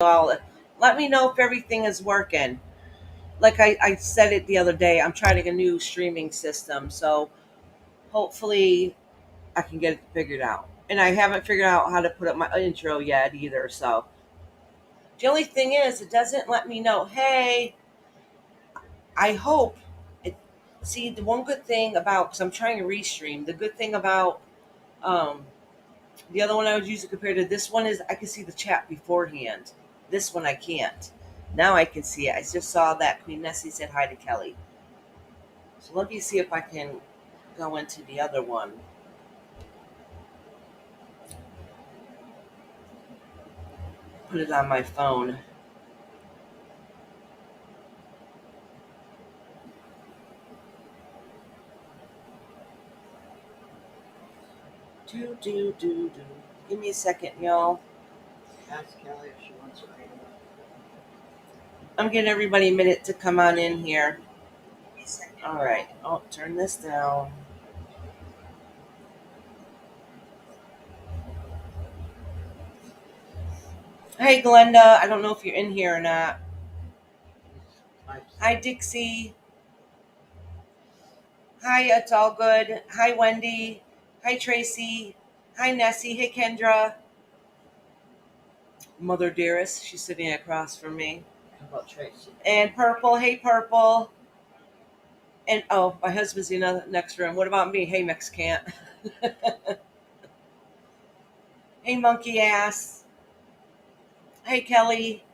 Let me know if everything is working. Like I said it the other day, I'm trying a new streaming system, so hopefully I can get it figured out. And I haven't figured out how to put up my intro yet either. So the only thing is, it doesn't let me know. Hey, I hope it. See, the one good thing about, because I'm trying to restream. The good thing about um, the other one I was using compared to this one is I can see the chat beforehand. This one I can't. Now I can see it. I just saw that Queen Nessie said hi to Kelly. So let me see if I can go into the other one. Put it on my phone. Do. Give me a second, y'all. Ask Kelly if she wants to read it. I'm getting everybody a minute to come on in here. All right. Oh, turn this down. Hey, Glenda. I don't know if you're in here or not. Hi, Dixie. Hi, it's all good. Hi, Wendy. Hi, Tracy. Hi, Nessie. Hey, Kendra. Mother Dearest. She's sitting across from me. How about Tracy? And Purple. Hey, Purple. And oh, my husband's in the next room. What about me? Hey, Mexicant. Hey, Monkey Ass. Hey, Kelly.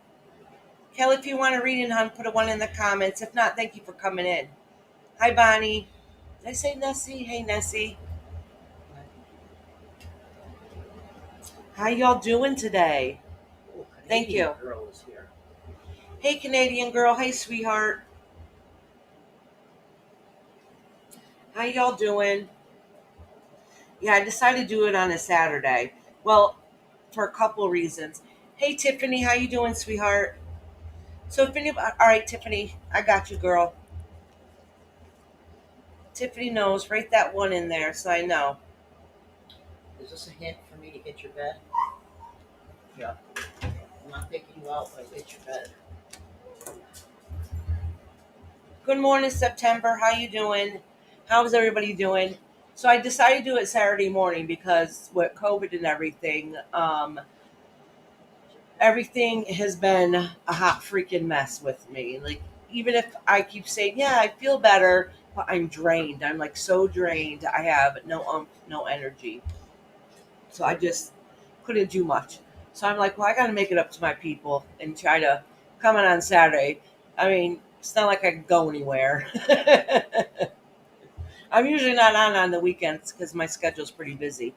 Kelly, if you want to read it, hon, put a one in the comments. If not, thank you for coming in. Hi, Bonnie. Did I say Nessie? Hey, Nessie. How y'all doing today? Oh, Thank you. Girl is here. Hey, Canadian girl. Hey, sweetheart. How y'all doing? Yeah, I decided to do it on a Saturday. Well, for a couple of reasons. Hey, Tiffany. How you doing, sweetheart? So, if anybody, all right, Tiffany, I got you, girl. Tiffany knows. Write that one in there so I know. Is this a hint for me to hit your bed? Yeah. I'm not picking you out, but hit your bed. Good morning, September. How you doing? How's everybody doing? So I decided to do it Saturday morning because with COVID and everything has been a hot freaking mess with me. Like, even if I keep saying, yeah, I feel better, but I'm drained. I'm like so drained. I have no energy. So I just couldn't do much. So I'm like, well, I got to make it up to my people and try to come in on Saturday. I mean, it's not like I can go anywhere. I'm usually not on the weekends because my schedule's pretty busy.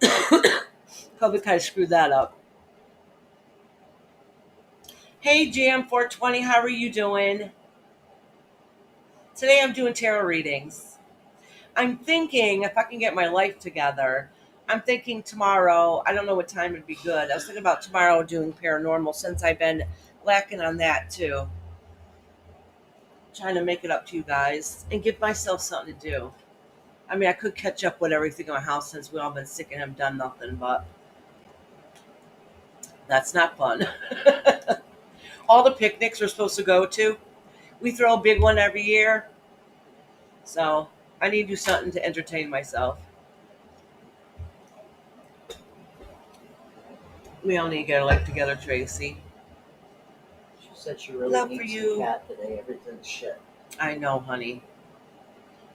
COVID kind of screwed that up. Hey, Jam 420, how are you doing? Today I'm doing tarot readings. I'm thinking if I can get my life together, I'm thinking tomorrow, I don't know what time would be good. I was thinking about tomorrow doing paranormal since I've been lacking on that too. Trying to make it up to you guys and give myself something to do. I mean, I could catch up with everything in my house since we've all been sick and have done nothing, but that's not fun. All the picnics we're supposed to go to, we throw a big one every year. So I need to do something to entertain myself. We all need to get our life together, Tracy. She said she really Love for needs you. the cat today. Everything's shit. I know, honey.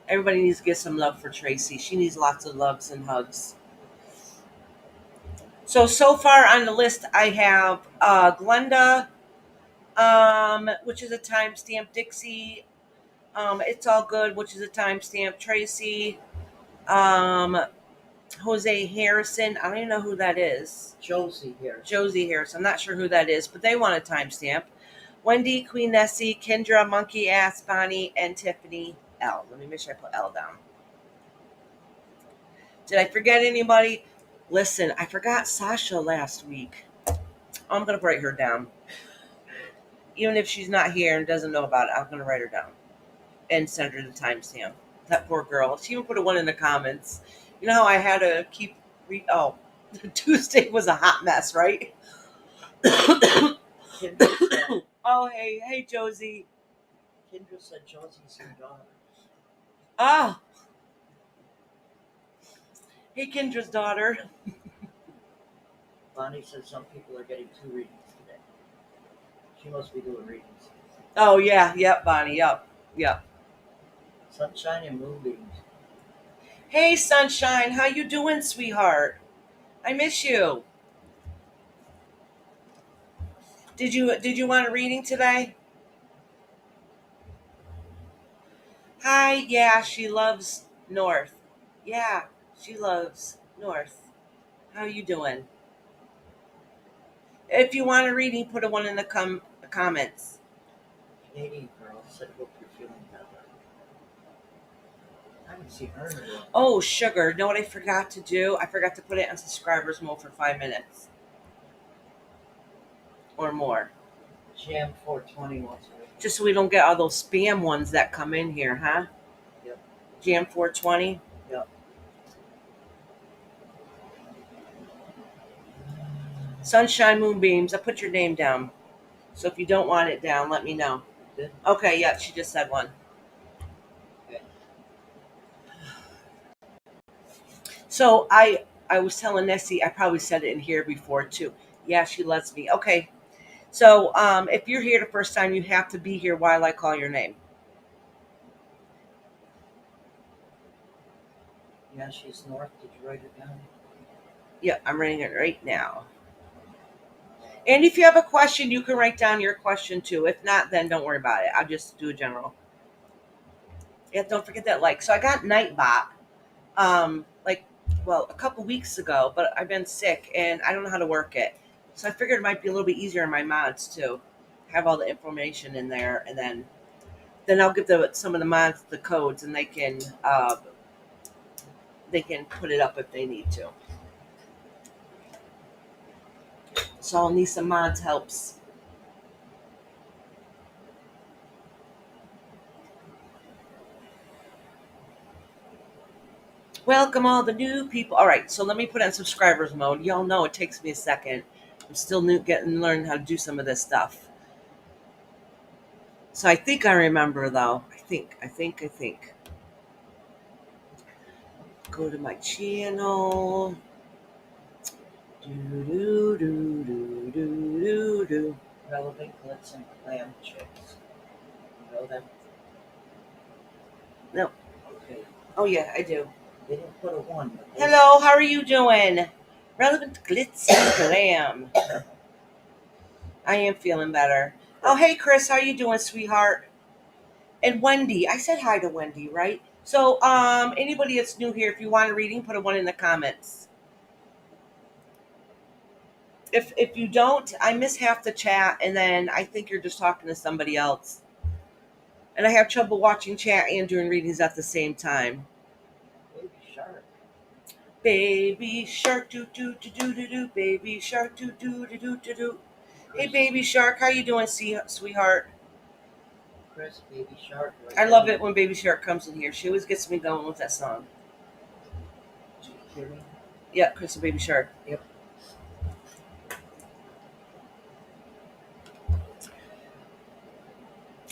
Everybody needs to get some love for Tracy. She needs lots of loves and hugs. So far on the list, I have Glenda, which is a timestamp, Dixie, It's All Good, which is a timestamp, Tracy, um, Jose Harrison. I don't even know who that is. Josie here. Josie Harrison. I'm not sure who that is, but they want a timestamp. Wendy, Queen Nessie, Kendra, Monkey Ass, Bonnie, and Tiffany L. Let me make sure I put L down. Did I forget anybody? Listen, I forgot Sasha last week. I'm going to write her down. Even if she's not here and doesn't know about it, I'm going to write her down and send her the timestamp. That poor girl. She even put a one in the comments. You know how I had to keep... Oh, Tuesday was a hot mess, right? Kendra said, Oh, hey, Josie. Kendra said Josie's her daughter. Ah, hey, Kendra's daughter. Bonnie said some people are getting 2 readings today. She must be doing readings. Oh, yeah, yep, Bonnie, yep. Sunshine and moonbeams. Hey, Sunshine, how you doing, sweetheart? I miss you. Did you want a reading today? Hi, yeah, she loves North. Yeah, she loves North. How you doing? If you want a reading, put a one in the comments. Canadian girl said, hope you're feeling better. I haven't seen her in a while. Oh, sugar. Know what I forgot to do? I forgot to put it on subscribers mode for 5 minutes or more. Jam 420 wants a reading. Just so we don't get all those spam ones that come in here, huh? Yep. Jam 420. Yep. Sunshine Moonbeams. I put your name down. So if you don't want it down, let me know. Good. Okay, yeah, she just said one. Okay. So I was telling Nessie, I probably said it in here before too. Yeah, she lets me. Okay. So if you're here the first time, you have to be here while I call your name. Yeah, she's north. Did you write it down? Yeah, I'm writing it right now. And if you have a question, you can write down your question too. If not, then don't worry about it. I'll just do a general. Yeah, don't forget that like. So I got Nightbot, like, well, a couple weeks ago, but I've been sick and I don't know how to work it. So I figured it might be a little bit easier in my mods to have all the information in there, and then I'll give some of the mods the codes, and they can put it up if they need to. So I'll need some mods helps. Welcome all the new people. All right, so let me put on subscribers mode. Y'all know it takes me a second. I'm still new, learning how to do some of this stuff. So I think I remember though. I think. Go to my channel. Do. Relevant glitz and clam chicks. You know them? No. Okay. Oh yeah, I do. They didn't put a one. Hello, how are you doing? Relevant glitz and glam. I am feeling better. Oh hey Chris, how you doing, sweetheart? And Wendy, I said hi to Wendy, right? So anybody that's new here, if you want a reading, put a one in the comments. If you don't, I miss half the chat, and then I think you're just talking to somebody else. And I have trouble watching chat and doing readings at the same time. Baby shark. Baby shark, do do do do do do. Baby shark, do do do do do do. Hey, baby shark, how you doing, sweetheart? Chris, baby shark. I love it when Baby Shark comes in here. She always gets me going with that song. Did you hear me? Yeah, Chris and Baby Shark. Yep.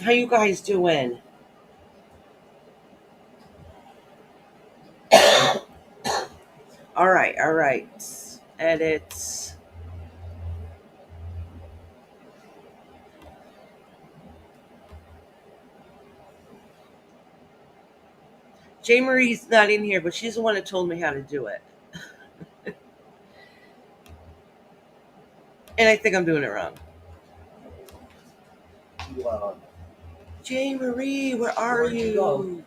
How you guys doing? All right. Edits. J. Marie's not in here, but she's the one that told me how to do it. And I think I'm doing it wrong. You, J. Marie, where are Where'd you go? you?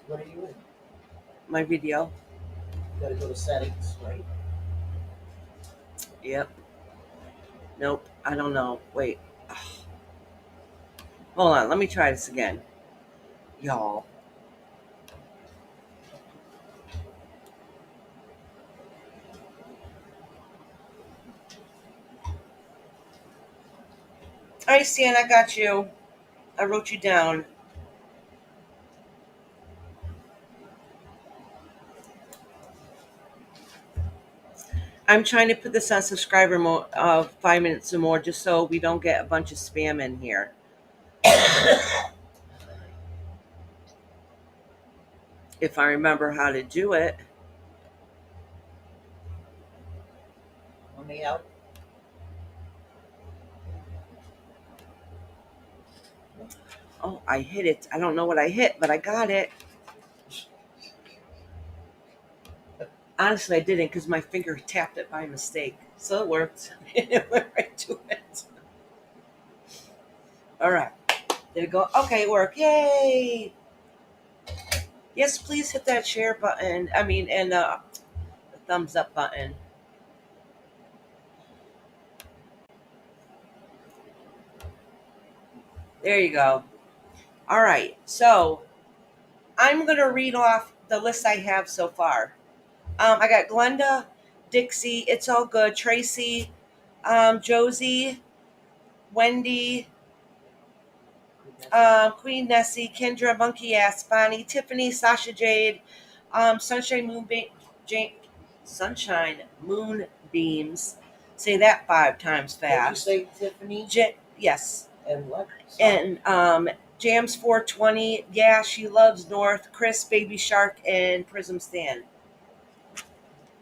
what are you in? My video. You gotta go to settings, right? Yep. Nope. I don't know. Wait. Ugh. Hold on. Let me try this again. Y'all. All right, Stan, I got you. I wrote you down. I'm trying to put this on subscriber mode of 5 minutes or more, just so we don't get a bunch of spam in here. If I remember how to do it. Want me out? Oh, I hit it. I don't know what I hit, but I got it. Honestly, I didn't because my finger tapped it by mistake. So it worked. It went right to it. All right. Did it go? Okay, it worked. Yay! Yes, please hit that share button. And the thumbs up button. There you go. All right. So I'm going to read off the list I have so far. I got Glenda, Dixie, It's All Good, Tracy, Josie, Wendy, Queen Nessie, Kendra, Monkey Ass, Bonnie, Tiffany, Sasha Jade, Sunshine Sunshine Moonbeams. Say that 5 times Did you fast. say Tiffany? Yes. And what? And Jams 420. Yeah, she loves North. Chris, Baby Shark, and Prism Stan.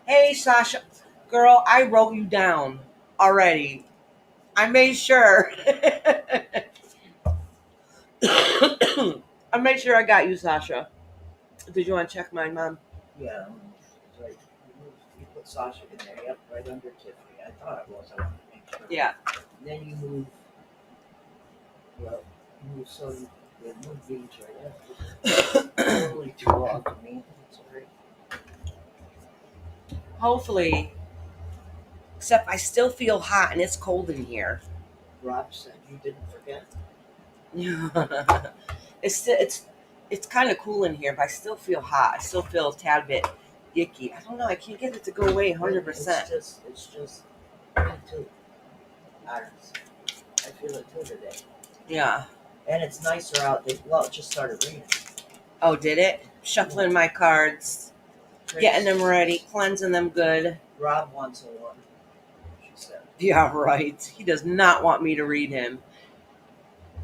Hey, Sasha, girl, I wrote you down already. I made sure. I made sure I got you, Sasha. Did you want to check mine, Mom? Yeah. It's like you put Sasha in there, yep, right under Tiffany. I thought it was. I wanted to make sure. Yeah. And then you move. Well, you move some. The move beads right after. Totally too long for me. Sorry. Hopefully. Except I still feel hot and it's cold in here. Rob said you didn't forget. It's kind of cool in here, but I still feel hot. I still feel a tad bit icky. I don't know. I can't get it to go away 100%. It's just me too. I feel it too today. Yeah. And it's nicer out. Well, it just started raining. Oh, did it? Shuffling my cards, getting them ready, cleansing them good. Rob wants a one, she said. Yeah, right. He does not want me to read him.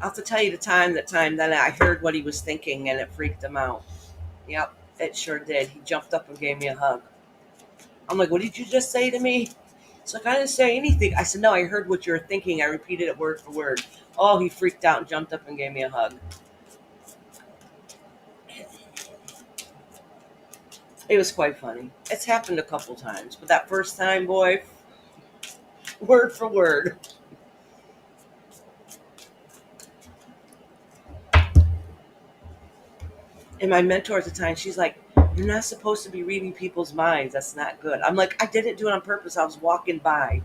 I'll have to tell you the time that I heard what he was thinking and it freaked him out. Yep, it sure did. He jumped up and gave me a hug. I'm like, what did you just say to me? It's like, I didn't say anything. I said, no, I heard what you were thinking. I repeated it word for word. Oh, he freaked out and jumped up and gave me a hug. It was quite funny. It's happened a couple times, but that first time, boy, word for word. And my mentor at the time, she's like, you're not supposed to be reading people's minds. That's not good. I'm like, I didn't do it on purpose. I was walking by.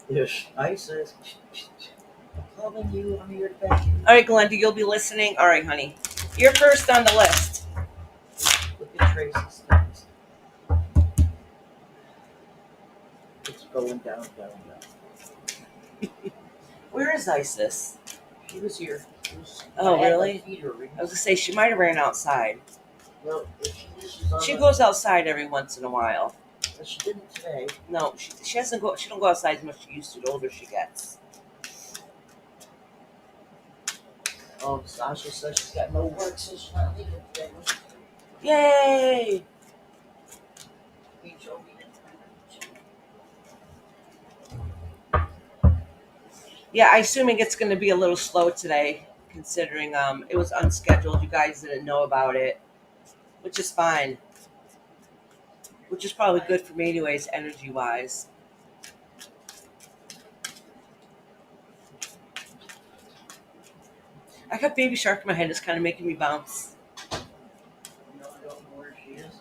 Yes, I says, I'm calling you. I'm here to beg you. All right, Glenda, you'll be listening. All right, honey. You're first on the list. Look at Tracy's things. It's going down. Where is Isis? She was here. Oh, really? Feed her, I was going to say, she might have ran outside. well, if she's on She the- goes outside every once in a while. But she didn't today. No, she doesn't go. She don't go outside as much as she used to. The older she gets. Oh, Sasha says she's got no work, so she's not leaving today. Yay! Yeah, I'm assuming it's going to be a little slow today, considering it was unscheduled. You guys didn't know about it, which is fine. Which is probably good for me, anyways, energy-wise. I got Baby Shark in my head. It's kind of making me bounce. No, I don't know where she is.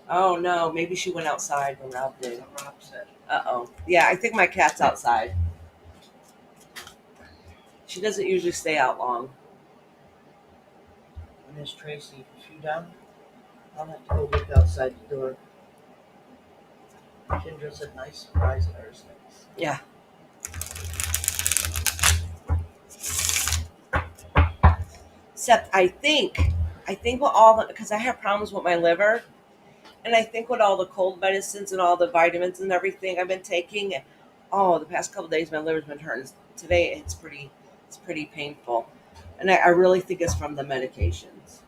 Oh no, maybe she went outside when Rob did. Rob said. Uh-oh. Yeah, I think my cat's outside. She doesn't usually stay out long. Miss Tracy, is she down? I'll have to go look outside the door. Kendra said nice surprise at hers. Yeah. Except I think with all the, because I have problems with my liver, And I think with all the cold medicines and all the vitamins and everything I've been taking, the past couple of days my liver's been hurting. Today it's pretty painful, and I really think it's from the medications.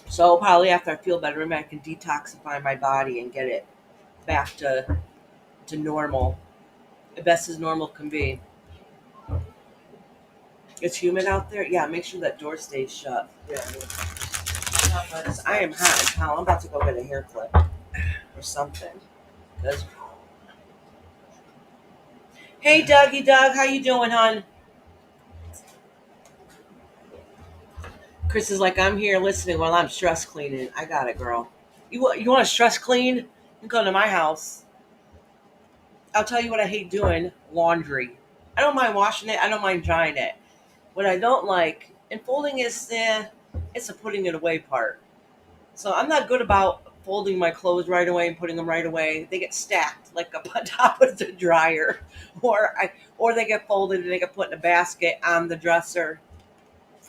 So probably after I feel better, maybe I can detoxify my body and get it back to normal, the best as normal can be. It's humid out there. Yeah, make sure that door stays shut. Yeah. 'Cause I am hot as hell. I'm about to go get a hair clip or something. 'Cause- hey, Dougie, Doug, how you doing, hon? Chris is like, I'm here listening while I'm stress cleaning. I got it, girl. You want to stress clean? You can come to my house. I'll tell you what I hate doing: laundry. I don't mind washing it. I don't mind drying it. What I don't like, and folding is, it's a putting it away part. So I'm not good about folding my clothes right away and putting them right away. They get stacked like up on top of the dryer, or they get folded and they get put in a basket on the dresser.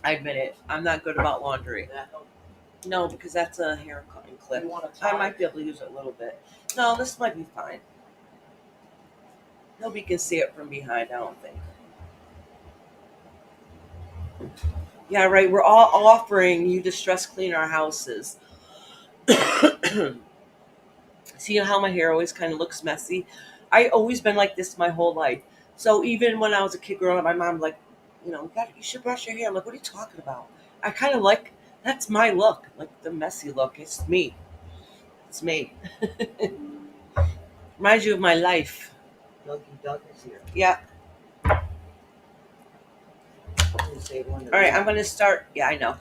I admit it. I'm not good about laundry. No, because that's a hair cutting clip. I might be able to use it a little bit. No, this might be fine. Nobody can see it from behind, I don't think. Yeah, right. We're all offering you to stress clean our houses. See how my hair always kind of looks messy? I always been like this my whole life. So even when I was a kid growing up, my mom like, you should brush your hair. I'm like, what are you talking about? I kind of like that's my look, like the messy look. It's me. It's me. Reminds you of my life. Dougie Doug is here. Yeah. All All right, I'm gonna start. Yeah, I know.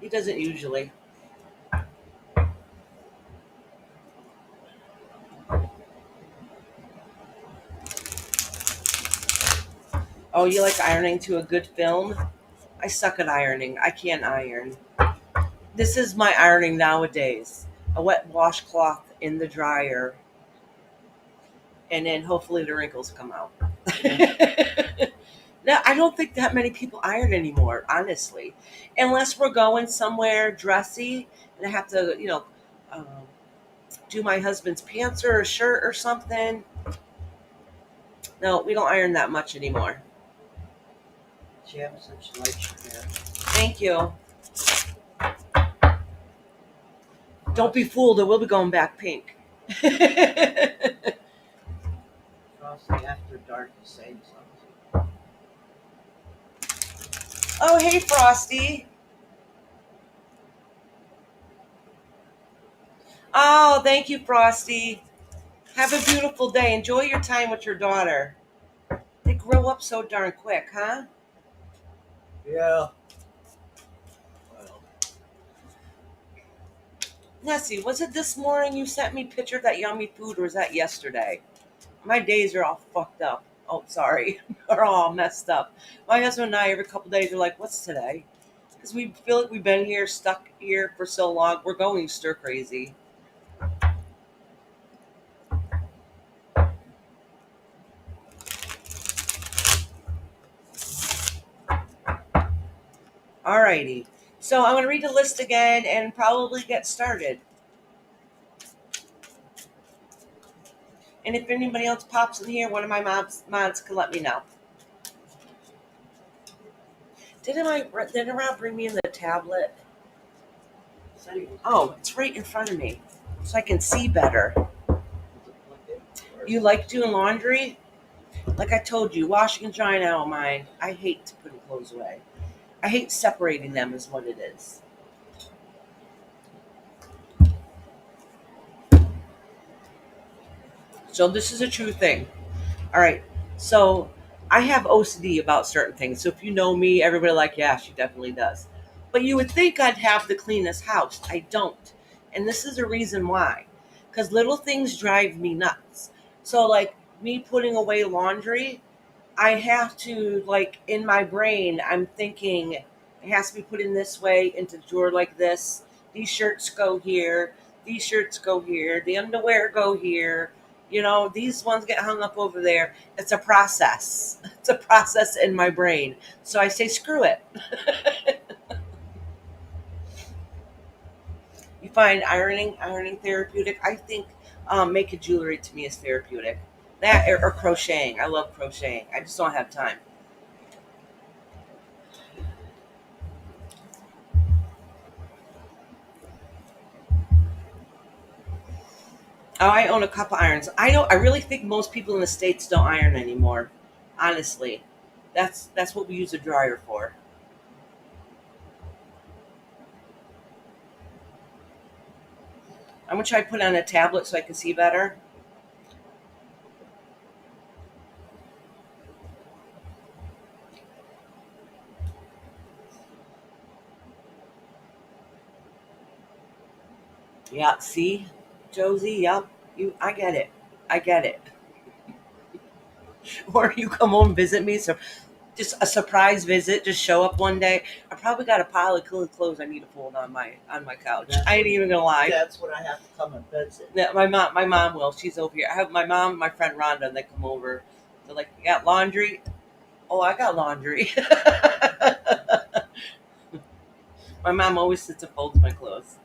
He doesn't usually. Oh, you like ironing to a good film? I suck at ironing. I can't iron. This is my ironing nowadays. A wet washcloth in the dryer, and then hopefully the wrinkles come out. Now, I don't think that many people iron anymore, honestly, unless we're going somewhere dressy and I have to, um, do my husband's pants or a shirt or something. No, we don't iron that much anymore. She has such light hair. Thank you. Don't be fooled, it will be going back pink. Frosty After Dark is saying something. Oh, hey, Frosty. Oh, thank you, Frosty. Have a beautiful day. Enjoy your time with your daughter. They grow up so darn quick, huh? Yeah. Well, Nessie, was it this morning you sent me a picture of that yummy food, or was that yesterday? My days are all fucked up. Oh, sorry. Are all messed up. My husband and I, every couple days, are like, what's today? Because we feel like we've been here, stuck here for so long. We're going stir crazy. Alrighty. So I'm going to read the list again and probably get started. And if anybody else pops in here, one of my mods can let me know. Didn't Rob bring me in the tablet? Oh, it's right in front of me, so I can see better. You like doing laundry? Like I told you, washing and drying, I don't mind. I hate putting clothes away. I hate separating them is what it is. So this is a true thing. All right. So I have OCD about certain things. So if you know me, everybody like, yeah, she definitely does. But you would think I'd have the cleanest house. I don't. And this is a reason why. Because little things drive me nuts. So like me putting away laundry, I have to, like, in my brain, I'm thinking it has to be put in this way into the drawer like this. These shirts go here. These shirts go here. The underwear go here. These ones get hung up over there. It's a process. It's a process in my brain. So I say, screw it. find ironing therapeutic. I think making jewelry to me is therapeutic. That or crocheting. I love crocheting. I just don't have time. Oh, I own a couple irons. I know. I really think most people in the States don't iron anymore. Honestly, that's what we use a dryer for. I'm gonna try to put it on a tablet so I can see better. Yeah, see, Josie. Yep, I get it. I get it. Or you come home and visit me. So just a surprise visit. Just show up one day. I probably got a pile of clothes I need to fold on my couch. I ain't even gonna lie. That's when I have to come and visit. Yeah, my mom will. She's over here. I have my mom, my friend Rhonda. They come over. They're like, "You got laundry?" Oh, I got laundry. My mom always sits and folds my clothes.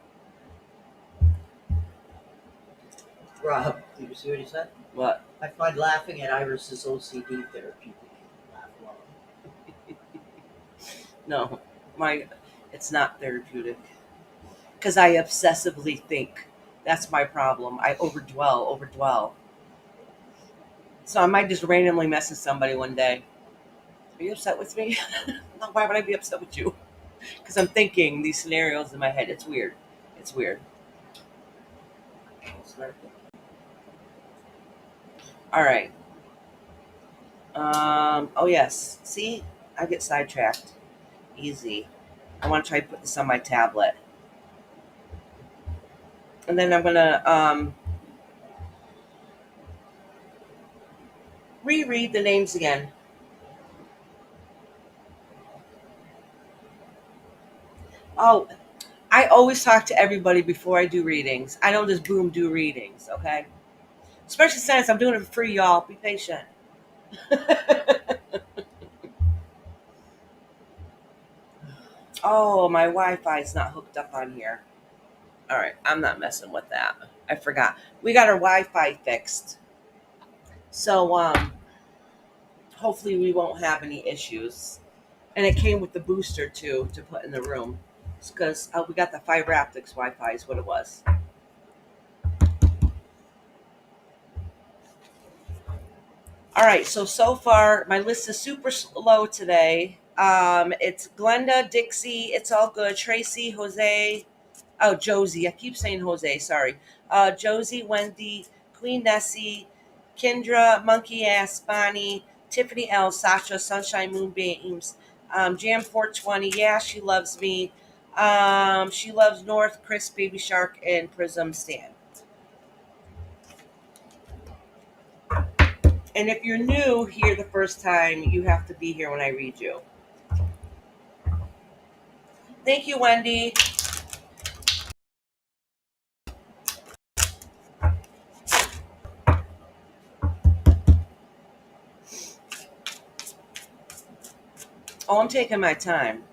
Rob, did you see what he said? What? I find laughing at Iris's OCD therapeutic. Laugh long. No, my it's not therapeutic because I obsessively think. That's my problem. I overdwell. So I might just randomly message somebody one day. Are you upset with me? No, why would I be upset with you? Because I'm thinking these scenarios in my head. It's weird. It's weird. All right. Oh yes. See, I get sidetracked. Easy. I want to try to put this on my tablet, and then I'm gonna reread the names again. Oh, I always talk to everybody before I do readings. I don't just boom do readings, okay? Especially since I'm doing it for free, y'all. Be patient. Oh, my Wi-Fi is not hooked up on here. All right, I'm not messing with that. I forgot. We got our Wi-Fi fixed, so hopefully we won't have any issues. And it came with the booster too to put in the room, because we got the fiber optics Wi-Fi is what it was. All right, so far my list is super low today. It's Glenda, Dixie, it's all good. Tracy, Jose, oh Josie, I keep saying Jose, sorry. Josie, Wendy, Queen Nessie, Kendra, Monkey Ass, Bonnie, Tiffany L, Sasha, Sunshine Moonbeams, Jam 420. Yeah, she loves me. She loves North, Chris, Baby Shark, and Prism Stan. And if you're new here the first time, you have to be here when I read you. Thank you, Wendy. Oh, I'm taking my time.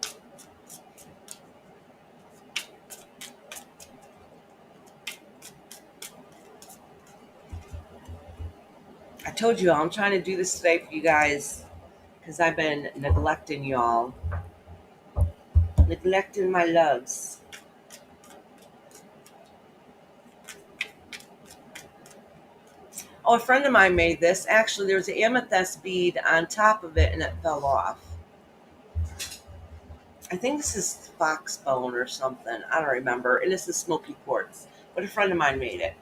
I told you I'm trying to do this today for you guys because I've been neglecting y'all, neglecting my loves. Oh, a friend of mine made this. Actually, there was an amethyst bead on top of it and it fell off. I think this is foxbone or something. I don't remember. And this is smoky quartz. But a friend of mine made it.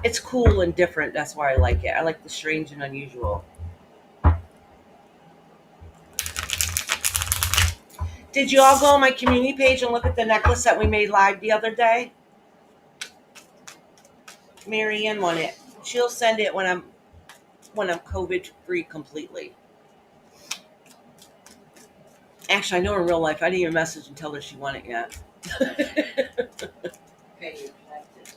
It's cool and different. That's why I like it. I like the strange and unusual. Did you all go on my community page and look at the necklace that we made live the other day? Marianne won it. She'll send it when I'm COVID free completely. Actually, I know in real life I didn't even message and tell her she won it yet. Okay, you're connected.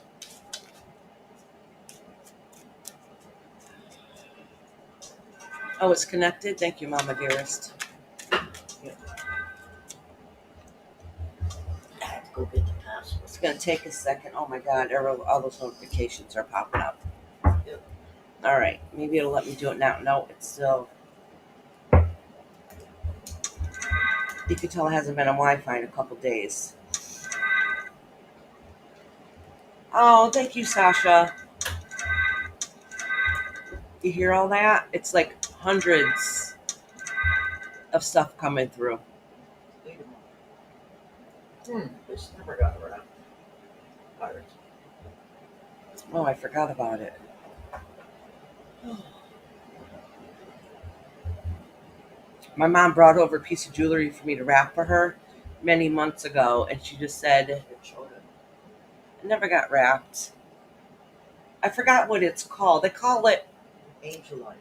Oh, it's connected. Thank you, Mama dearest. I have to go get the password. It's going to take a second. Oh my God, all those notifications are popping up. Yep. All right, maybe it'll let me do it now. No, it's still. You can tell it hasn't been on Wi-Fi in a couple days. Oh, thank you, Sasha. You hear all that? It's like hundreds of stuff coming through. Wait a moment. This never got around. Pirates. Oh, I forgot about it. My mom brought over a piece of jewelry for me to wrap for her many months ago, and she just said it never got wrapped. I forgot what it's called. They call it, Angelite.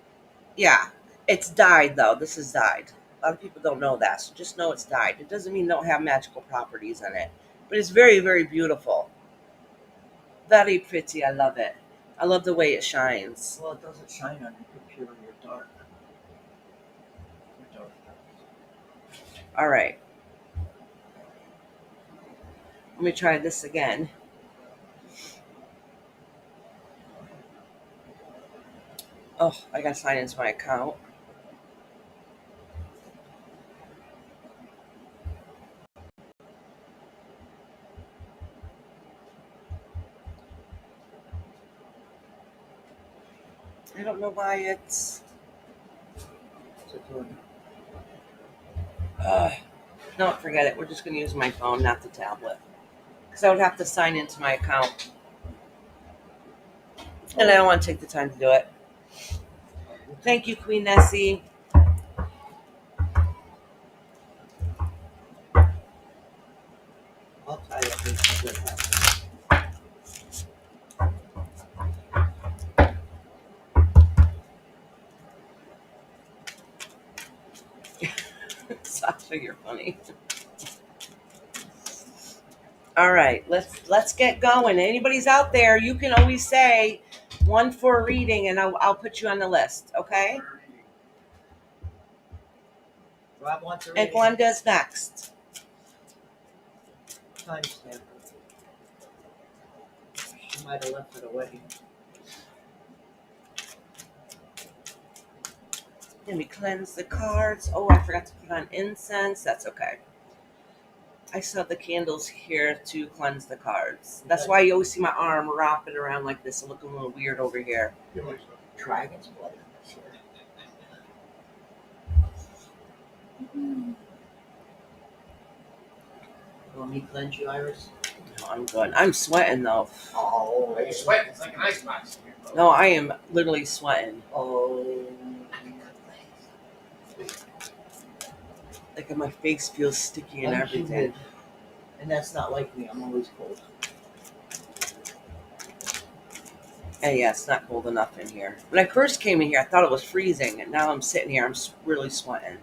yeah, it's dyed though. This is dyed. A lot of people don't know that, so just know it's dyed. It doesn't mean it don't have magical properties in it, but it's very, very beautiful. Very pretty. I love it. I love the way it shines. Well, it doesn't shine on your computer. You're dark. You're dark. All right. Let me try this again. Oh, I got to sign into my account. I don't know why it's. What's it doing? No, forget it. We're just going to use my phone, not the tablet. Because I would have to sign into my account. And I don't want to take the time to do it. Thank you, Queen Nessie. I'll tie up this good habit. Sasha, you're funny. All right, let's get going. Anybody's out there, you can always say one for a reading, and I'll put you on the list, okay? Rob wants a And reading. Glenda's next. Timestamp. She might have left it away. Let me cleanse the cards. Oh, I forgot to put on incense. That's okay. I still have the candles here to cleanse the cards. That's why you always see my arm wrapping around like this and looking a little weird over here. Dragon's blood in this here. You want me to cleanse you, Iris? No, I'm good. I'm sweating though. Oh. Are you sweating? It's like an ice box. No, I am literally sweating. Oh. Like my face feels sticky and I'm everything. humid. And that's not like me. I'm always cold. And yeah, it's not cold enough in here. When I first came in here, I thought it was freezing, and now I'm sitting here, I'm really sweating.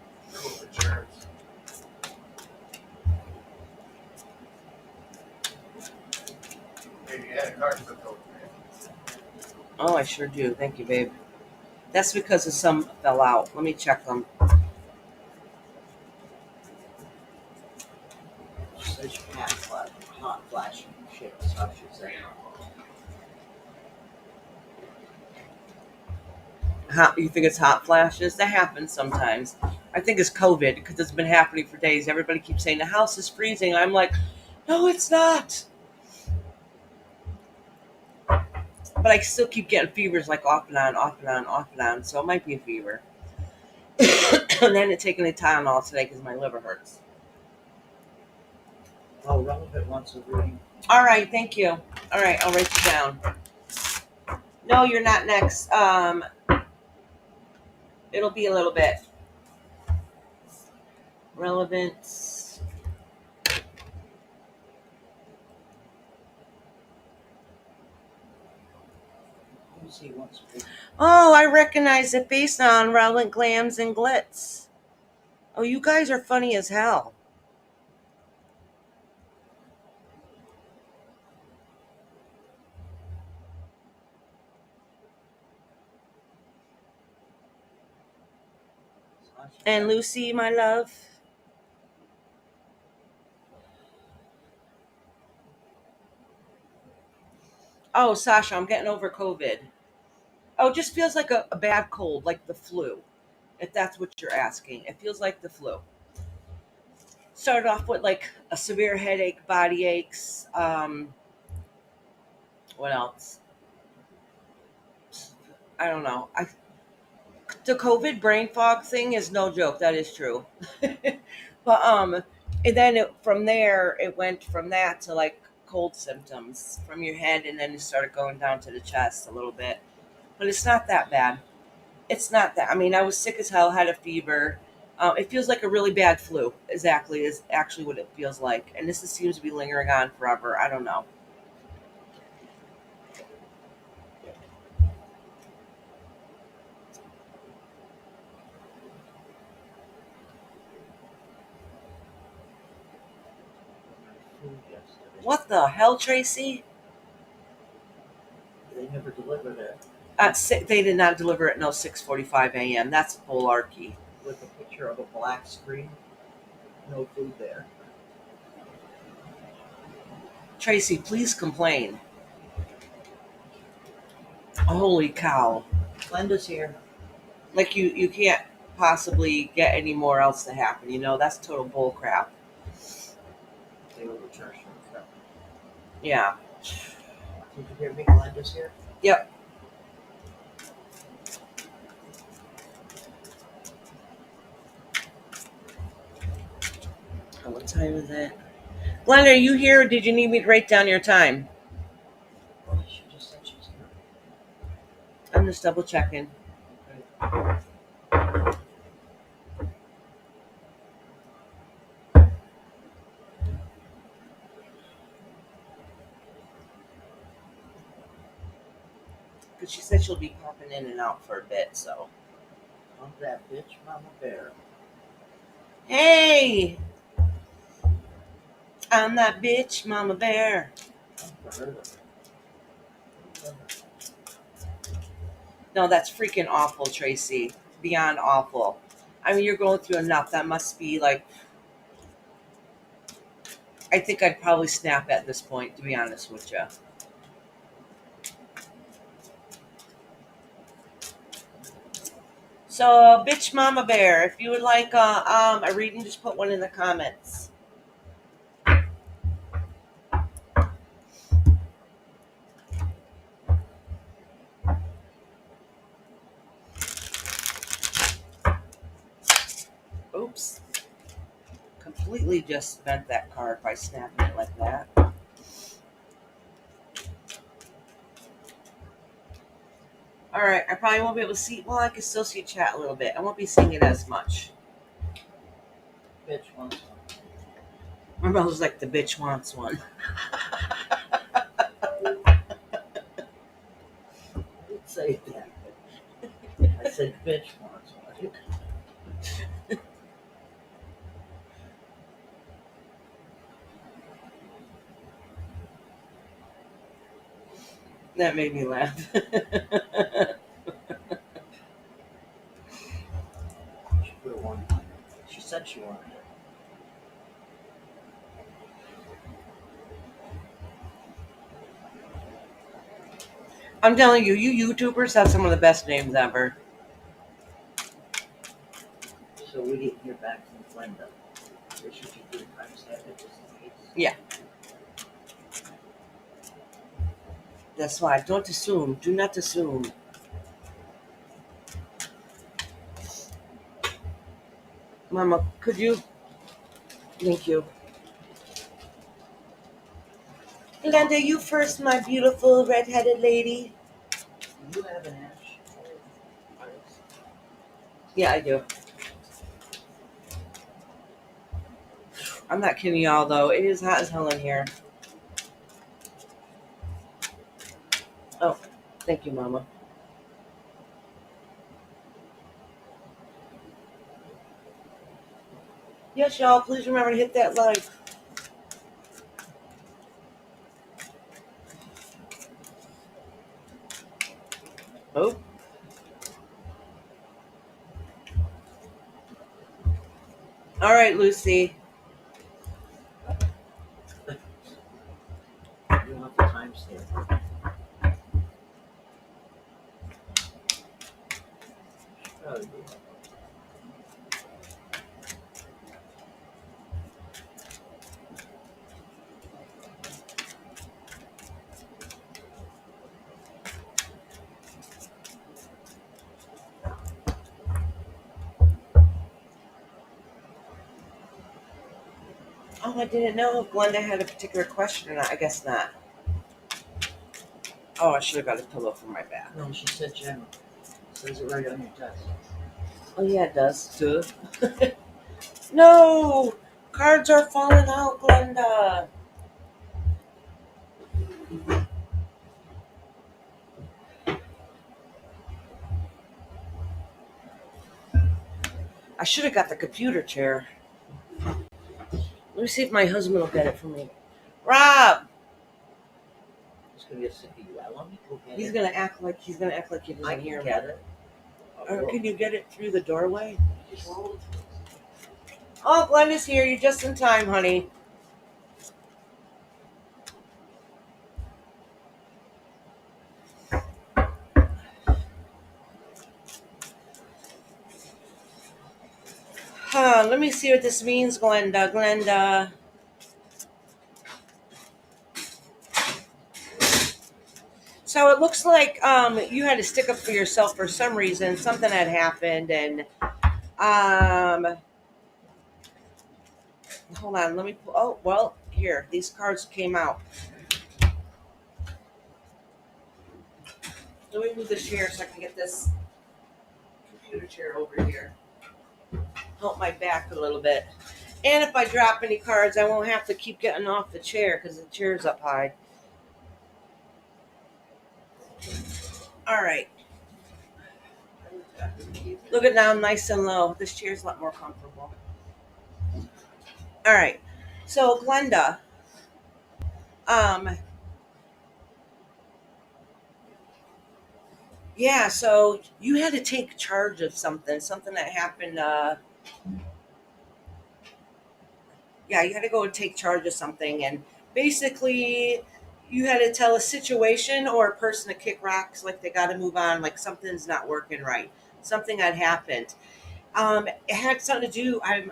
Maybe you had a card flipped over. Oh, I sure do. Thank you, babe. That's because some fell out. Let me check them. Such hot flashing shit, that's how I should say. You think it's hot flashes? That happens sometimes. I think it's COVID because it's been happening for days. Everybody keeps saying the house is freezing. And I'm like, no, it's not. But I still keep getting fevers like off and on, off and on, off and on. So it might be a fever. And then it's taking a Tylenol today because my liver hurts. Oh, Relevant wants a reading. All right, thank you. All right, I'll write you down. No, you're not next. It'll be a little bit. Relevance. Let me see what's reading. Oh, I recognize the face on Relevant Glams and Glitz. Oh, you guys are funny as hell. And Lucy, my love. Oh, Sasha, I'm getting over COVID. Oh, it just feels like a bad cold, like the flu, if that's what you're asking. It feels like the flu. Started off with like a severe headache, body aches. What else? I don't know. The COVID brain fog thing is no joke. That is true. But and then from there, it went from that to like cold symptoms from your head, and then it started going down to the chest a little bit. But it's not that bad. It's not that. I mean, I was sick as hell, had a fever. It feels like a really bad flu. Exactly, is actually what it feels like, and this seems to be lingering on forever. I don't know. Food yesterday. What the hell, Tracy? They never delivered it They did not deliver at no 6:45 a.m. That's bularkey. with a picture of a black screen. No food there. Tracy, please complain. Holy cow! Glenda's here. Like you can't possibly get any more else to happen. You know that's total bull crap. They were returning from. Yeah. Did you hear me? Glenda's here. Yep. Oh, what time is it? Glenn, are you here or did you need me to write down your time? Well, she just said she's here. I'm just double checking. Because she said she'll be popping in and out for a bit, so. I'm that bitch, Mama Bear. Hey! I'm that bitch, Mama Bear. I've heard of it. No, that's freaking awful, Tracy. Beyond awful. I mean, you're going through enough. That must be like. I think I'd probably snap at this point, to be honest with you. So, bitch Mama Bear, if you would like a reading, just put one in the comments. Oops. Completely just bent that card by snapping it like that. Alright, I probably won't be able to see. Well, I can still see chat a little bit. I won't be seeing it as much. Bitch wants one. My brother's like, the bitch wants one. I didn't say that. I said bitch wants one. That made me laugh. She put a one. She said she wanted it. I'm telling you, you YouTubers have some of the best names ever. So we didn't hear back from Glenda. So she could do a timestamp it just in case. Yeah. That's why. Don't assume. Do not assume. Mama, could you? Thank you. Glenda, you first, my beautiful red-headed lady. Do you have an ash? Yeah, I do. I'm not kidding y'all, though. It is hot as hell in here. Oh, thank you, Mama. Yes, y'all, please remember to hit that like. Oh. All right, Lucy. You want the timestamp? Oh, yeah. Oh, I didn't know if Glenda had a particular question or not. I guess not. Oh, I should have got a pillow for my back. No, she said general. Says it right on your desk. Oh, yeah, it does. Duh. No! Cards are falling out, Glenda. I should have got the computer chair. Let me see if my husband will get it for me. Rob! He's gonna get sick of you. I want me to go get He's it. gonna act like he doesn't I hear can me. get it. Or can you get it through the doorway? Just roll it. Oh, Glenda's here. You're just in time, honey. Let me see what this means, Glenda. Glenda. So it looks like you had to stick up for yourself for some reason. Something had happened, and hold on. Let me. Oh, well, here these cards came out. Let me move this chair so I can get this computer chair over here. Help my back a little bit. And if I drop any cards, I won't have to keep getting off the chair because the chair's up high. All right. Look at now, nice and low. This chair's a lot more comfortable. All right. So, Glenda, um, yeah, so you had to take charge of something that happened. Yeah, you had to go and take charge of something. And basically, you had to tell a situation or a person to kick rocks, like they got to move on, like something's not working right. Something had happened. It had something to do. I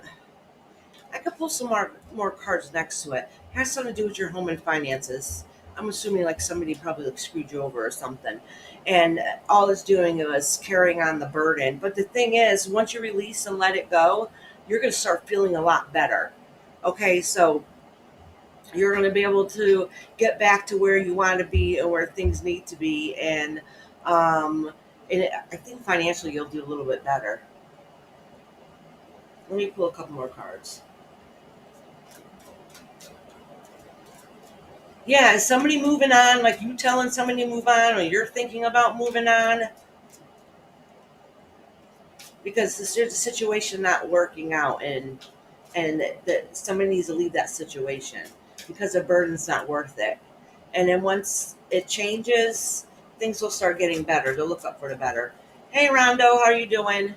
could pull some more cards next to it. It has something to do with your home and finances. I'm assuming like somebody probably like screwed you over or something, and all it's doing is carrying on the burden. But the thing is, once you release and let it go, you're going to start feeling a lot better. Okay, so you're going to be able to get back to where you want to be and where things need to be, um, and I think financially you'll do a little bit better. Let me pull a couple more cards. Yeah, is somebody moving on? Like you telling somebody to move on, or you're thinking about moving on? Because there's a situation not working out, and that somebody needs to leave that situation because the burden's not worth it. And then once it changes, things will start getting better. They'll look up for the better. Hey, Rondo, how are you doing?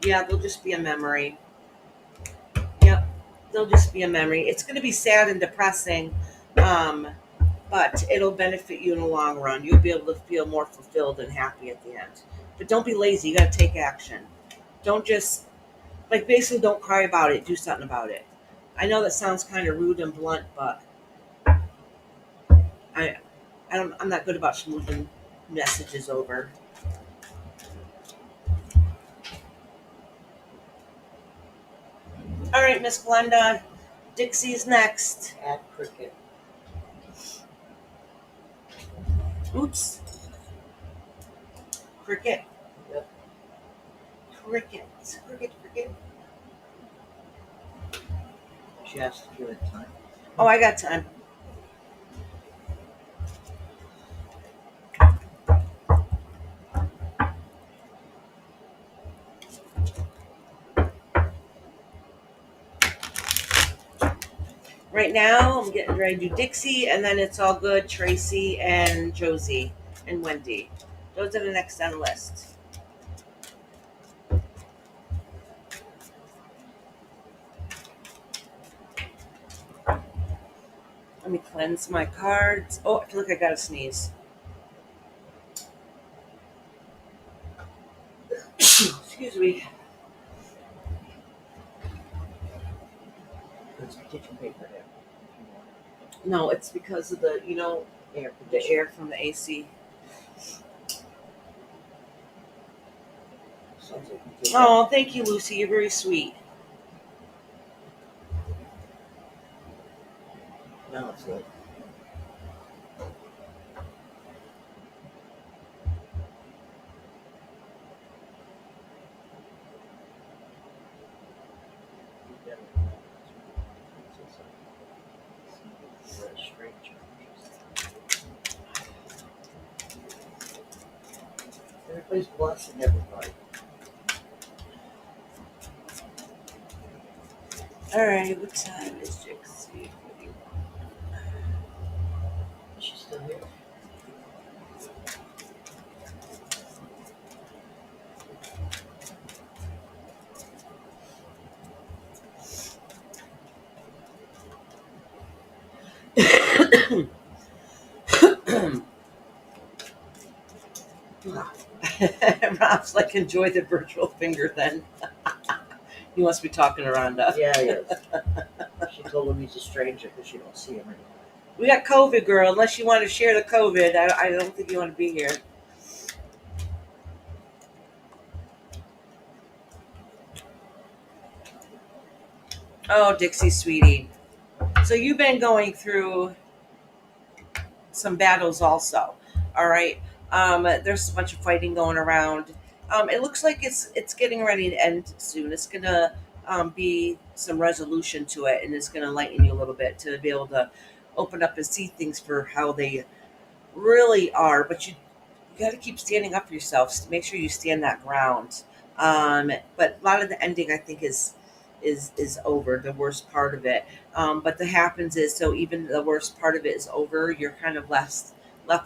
Yeah, they'll just be a memory. Yep, they'll just be a memory. It's going to be sad and depressing. Um, but it'll benefit you in the long run. You'll be able to feel more fulfilled and happy at the end. But don't be lazy. You got to take action. Don't just, like, basically don't cry about it. Do something about it. I know that sounds kind of rude and blunt, but I, I'm not good about smoothing messages over. All right, Miss Glenda, Dixie's next. Add cricket. Oops, cricket, Yep. cricket, cricket, cricket. She has to give it time. Oh, I got time. Right now, I'm getting ready to do Dixie, and then it's all good. Tracy and Josie and Wendy. Those are the next on the list. Let me cleanse my cards. Oh, I feel like I got to sneeze. Excuse me. Put some kitchen paper there. No, it's because of the Air the conditioner. air from the AC. Sounds like you did that. Oh, thank you, Lucy. You're very sweet. Now it's like, you better not. You're a stranger. Everybody's blessing everybody. All right, what time is Dixie? Is she still here? Rob's like, enjoy the virtual finger then. He must be talking to Rhonda. Yeah, he is. She told him he's a stranger because she don't see him anymore. We got COVID, girl. Unless you want to share the COVID, I don't think you want to be here. Oh, Dixie, sweetie. So you've been going through some battles also. All right. There's a bunch of fighting going around. It looks like it's getting ready to end soon. It's gonna be some resolution to it, and it's gonna lighten you a little bit to be able to open up and see things for how they really are. But you got to keep standing up for yourself. To make sure you stand that ground. But a lot of the ending, I think, is over. The worst part of it. But the happens is, so even the worst part of it is over. You're kind of left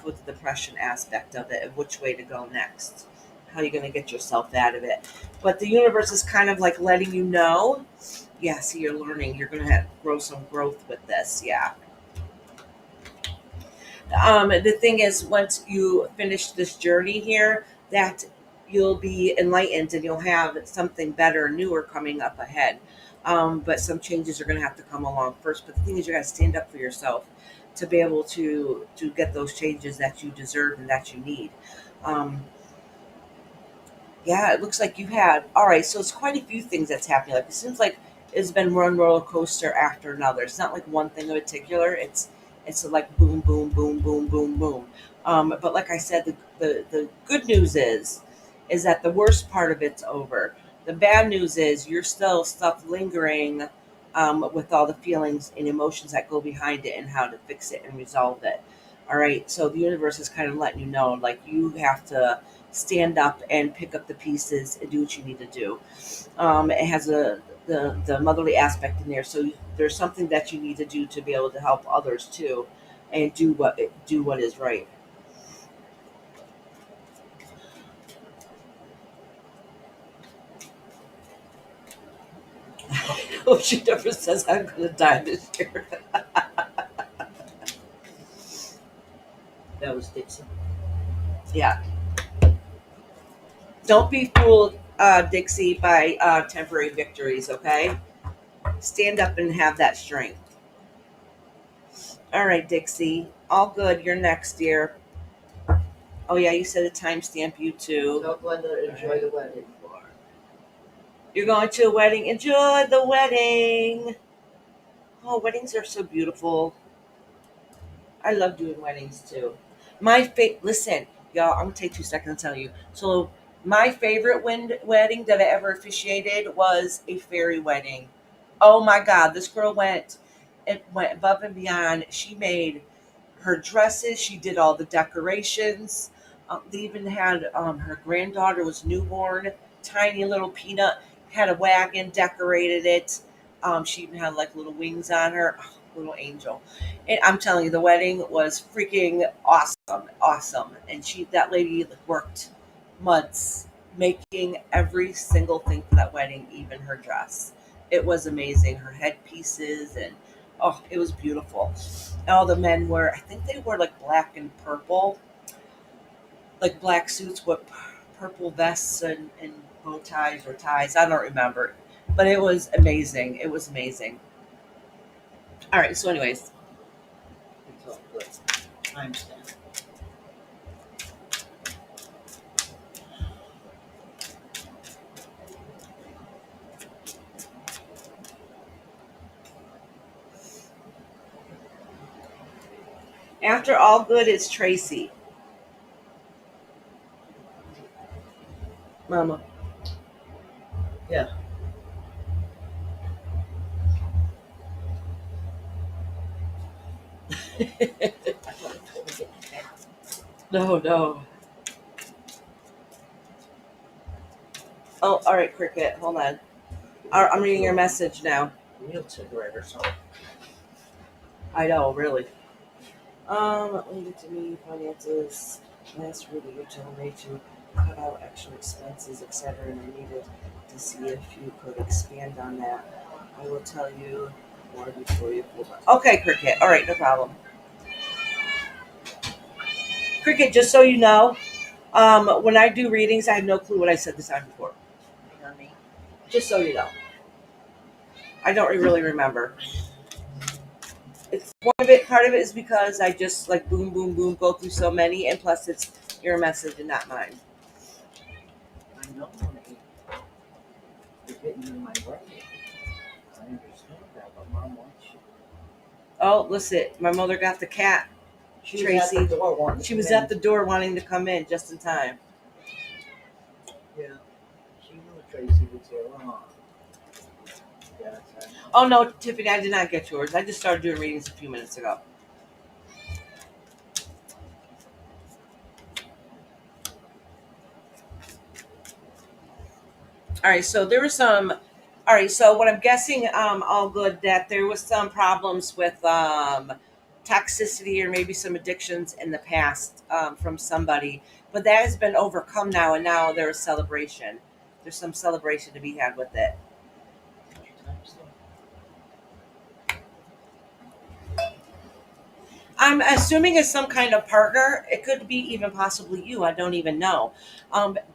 with the depression aspect of it, of which way to go next. How you're going to get yourself out of it. But the universe is kind of like letting you know. Yeah, see, you're learning. You're going to grow some growth with this. Yeah. The thing is, once you finish this journey here, that you'll be enlightened and you'll have something better, newer coming up ahead. But some changes are going to have to come along first. But the thing is, you got to stand up for yourself to be able to get those changes that you deserve and that you need. Um, yeah, it looks like you had. All right, so it's quite a few things that's happening. Like it seems like it's been one roller coaster after another. It's not like one thing in particular. It's like boom, boom, boom, boom, boom, boom. But like I said, the good news is that the worst part of it's over. The bad news is you're still stuff lingering with all the feelings and emotions that go behind it and how to fix it and resolve it. All right, so the universe is kind of letting you know, like you have to stand up and pick up the pieces and do what you need to do. It has the motherly aspect in there, so there's something that you need to do to be able to help others too, and do what is right. Oh, she never says I'm gonna die this year. That was Dixie. Yeah, don't be fooled, Dixie, by temporary victories. Okay, stand up and have that strength. All right, Dixie, all good. You're next, dear. Oh yeah, you said a timestamp. You too. Tell Glenda to enjoy the wedding. You're going to a wedding. Enjoy the wedding. Oh, weddings are so beautiful. I love doing weddings too. Listen, y'all. I'm gonna take 2 seconds to tell you. So, my favorite wedding that I ever officiated was a fairy wedding. Oh my God, this girl went above and beyond. She made her dresses. She did all the decorations. They even had her granddaughter was newborn, tiny little peanut, had a wagon, decorated it. She even had like little wings on her, oh, little angel. And I'm telling you, the wedding was freaking awesome, awesome. And that lady worked months making every single thing for that wedding, even her dress. It was amazing. Her headpieces and oh, it was beautiful. All the men were, I think they were like black and purple, like black suits with purple vests and bow ties or ties. I don't remember, but it was amazing. It was amazing. All right. So, anyways, It's all good. Timestamp. after all good, it's Tracy, Mama. Yeah. I thought I told you that. No, no. Oh, all right, Cricket. Hold on. I'm reading your message now. Real cigarette or something. I know, really. Related to me, finances. Last reading, you told me to cut out extra expenses, etc., and I needed to see if you could expand on that. I will tell you more before you move on. Okay, Cricket. All right, no problem. Cricket, just so you know, when I do readings, I have no clue what I said this time before. Honey. Just so you know, I don't really remember. It's one of it. Part of it is because I just like boom, boom, boom, go through so many, and plus it's your message and not mine. I know, honey. You're getting in my brain. I understand that, but Mom wants you. Oh, listen, my mother got the cat. She was Tracy. at the door wanting to She was come in. at the door wanting to come in just in time. Yeah. She knew Tracy was here. Yes, I know. Oh no, Tiffany, I did not get yours. I just started doing readings a few minutes ago. All right, so there was some. All right, so what I'm guessing, all good, that there was some problems with toxicity or maybe some addictions in the past from somebody, but that has been overcome now, and now there's celebration. There's some celebration to be had with it. I'm assuming it's some kind of partner. It could be even possibly you. I don't even know.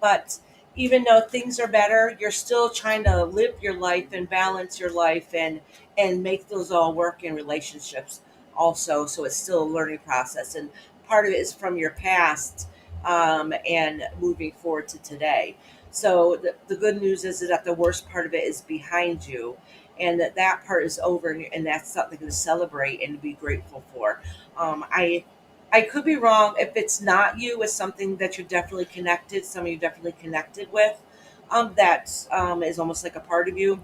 But even though things are better, you're still trying to live your life and balance your life and make those all work in relationships also. So it's still a learning process, and part of it is from your past and moving forward to today. So the good news is that the worst part of it is behind you, and that part is over, and that's something to celebrate and to be grateful for. I could be wrong. If it's not you, it's something that you're definitely connected. Some of you definitely connected with. That is almost like a part of you,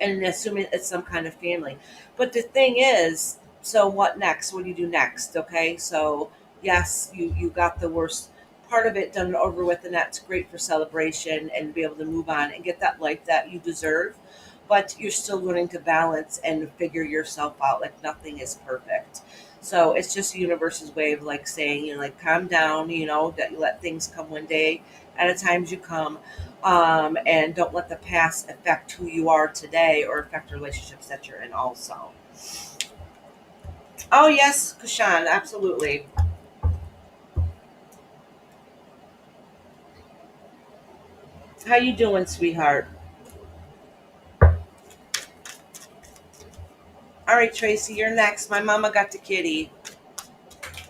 and assuming it's some kind of family. But the thing is, so what next? What do you do next? Okay, so yes, you got the worst part of it done and over with, and that's great for celebration and be able to move on and get that life that you deserve. But you're still learning to balance and figure yourself out. Like nothing is perfect. So it's just the universe's way of like saying, like calm down, that you let things come one day at a time as you come, and don't let the past affect who you are today or affect relationships that you're in also. Oh yes, Kushan, absolutely. How you doing, sweetheart? All right, Tracy, you're next. My mama got the kitty.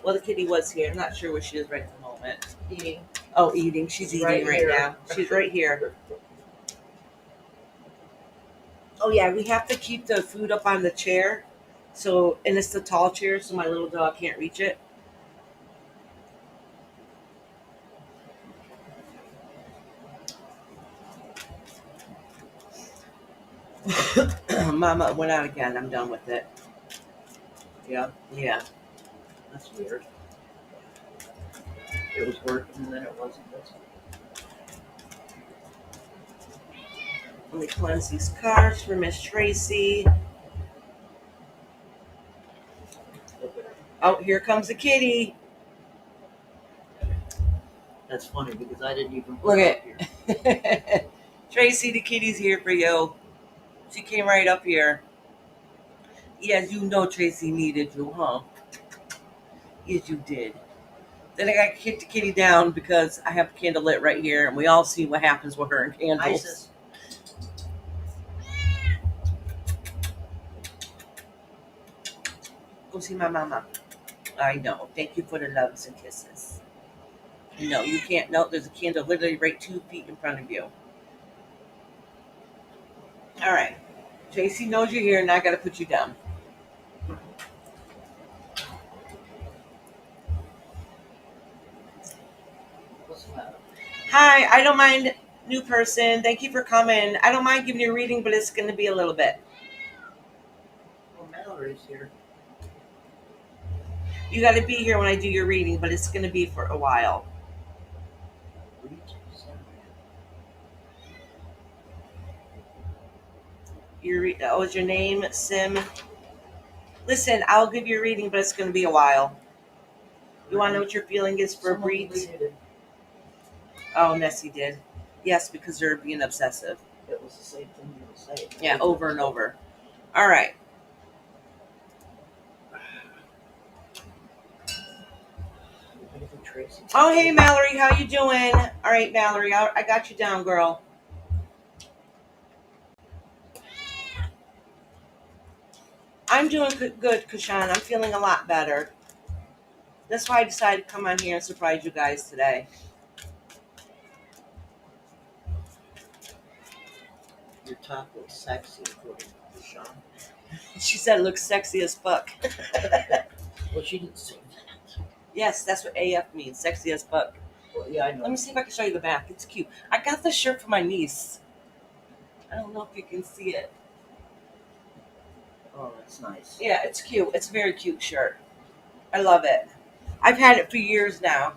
Well, the kitty was here. I'm not sure where she is right at the moment. Eating. Oh, eating. She's eating right here. now. She's right here. Oh yeah, we have to keep the food up on the chair. So, and it's the tall chair, so my little dog can't reach it. Mama went out again. I'm done with it. Yeah, Yeah. that's weird. It was working and then it wasn't. That's Let me cleanse these cards for Miss Tracy. Oh, here comes the kitty. That's funny because I didn't even Look put at it up here. Tracy, the kitty's here for you. She came right up here. Yes, you know Tracy needed you, huh? Yes, you did. Then I got to kick the kitty down because I have a candle lit right here, and we all see what happens with her and candles. Isis. Go see my mama. I know. Thank you for the loves and kisses. No, you can't. No, there's a candle literally right 2 feet in front of you. All right. JC knows you're here, and I got to put you down. What's the matter? Hi, I don't mind, new person. Thank you for coming. I don't mind giving you a reading, but it's going to be a little bit. Well, Mallory's here. You got to be here when I do your reading, but it's going to be for a while. Is your name Sim? Listen, I'll give you a reading, but it's going to be a while. You want to know what your feeling is for a Someone breed? deleted it. Oh, Nessie did. Yes, because they're being obsessive. It was the same thing you were saying. Yeah, over and over. All right. Tracy. Oh, hey, Mallory. How you doing? All right, Mallory. I got you down, girl. I'm doing good, Kushan. I'm feeling a lot better. That's why I decided to come on here and surprise you guys today. Your top looks sexy, according to Sean. She said it looks sexy as fuck. Well, she didn't say that. Yes, that's what AF means, sexy as fuck. Well, yeah, I know. Let me see if I can show you the back. It's cute. I got this shirt for my niece. I don't know if you can see it. Oh, that's nice. Yeah, it's cute. It's a very cute shirt. I love it. I've had it for years now,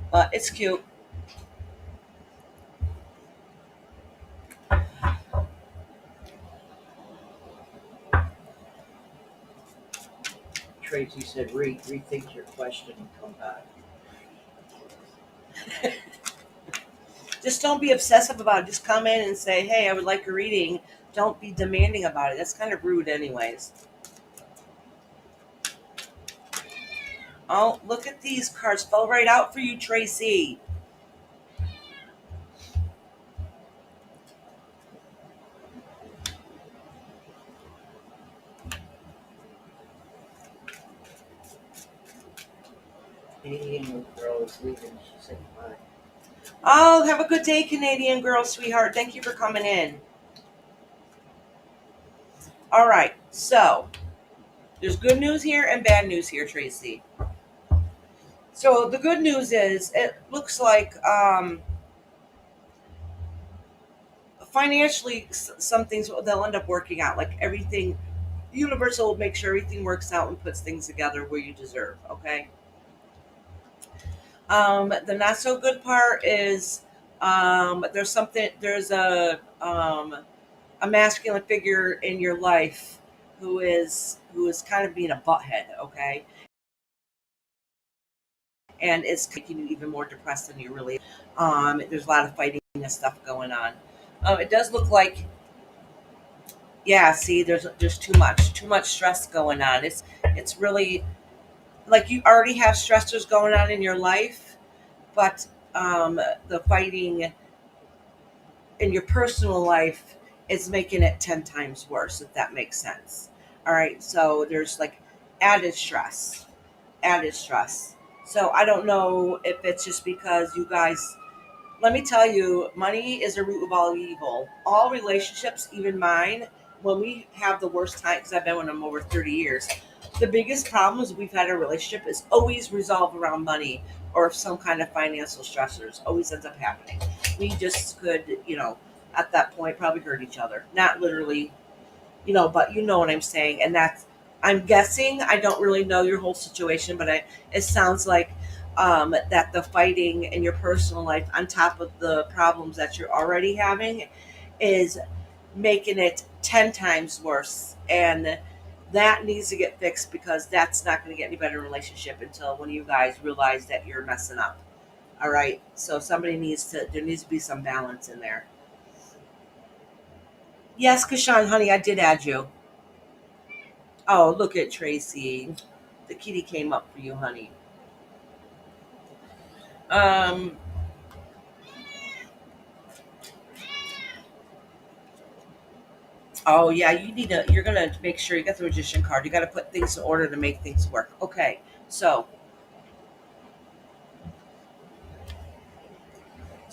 but it's cute. Tracy said, rethink your question and come back. Just don't be obsessive about it. Just come in and say, hey, I would like a reading. Don't be demanding about it. That's kind of rude anyways. Oh, look at these cards. Fell right out for you, Tracy. Canadian girl is leaving. She said bye. Oh, have a good day, Canadian girl, sweetheart. Thank you for coming in. All right, so there's good news here and bad news here, Tracy. So the good news is it looks like financially some things they'll end up working out. Like everything, Universal will make sure everything works out and puts things together where you deserve. Okay. The not so good part is there's a masculine figure in your life who is kind of being a butthead, okay, and it's making you even more depressed than you really. There's a lot of fighting and stuff going on. It does look like, yeah. See, there's too much stress going on. It's really like you already have stressors going on in your life, but the fighting in your personal life is making it 10 times worse, if that makes sense. All right, so there's like added stress, added stress. So I don't know if it's just because you guys, let me tell you, money is the root of all evil. All relationships, even mine, when we have the worst time, because I've been with them over 30 years, the biggest problems we've had in a relationship is always resolved around money or some kind of financial stressors. Always ends up happening. We just could, at that point, probably hurt each other. Not literally, but you know what I'm saying. And that's, I'm guessing, I don't really know your whole situation, but it sounds like that the fighting in your personal life, on top of the problems that you're already having, is making it 10 times worse. And that needs to get fixed because that's not going to get any better relationship until one of you guys realize that you're messing up. All right. So there needs to be some balance in there. Yes, Kashan, honey, I did add you. Oh, look at Tracy. The kitty came up for you, honey. Um, oh yeah, you're gonna make sure you got the magician card. You got to put things in order to make things work. Okay, so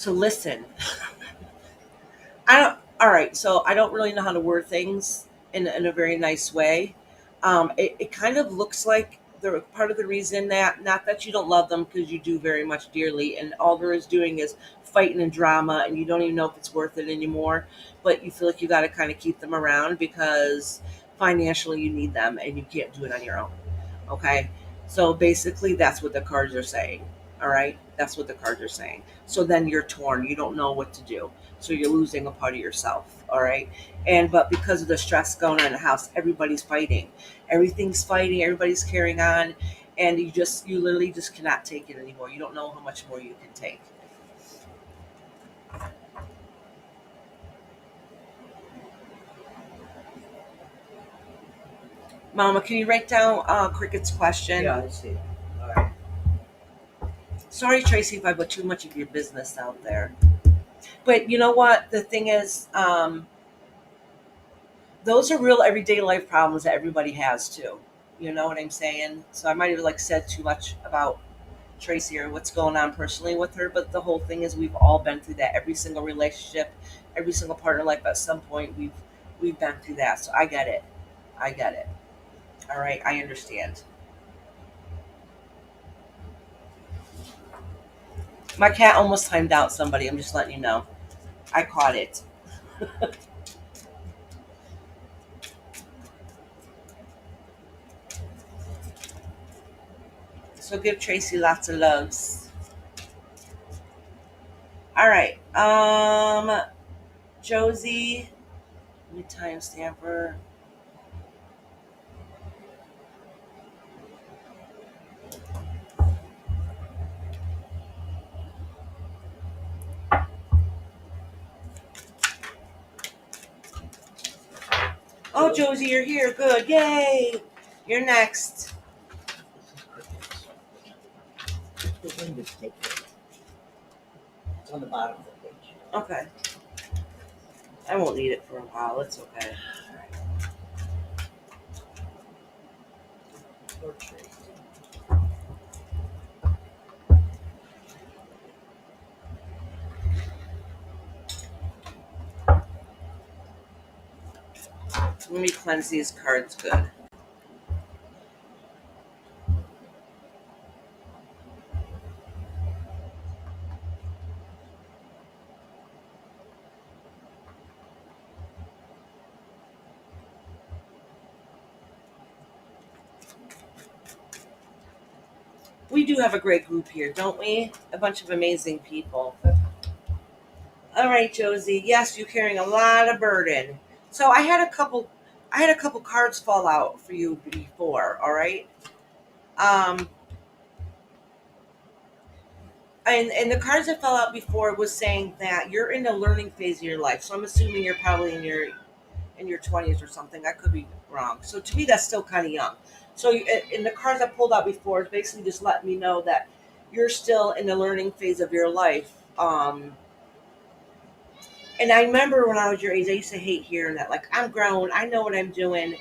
listen. I don't. All right, so I don't really know how to word things in a very nice way. It kind of looks like the part of the reason that not that you don't love them because you do very much dearly, and all there is doing is fighting and drama, and you don't even know if it's worth it anymore. But you feel like you got to kind of keep them around because financially you need them, and you can't do it on your own. Okay. So basically, that's what the cards are saying. All right. That's what the cards are saying. So then you're torn. You don't know what to do. So you're losing a part of yourself. All right. But because of the stress going on in the house, everybody's fighting. Everything's fighting. Everybody's carrying on. And you literally just cannot take it anymore. You don't know how much more you can take. Mama, can you write down Cricket's question? Yeah, I see. All right. Sorry, Tracy, if I put too much of your business out there. But you know what? The thing is, those are real everyday life problems that everybody has too. You know what I'm saying? So I might have like said too much about Tracy or what's going on personally with her, but the whole thing is we've all been through that. Every single relationship, every single part of life at some point we've been through that. So I get it. I get it. All right, I understand. My cat almost timed out somebody. I'm just letting you know. I caught it. So give Tracy lots of loves. All right. Josie, let me timestamp her. Oh, Josie, you're here. Good. Yay. You're next. This is the wind is taking it. It's on the bottom of the page. Okay. I won't need it for a while. It's okay. Portrait. Let me cleanse these cards good. We do have a great group here, don't we? A bunch of amazing people. All right, Josie. Yes, you're carrying a lot of burden. So I had a couple cards fall out for you before, all right? Um and the cards that fell out before was saying that you're in a learning phase of your life. So I'm assuming you're probably in your 20s or something. I could be wrong. So to me, that's still kind of young. So in the cards I pulled out before, it's basically just letting me know that you're still in the learning phase of your life. And I remember when I was your age, I used to hate hearing that. Like, I'm grown, I know what I'm doing,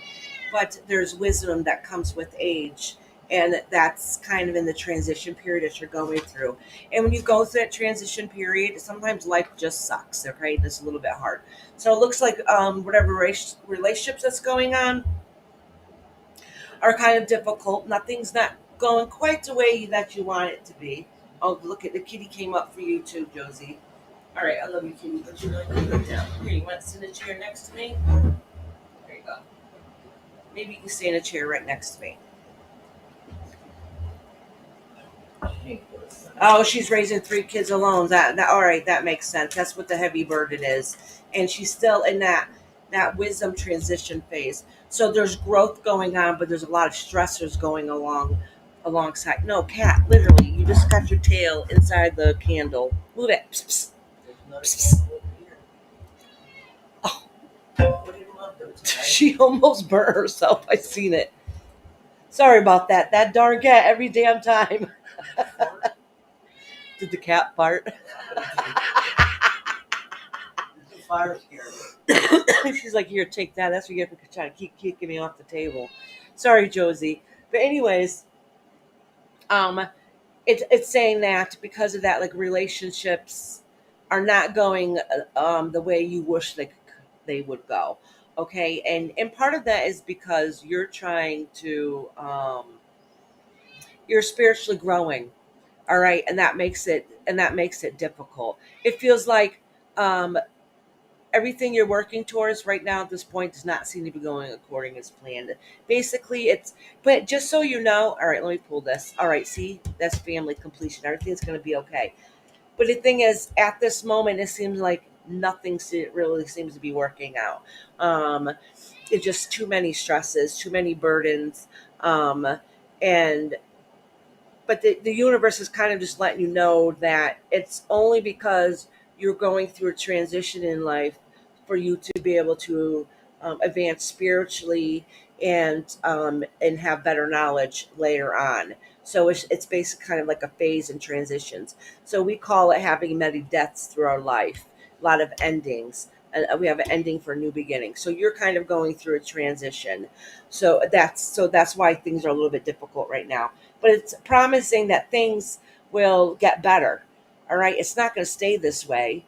but there's wisdom that comes with age. And that's kind of in the transition period that you're going through. And when you go through that transition period, sometimes life just sucks. Okay, it's a little bit hard. So it looks like whatever relationships that's going on are kind of difficult. Nothing's not going quite the way that you want it to be. Oh, look at the kitty came up for you too, Josie. All right, I love you, kitty, but you're really good down. Here, you want to sit in a chair next to me? There you go. Maybe you can stay in a chair right next to me. Oh, she's raising three kids alone. That all right, that makes sense. That's what the heavy burden is. And she's still in that wisdom transition phase. So there's growth going on, but there's a lot of stressors going alongside. No, cat, literally, you just got your tail inside the candle. Move it. Psst, psst. There's another Psst, candle over here. Oh. What do you want? It's She almost burnt herself. I seen it. Sorry about that. That darn cat every damn time. right. Did the cat fart? The fire scared. She's like, here, take that. That's what you get for trying to keep kicking me off the table. Sorry, Josie. But anyways, um, it's saying that because of that, like relationships are not going the way you wish they would go. Okay, and part of that is because you're trying to you're spiritually growing. All right, and that makes it difficult. It feels like um, everything you're working towards right now at this point does not seem to be going according as planned. Basically, but just so you know, all right, let me pull this. All right, see, that's family completion. Everything's going to be okay. But the thing is, at this moment, it seems like nothing really seems to be working out. It's just too many stresses, too many burdens. And but the universe is kind of just letting you know that it's only because you're going through a transition in life for you to be able to advance spiritually and have better knowledge later on. So it's basically kind of like a phase in transitions. So we call it having many deaths through our life, a lot of endings. We have an ending for a new beginning. So you're kind of going through a transition. So that's why things are a little bit difficult right now, but it's promising that things will get better. All right. It's not going to stay this way.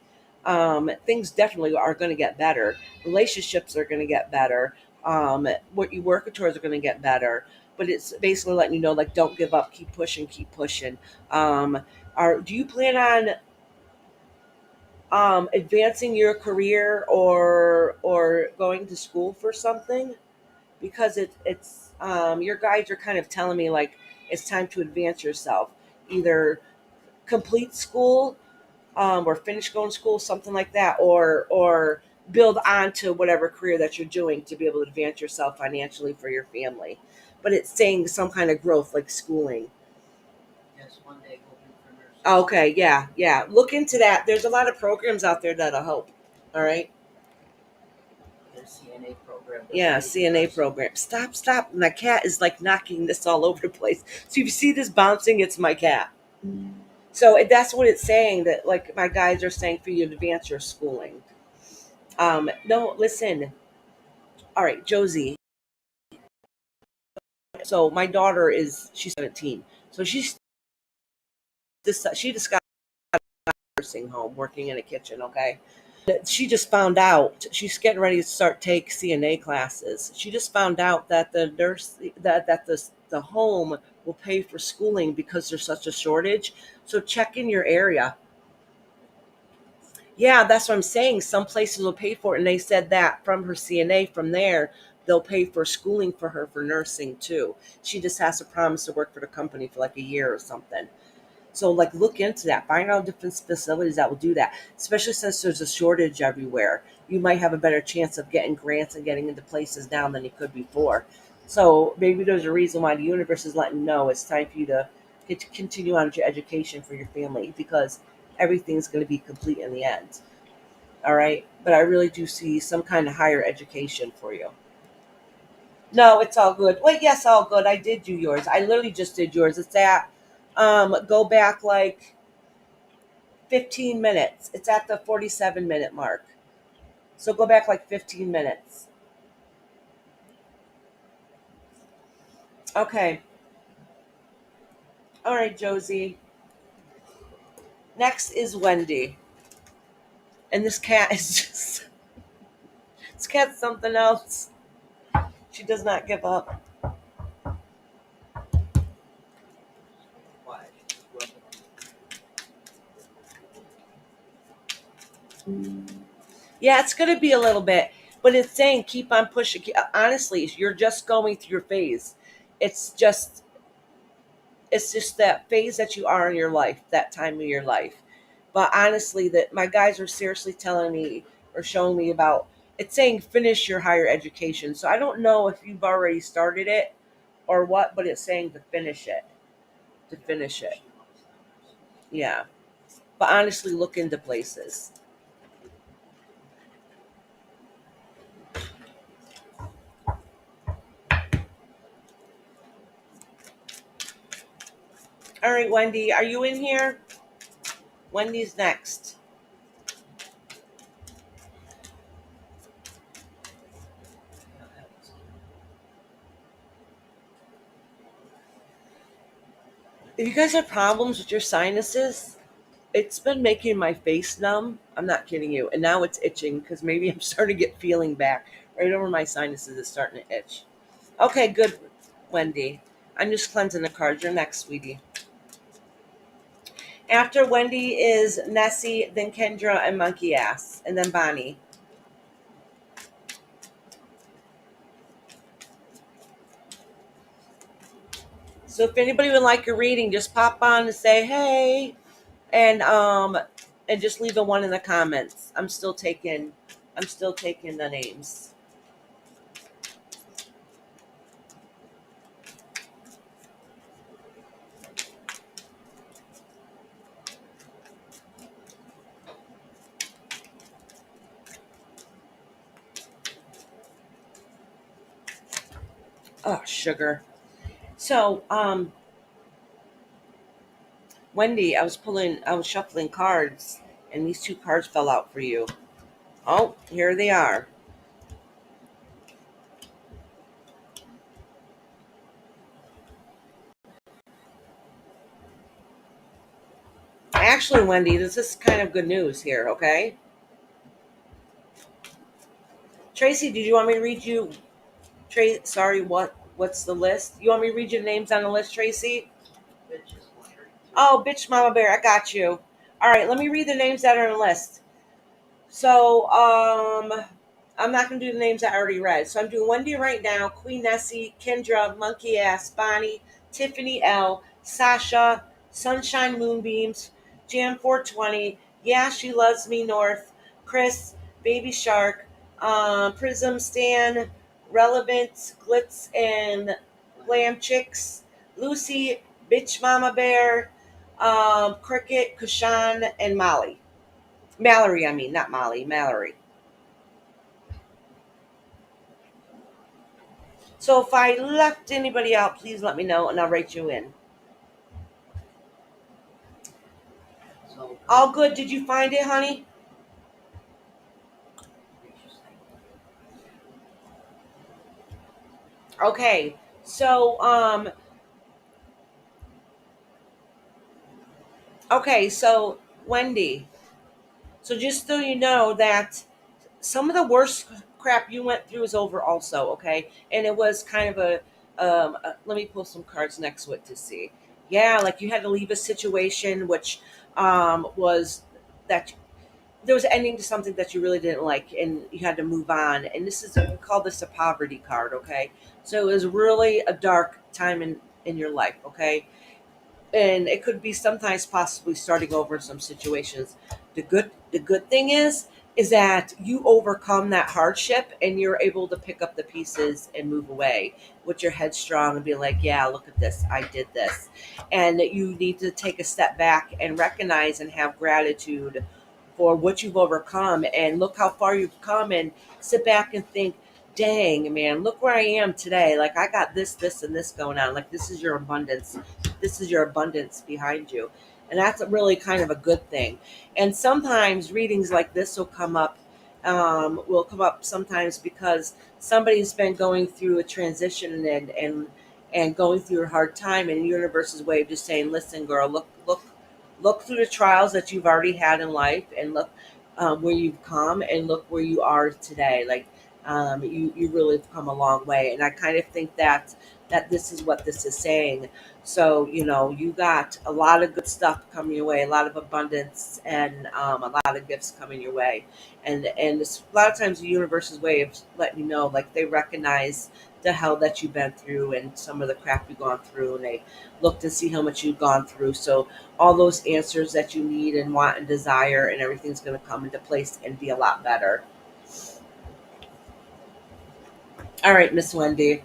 Things definitely are going to get better. Relationships are going to get better. What you work towards are going to get better. But it's basically letting you know, like, don't give up, keep pushing, keep pushing. Do you plan on advancing your career or going to school for something? Because it's your guides are kind of telling me like it's time to advance yourself, either complete school or finish going to school, something like that, or build on to whatever career that you're doing to be able to advance yourself financially for your family. But it's saying some kind of growth like schooling. Yes, one day hoping for nurses. Okay, yeah, look into that. There's a lot of programs out there that'll help. All right. Their CNA program. Yeah, CNA program. Stop. My cat is like knocking this all over the place. So if you see this bouncing, it's my cat. So that's what it's saying, that like my guides are saying for you to advance your schooling. No, listen. All right, Josie. So my daughter she's 17. So she just got a nursing home working in a kitchen, okay? She just found out she's getting ready to start take CNA classes. She just found out that the home will pay for schooling because there's such a shortage. So check in your area. Yeah, that's what I'm saying. Some places will pay for it, and they said that from her CNA, from there they'll pay for schooling for her for nursing too. She just has to promise to work for the company for like a year or something. So, like, look into that. Find out different facilities that will do that, especially since there's a shortage everywhere. You might have a better chance of getting grants and getting into places now than you could before. So, maybe there's a reason why the universe is letting you know it's time for you to get to continue on with your education for your family, because everything's going to be complete in the end. All right. But I really do see some kind of higher education for you. No, it's all good. Wait, yes, all good. I did do yours. I literally just did yours. It's at go back like 15 minutes. It's at the 47-minute mark. So go back like 15 minutes. Okay. All right, Josie. Next is Wendy. And this cat is just, this cat's something else. She does not give up. Why? Yeah, it's going to be a little bit, but it's saying keep on pushing. Honestly, you're just going through your phase. It's just it's just that phase that you are in your life, that time of your life. But honestly, that my guys are seriously telling me or showing me about, it's saying finish your higher education. So I don't know if you've already started it or what, but it's saying to finish it. To finish it. Yeah. But honestly, look into places. All right, Wendy, are you in here? Wendy's next. If you guys have problems with your sinuses, it's been making my face numb. I'm not kidding you. And now it's itching because maybe I'm starting to get feeling back. Right over my sinuses, it's starting to itch. Okay, good, Wendy. I'm just cleansing the cards. You're next, sweetie. After Wendy is Nessie, then Kendra and Monkey Ass, and then Bonnie. So if anybody would like a reading, just pop on and say hey, and just leave a one in the comments. I'm still taking the names. Oh, sugar. So, Wendy, I was shuffling cards, and these two cards fell out for you. Oh, here they are. Actually, Wendy, this is kind of good news here, okay? Tracy, did you want me to read you? Sorry, what's the list? You want me to read you the names on the list, Tracy? Bitches will hurt you. Oh, bitch, Mama Bear, I got you. All right, let me read the names that are on the list. So, I'm not gonna do the names I already read. So I'm doing Wendy right now, Queen Nessie, Kendra, Monkey Ass, Bonnie, Tiffany L, Sasha, Sunshine Moonbeams, Jam 420, Yeah, She Loves Me North, Chris, Baby Shark, Prism Stan, Relevant, Glitz and Glam Chicks, Lucy, Bitch Mama Bear, Cricket, Kushan, and Molly. Mallory, I mean, not Molly, Mallory. So if I left anybody out, please let me know and I'll write you in. So All good. Did you find it, honey? interesting. Okay. So so Wendy. So just so you know that some of the worst crap you went through is over also, okay? And it was kind of let me pull some cards next to it to see. Yeah, like you had to leave a situation which was that there was an ending to something that you really didn't like and you had to move on, and we call this a poverty card, okay? So it was really a dark time in your life, okay? And it could be sometimes possibly starting over in some situations. The good thing is that you overcome that hardship and you're able to pick up the pieces and move away with your head strong and be like, yeah, look at this, I did this. And you need to take a step back and recognize and have gratitude for what you've overcome and look how far you've come, and sit back and think, dang man, look where I am today. Like I got this and this going on. Like this is your abundance behind you, and that's really kind of a good thing. And sometimes readings like this will come up sometimes because somebody's been going through a transition and going through a hard time, and the universe's way of just saying, listen girl, look through the trials that you've already had in life, and look where you've come, and look where you are today. Like you really have come a long way, and I kind of think that this is what this is saying. So you got a lot of good stuff coming your way, a lot of abundance, and a lot of gifts coming your way, and it's a lot of times the universe's way of letting you know, like they recognize the hell that you've been through and some of the crap you've gone through, and they look to see how much you've gone through. So all those answers that you need and want and desire and everything's going to come into place and be a lot better. All right, Miss Wendy.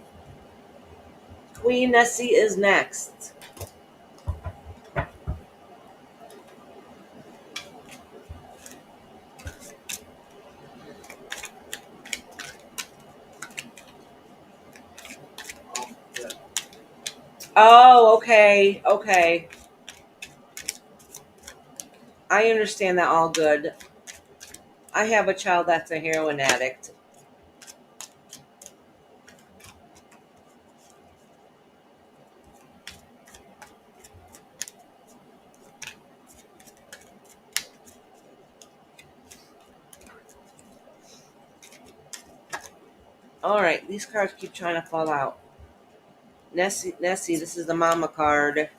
Queen Nessie is next. Oh, good. Oh, okay. Okay. I understand that all good. I have a child that's a heroin addict. All right, these cards keep trying to fall out. Nessie, this is the mama card.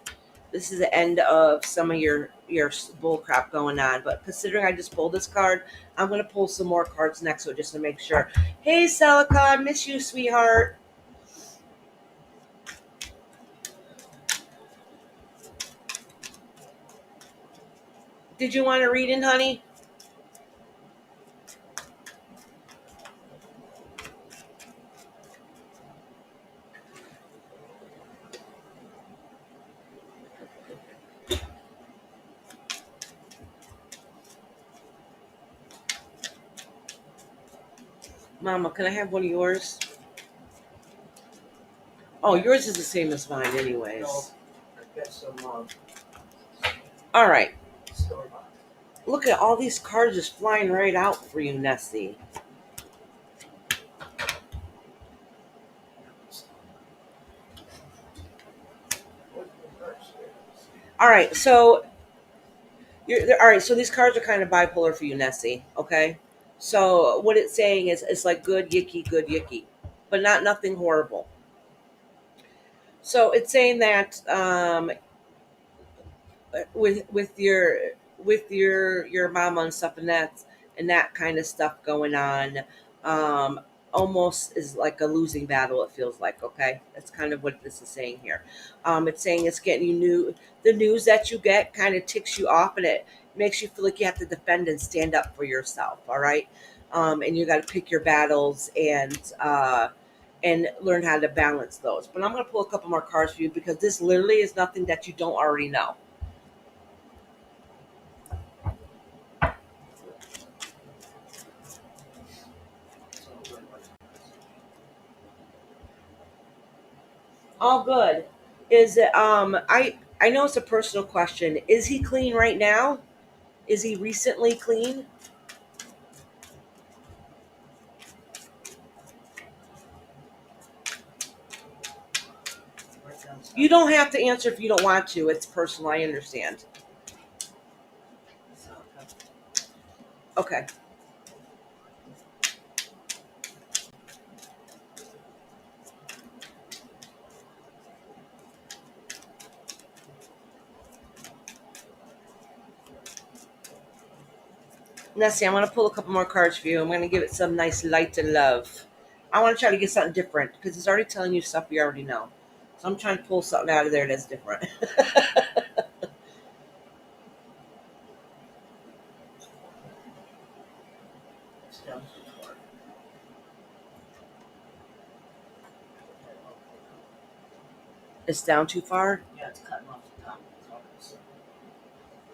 This is the end of some of your bull crap going on. But considering I just pulled this card, I'm gonna pull some more cards next week just to make sure. Hey, Celicon, miss you, sweetheart. Did you want to read in, honey? Mama, can I have one of yours? Oh, yours is the same as mine, anyways. No, I got some All right. store bought. Look at all these cards just flying right out for you, Nessie. All right, so all right. So these cards are kind of bipolar for you, Nessie. Okay. So what it's saying is, it's like good yicky, but not nothing horrible. So it's saying that with your mama and stuff, and that kind of stuff going on, um almost is like a losing battle, it feels like. Okay, that's kind of what this is saying here. It's saying it's getting you the news that you get kind of ticks you off, and it makes you feel like you have to defend and stand up for yourself. All right. And you got to pick your battles and learn how to balance those. But I'm going to pull a couple more cards for you, because this literally is nothing that you don't already know. All good. Is it I know it's a personal question. Is he clean right now? Is he recently clean? You don't have to answer if you don't want to. It's personal, I understand. Okay. Nessie, I'm gonna pull a couple more cards for you. I'm gonna give it some nice light and love. I want to try to get something different, because it's already telling you stuff you already know. So I'm trying to pull something out of there that's different. It's down too far. It's down too far. Yeah, it's cutting off the top. So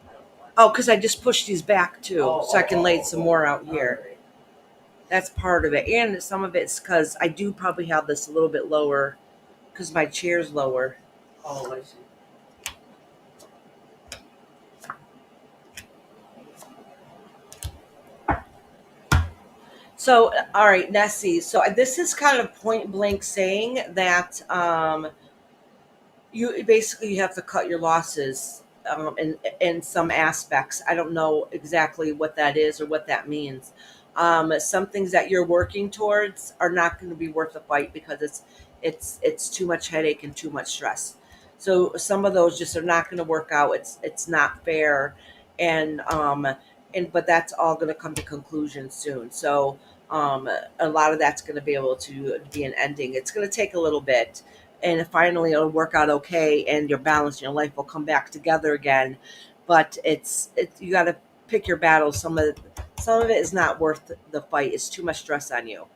I don't want. Oh, because I just pushed these back too, so I can lay some more out All here. right. That's part of it, and some of it's because I do probably have this a little bit lower, because my chair's lower. Oh, I see. So, all right, Nessie. So this is kind of point blank saying that you basically have to cut your losses in some aspects. I don't know exactly what that is or what that means. Some things that you're working towards are not going to be worth the fight, because it's too much headache and too much stress. So some of those just are not going to work out. It's not fair, and but that's all going to come to conclusion soon. So a lot of that's going to be able to be an ending. It's going to take a little bit, and finally it'll work out okay, and your balance in your life will come back together again. But it's you got to pick your battles. Some of it is not worth the fight. It's too much stress on you,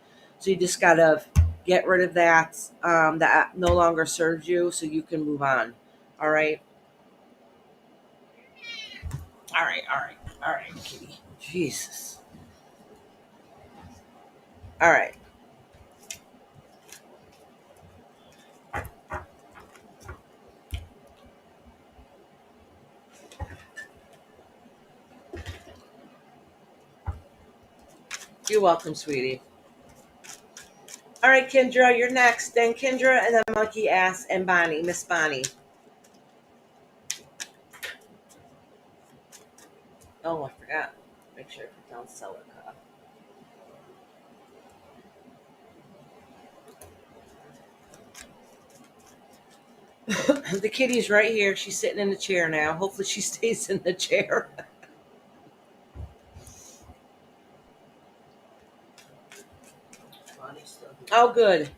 so you just got to get rid of that that no longer serves you, so you can move on. All right. All right, kitty. Jesus. All right. You're welcome, sweetie. All right, Kendra, you're next. Then Kendra, and then Monkey Ass and Bonnie, Miss Bonnie. Oh, I forgot. Make sure I put down Celica. The kitty's right here. She's sitting in the chair now. Hopefully, she stays in the chair. Bonnie's still here. Oh, good.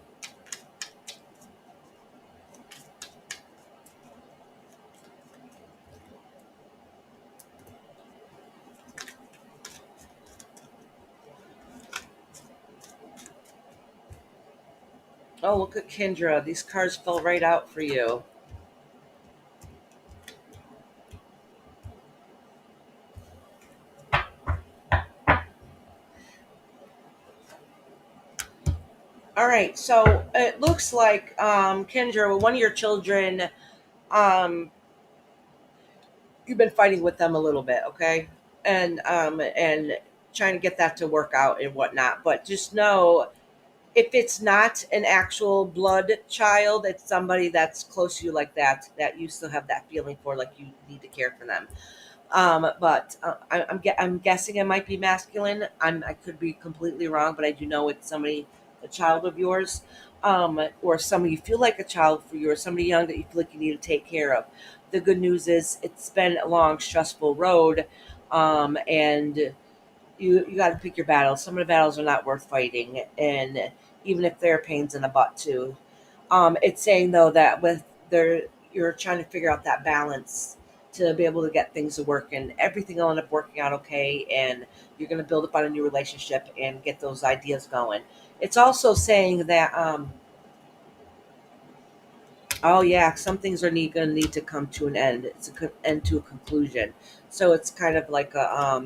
Oh, look at Kendra. These cards fell right out for you. All right, so it looks like Kendra, one of your children, um, you've been fighting with them a little bit, okay, and trying to get that to work out and whatnot. But just know, if it's not an actual blood child, it's somebody that's close to you like that, that you still have that feeling for, like you need to care for them. But I'm guessing it might be masculine. I could be completely wrong, but I do know it's somebody, a child of yours, or somebody you feel like a child for you, or somebody young that you feel like you need to take care of. The good news is it's been a long, stressful road, and you got to pick your battles. Some of the battles are not worth fighting, and even if they're pains in the butt too. It's saying though that with their you're trying to figure out that balance to be able to get things to work, and everything will end up working out okay, and you're going to build up on a new relationship and get those ideas going. It's also saying that oh yeah, some things are going to need to come to an end. It's a end to a conclusion. So it's kind of like a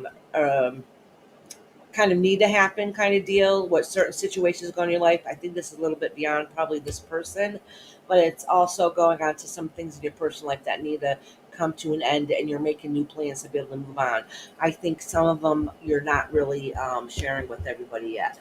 kind of need to happen kind of deal, what certain situations go in your life. I think this is a little bit beyond probably this person, but it's also going on to some things in your personal life that need to come to an end, and you're making new plans to be able to move on. I think some of them you're not really sharing with everybody yet.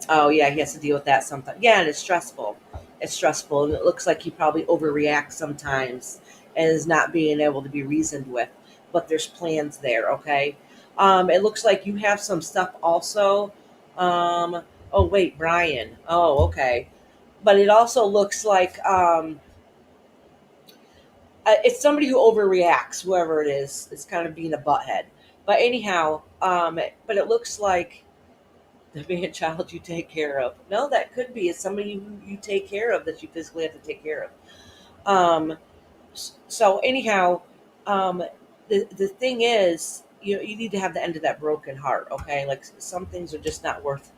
Oh yeah, he has to deal with that sometimes. Yeah, and it's stressful. It's stressful, and it looks like he probably overreacts sometimes and is not being able to be reasoned with. But there's plans there. Okay. It looks like you have some stuff also. Oh wait, Brian. Oh okay. But it also looks like it's somebody who overreacts. Whoever it is, it's kind of being a butthead. But anyhow, but it looks like the man child you take care of. No, that could be. It's somebody you take care of that you physically have to take care of. So anyhow, um, the thing is, you need to have the end of that broken heart. Okay, like some things are not worth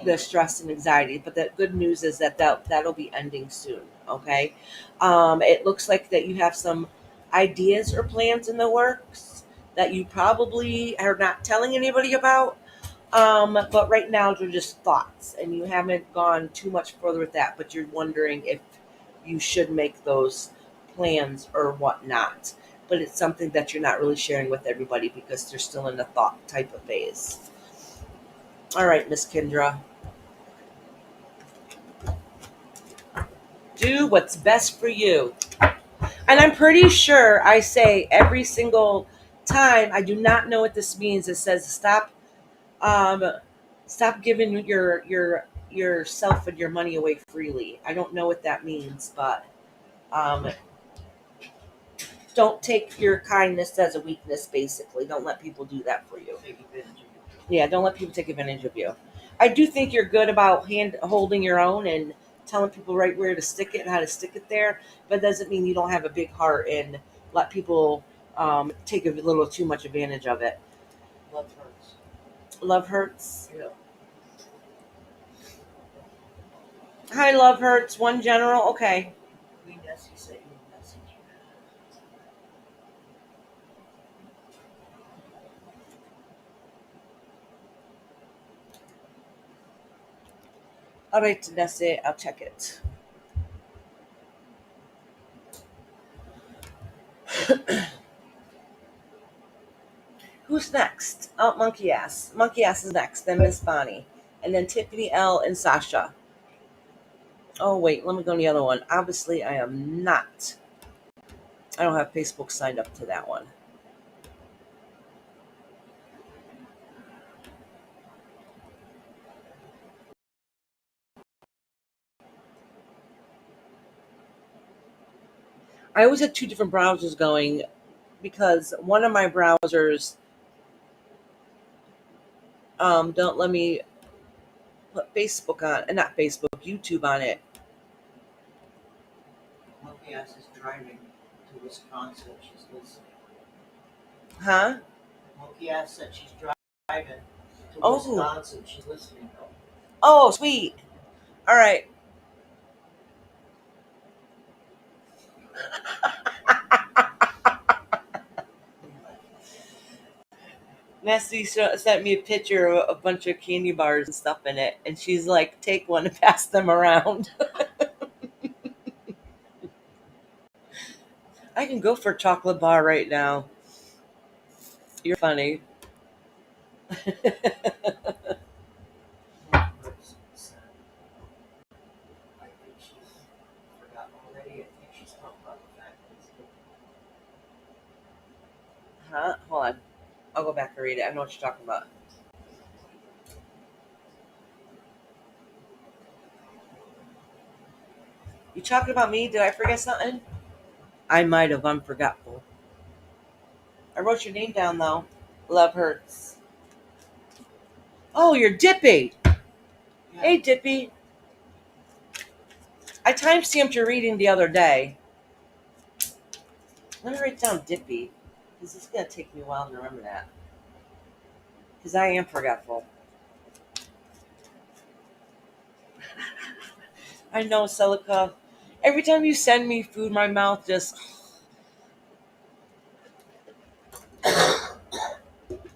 the stress and anxiety. But the good news is that'll be ending soon. Okay, it looks like that you have some ideas or plans in the works that you probably are not telling anybody about, but right now they're just thoughts, and you haven't gone too much further with that. But you're wondering if you should make those plans or whatnot. But it's something that you're not really sharing with everybody because they're still in the thought type of phase. All right, Miss Kendra, do what's best for you. And I'm pretty sure I say every single time. I do not know what this means. It says stop. Um, Stop giving yourself and your money away freely. I don't know what that means, but um, don't take your kindness as a weakness. Basically, don't let people do that for you. Take advantage of you. Yeah, don't let people take advantage of you. I do think you're good about hand holding your own and telling people right where to stick it and how to stick it there, but it doesn't mean you don't have a big heart and let people take a little too much advantage of it. Love hurts. Love hurts. Yeah. Hi, love hurts. One general. Okay. Queen Nessie sent you a message. All right, that's it. I'll check it. Who's next? Oh, Monkey Ass. Monkey Ass is next. Then Miss Bonnie, and then Tiffany L and Sasha. Oh wait, let me go to the other one. Obviously, I am not. I don't have Facebook signed up to that one. I always had two different browsers going because one of my browsers don't let me put Facebook on, and not Facebook, YouTube on it. Monkey Ass is driving to Wisconsin. She's listening. Huh? Monkey Ass said she's driving to Oh, Wisconsin. She's listening. oh, sweet. All right. Nessie sent me a picture of a bunch of candy bars and stuff in it, and she's like, "Take one and pass them around." I can go for a chocolate bar right now. You're funny. I think she's forgotten already. I think she's talking about the fact that it's Huh? Hold on. I'll go back and read it. I know what you're talking about. You talking about me? Did I forget something? I might have. I'm forgetful. I wrote your name down though. Love hurts. Oh, you're Dippy. yeah. Hey, Dippy. I timestamped your reading the other day. Let me write down Dippy, because it's gonna take me a while to remember that. Because I am forgetful. I know, Celica. Every time you send me food, my mouth just.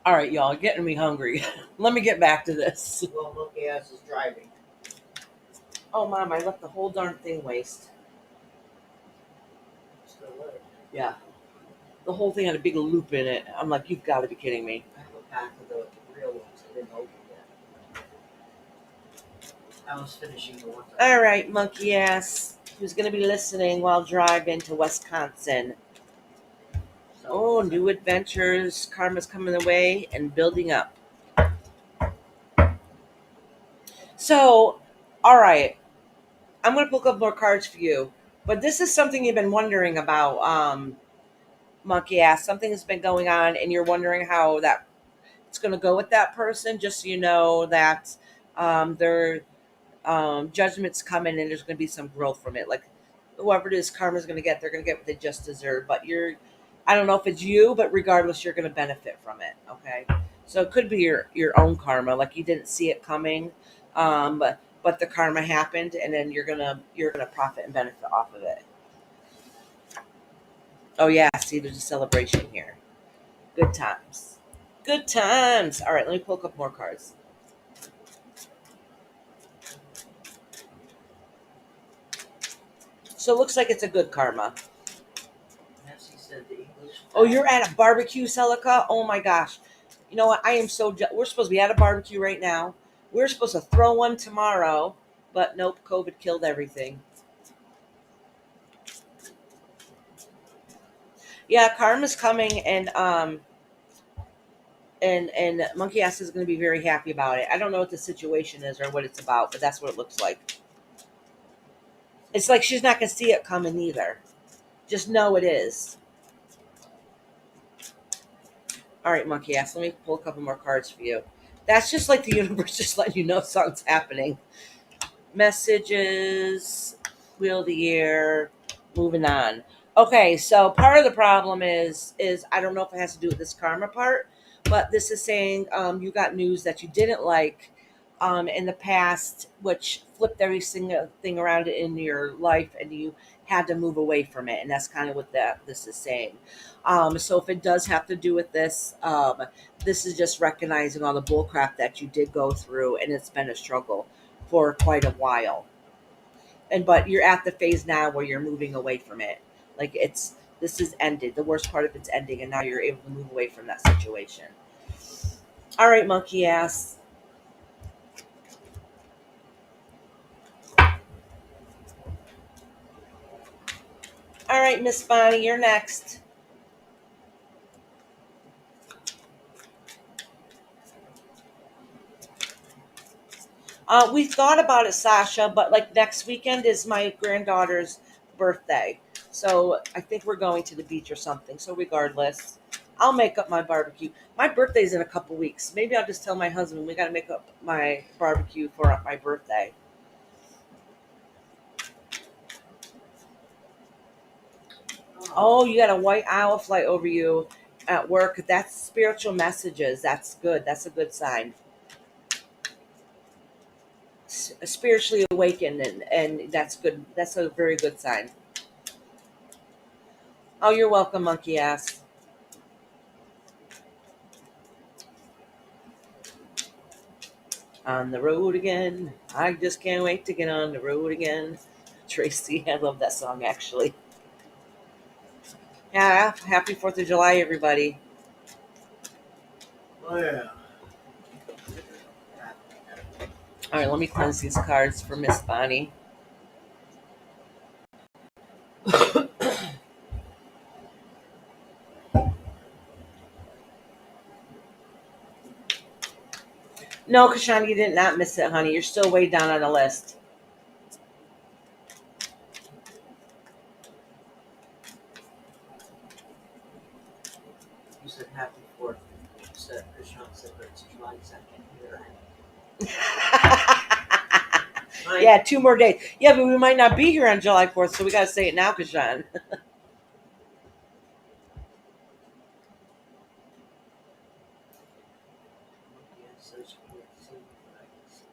All right, y'all, getting me hungry. Let me get back to this. Well, Monkey Ass is driving. Oh, Mom, I left the whole darn thing waste. Still there. Yeah. The whole thing had a big loop in it. I'm like, you've got to be kidding me. I have a pack of the real ones. I didn't open yet. I was finishing the ones. All right, monkey ass. Who's going to be listening while driving to Wisconsin? Oh, new adventures. Karma's coming away and building up. So, all right. I'm going to pull up more cards for you. But this is something you've been wondering about, monkey ass. Something has been going on, and you're wondering how that it's going to go with that person. Just so you know that their judgment's coming, and there's going to be some growth from it. Like whoever it is, karma's going to get. They're going to get what they just deserve. But I don't know if it's you, but regardless, you're going to benefit from it. Okay, so it could be your own karma. Like you didn't see it coming, but the karma happened, and then you're gonna profit and benefit off of it. Oh yeah, see, there's a celebration here. Good times. Good times. All right, let me pull a couple more cards. So it looks like it's a good karma. Nancy said the English. Oh, you're at a barbecue, Celica? Oh my gosh. You know what? I am so we're supposed to be at a barbecue right now. We're supposed to throw one tomorrow, but nope, COVID killed everything. Yeah, karma's coming, and Monkey Ass is going to be very happy about it. I don't know what the situation is or what it's about, but that's what it looks like. It's like she's not going to see it coming either. Just know it is. All right, Monkey Ass, let me pull a couple more cards for you. That's just like the universe just letting you know something's happening. Messages, wheel of the year, moving on. Okay, so part of the problem is I don't know if it has to do with this karma part, but this is saying you got news that you didn't like in the past, which flipped every single thing around in your life, and you had to move away from it, and that's kind of what this is saying. So if it does have to do with this, this is just recognizing all the bullcrap that you did go through, and it's been a struggle for quite a while. But you're at the phase now where you're moving away from it. Like this is ended. The worst part of it's ending, and now you're able to move away from that situation. All right, monkey ass. All right, Miss Bonnie, you're next. We thought about it, Sasha, but like next weekend is my granddaughter's birthday. So I think we're going to the beach or something. So regardless, I'll make up my barbecue. My birthday's in a couple weeks. Maybe I'll just tell my husband we got to make up my barbecue for my birthday. Oh, you got a white owl fly over you at work. That's spiritual messages. That's good. That's a good sign. Spiritually awakened, and that's good. That's a very good sign. Oh, you're welcome, monkey ass. On the road again. I just can't wait to get on the road again. Tracy, I love that song actually. Yeah, happy 4th of July, everybody. Oh yeah. All right, let me cleanse these cards for Miss Bonnie. No, Kashani, you did not miss it, honey. You're still way down on the list. You said happy 4th. You said Krishna said that it's July 2nd here. Right. Yeah, 2 more days. Yeah, but we might not be here on July 4th, so we got to say it now, Kashan. Yeah, so she can't see me, but I can see.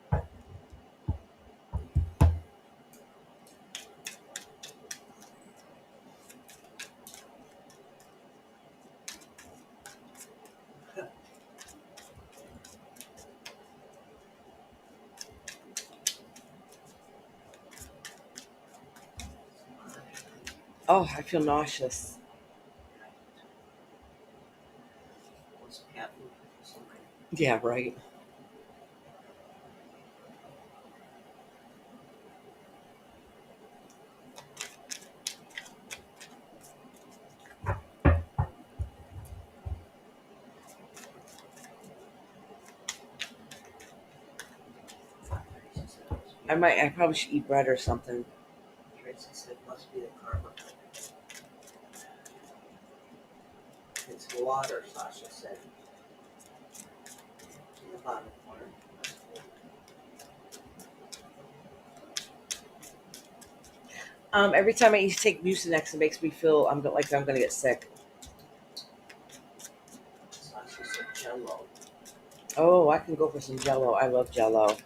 Oh, I feel nauseous. What's cat food for somebody? Yeah, right. Tracy said it must be. I probably should eat bread or something. Tracy said it must be the karma. It's water, Sasha said. In the bottom corner. Every time I take Mucinex, it makes me feel like I'm gonna get sick. Sasha said Jello. Oh, I can go for some Jello. I love Jello.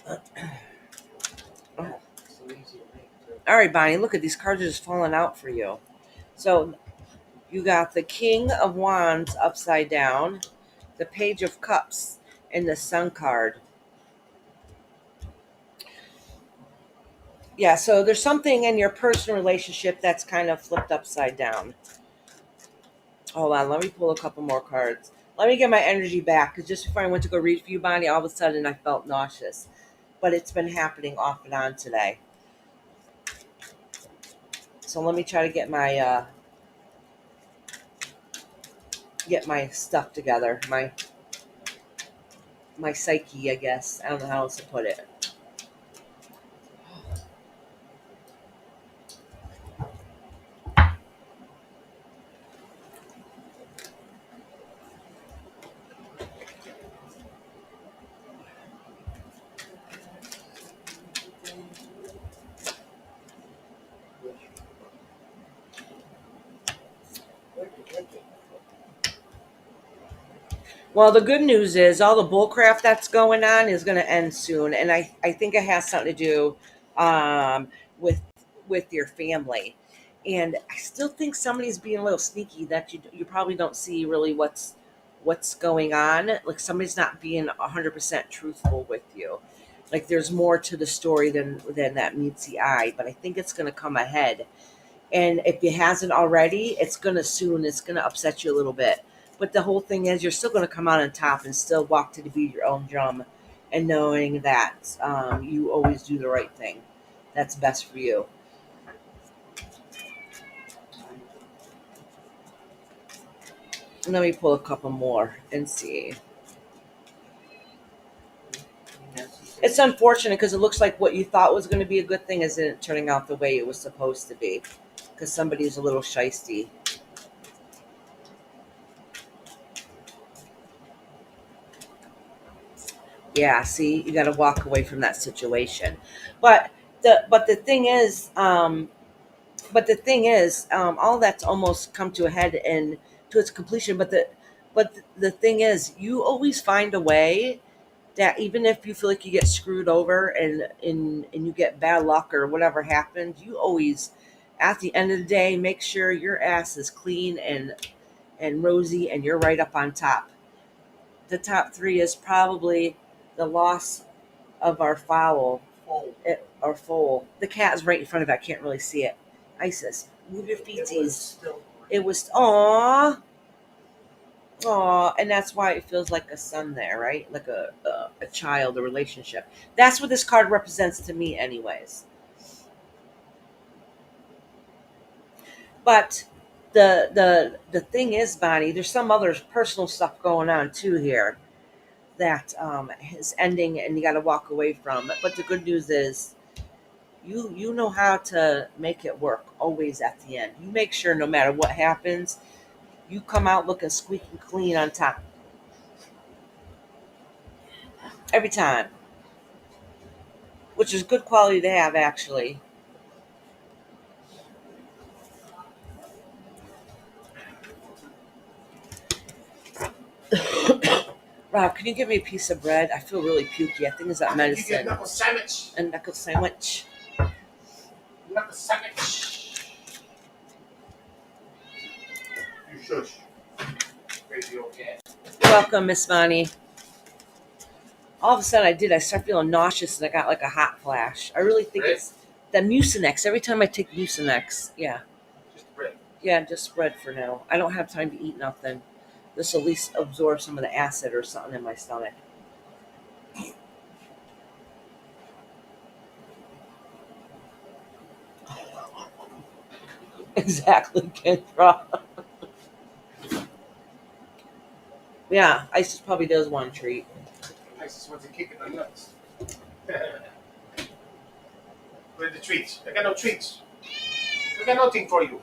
Yeah, it's so easy to make too. All right, Bonnie, look at these cards are just falling out for you. So you got the King of Wands upside down, the Page of Cups, and the Sun card. Yeah, so there's something in your personal relationship that's kind of flipped upside down. Hold on, let me pull a couple more cards. Let me get my energy back because just before I went to go read for you, Bonnie, all of a sudden I felt nauseous. But it's been happening off and on today. So let me try to get my stuff together. My psyche, I guess. I don't know how else to put it. Where did that get? Well, the good news is all the bullcraft that's going on is going to end soon, and I think it has something to do um, with your family. And I still think somebody's being a little sneaky that you probably don't see really what's going on. Like somebody's not being 100% truthful with you. Like there's more to the story than that meets the eye. But I think it's going to come ahead, and if it hasn't already, it's going to soon. It's going to upset you a little bit But the whole thing is, you're still going to come out on top and still walk to the beat of your own drum, and knowing that you always do the right thing. That's best for you. Let me pull a couple more and see. It's unfortunate because it looks like what you thought was going to be a good thing isn't turning out the way it was supposed to be, because somebody's a little shisty. Yeah, see, you got to walk away from that situation. But the thing is, all that's almost come to a head and to its completion. But the thing is, you always find a way that even if you feel like you get screwed over and you get bad luck or whatever happens, you always, at the end of the day, make sure your ass is clean and rosy and you're right up on top. The top three is probably the loss of our fowl, our foal. The cat is right in front of it. I can't really see it. Isis, move your feeties. It was aw, aw, and that's why it feels like a son there, right? Like a child, a relationship. That's what this card represents to me, anyways. But the thing is, Bonnie, there's some other personal stuff going on too here that is ending, and you got to walk away from. But the good news is, you know how to make it work always at the end. You make sure no matter what happens, you come out looking squeaky clean on top every time, which is good quality to have, actually. Rob, can you give me a piece of bread? I feel really pukey. I think it's that You get medicine. knuckle sandwich. A knuckle sandwich. Knuckle sandwich. You shush. Crazy old cat. Welcome, Miss Bonnie. All of a sudden, I start feeling nauseous, and I got like a hot flash. I really think Bread? it's the Mucinex. Every time I take Mucinex, yeah. Just bread. Yeah, just bread for now. I don't have time to eat nothing. This will at least absorb some of the acid or something in my stomach. Exactly, Kendra. Yeah, Isis probably does want a treat. Isis wants to kick in my nuts. Where are the treats? I got no treats. I got nothing for you.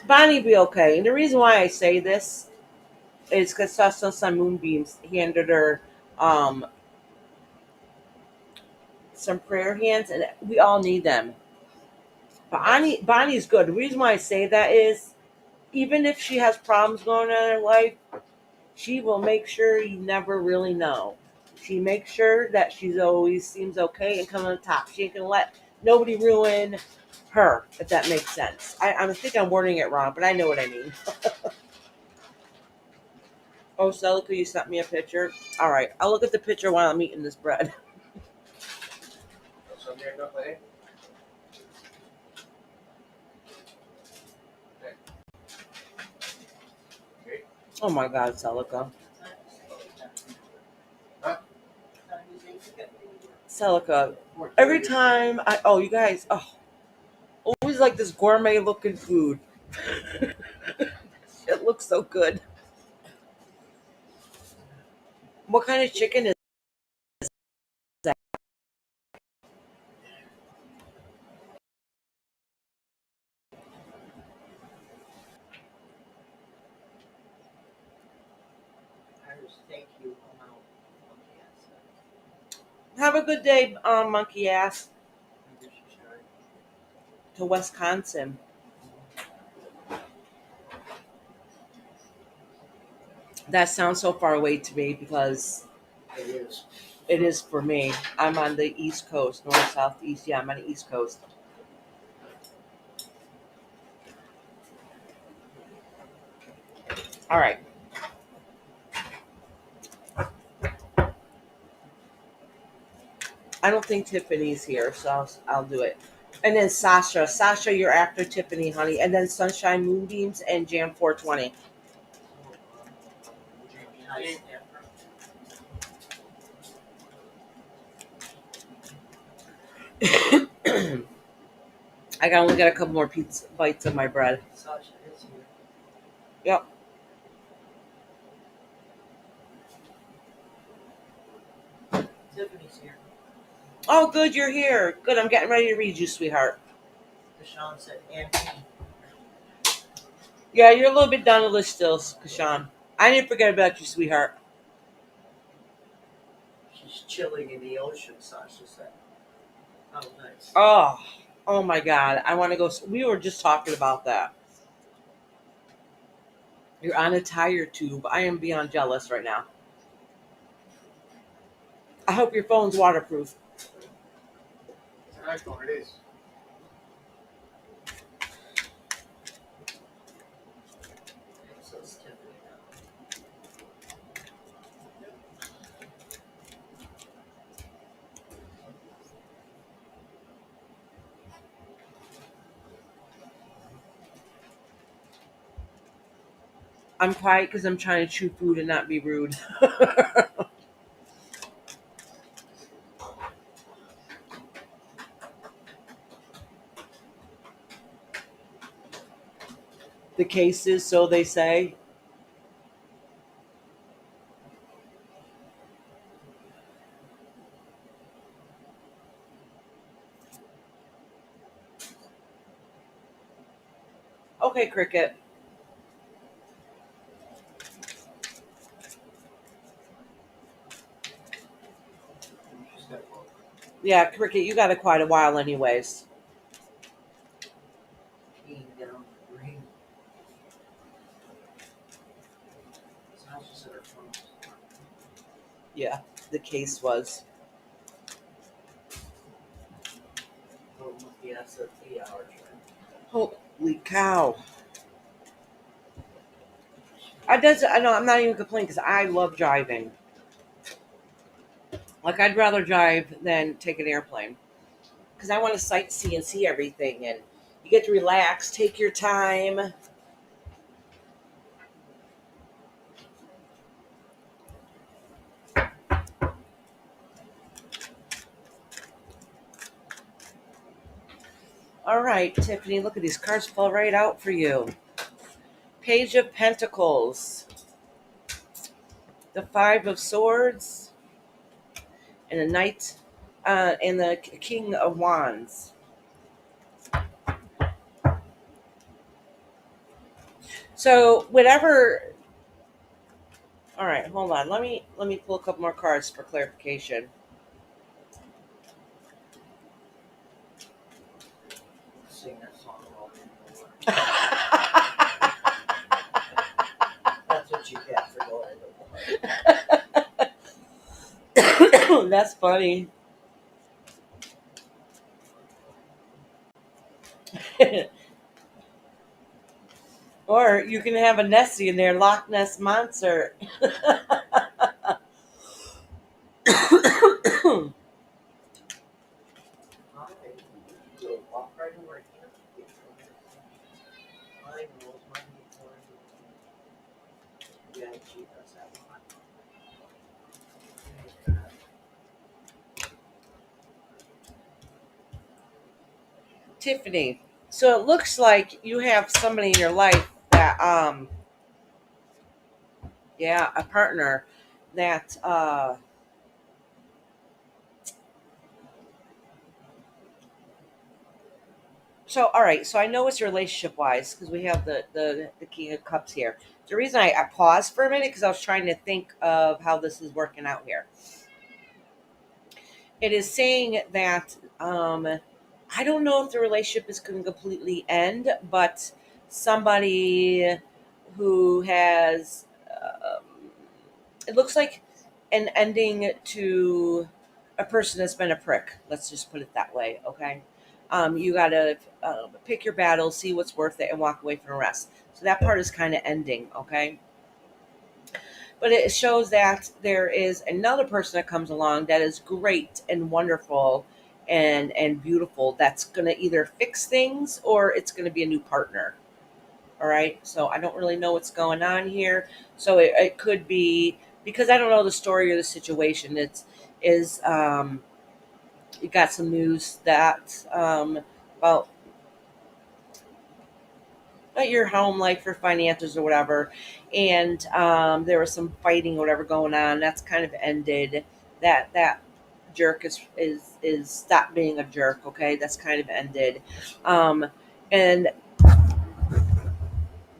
Bonnie be okay. And the reason why I say this is because Sun Moonbeams handed her um, some prayer hands, and we all need them. But Bonnie's good. The reason why I say that is, even if she has problems going on in her life, she will make sure you never really know. She makes sure that she's always seems okay and come on top. She ain't gonna let nobody ruin her, if that makes sense. I think I'm wording it wrong, but I know what I mean. Oh, Celica, you sent me a picture. All right, I'll look at the picture while I'm eating this bread. Some there, knucklehead. Okay. Oh my God, Celica. Huh? Celica. Every time you guys, always like this gourmet looking food. It looks so good. What kind of chicken is that? Iris, thank you. I'm out. Okay, Have a good day, monkey ass. I guess you started. To Wisconsin. That sounds so far away to me because It is. it is for me. I'm on the East Coast, north, south, east. Yeah, I'm on the East Coast. All right. I don't think Tiffany's here, so I'll do it. And then Sasha. Sasha, you're after Tiffany, honey. And then Sunshine Moonbeams and Jam 420. Nice. I got only got a couple more pizza bites of my bread. Sasha is here. Yep. Tiffany's here. Oh, good, you're here. Good, I'm getting ready to read you, sweetheart. Kashawn said, Auntie. Yeah, you're a little bit down the list still, Kashan. I didn't forget about you, sweetheart. She's chilling in the ocean, Sasha said. Oh, nice. Oh my God. I want to go. We were just talking about that. You're on a tire tube. I am beyond jealous right now. I hope your phone's waterproof. It's an iPhone, it is. It says Tiffany now. I'm quiet because I'm trying to chew food and not be rude. The cases, so they say. Okay, Cricket. She's got one. Yeah, Cricket, you got it quite a while, anyways. Peeing down the green. Sasha said her phone was on. Yeah, the case was. Home with the SFP hour train. Holy cow. I know, I'm not even complaining because I love driving. Like, I'd rather drive than take an airplane. Because I want to sightsee and see everything. And you get to relax, take your time. All right, Tiffany, look at these cards fall right out for you. Page of Pentacles, the Five of Swords, and the Knight, and the King of Wands. So whatever. All right, hold on. Let me pull a couple more cards for clarification. Sing that song while you're in the water. That's what you get for going to the water. That's funny. Or you can have a Nessie in there, Loch Ness Monster. You'll walk right over here. Mine rolls mine before. Yeah, she does have one. Tiffany. So it looks like you have somebody in your life that yeah, a partner that so all right, so I know it's relationship wise because we have the King of Cups here. The reason I paused for a minute because I was trying to think of how this is working out here. It is saying that I don't know if the relationship is going to completely end, but somebody who has it looks like an ending to a person that's been a prick. Let's just put it that way, okay? You got to pick your battle, see what's worth it, and walk away from the rest. So that part is kind of ending, okay? But it shows that there is another person that comes along that is great and wonderful and beautiful. That's going to either fix things or it's going to be a new partner. All right? So I don't really know what's going on here. So it could be because I don't know the story or the situation. It's is you got some news that about your home life or finances or whatever, and there was some fighting or whatever going on. That's kind of ended. That jerk is stopped being a jerk. Okay, that's kind of ended, and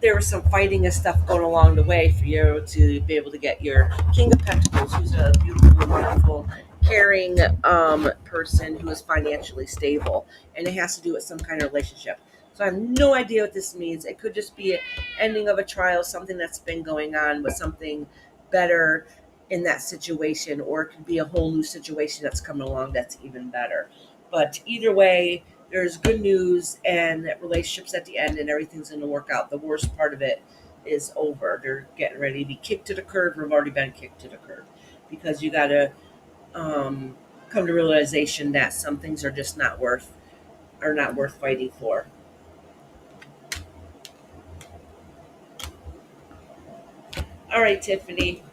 there was some fighting and stuff going along the way for you to be able to get your King of Pentacles, who's a beautiful, wonderful, caring person who is financially stable, and it has to do with some kind of relationship. So I have no idea what this means. It could just be an ending of a trial, something that's been going on, with something better in that situation, or it could be a whole new situation that's coming along that's even better. But either way, there's good news and that relationships at the end and everything's going to work out. The worst part of it is over. They're getting ready to be kicked to the curb, or have already been kicked to the curb, because you got to um, come to realization that some things are not worth fighting for. All right, Tiffany.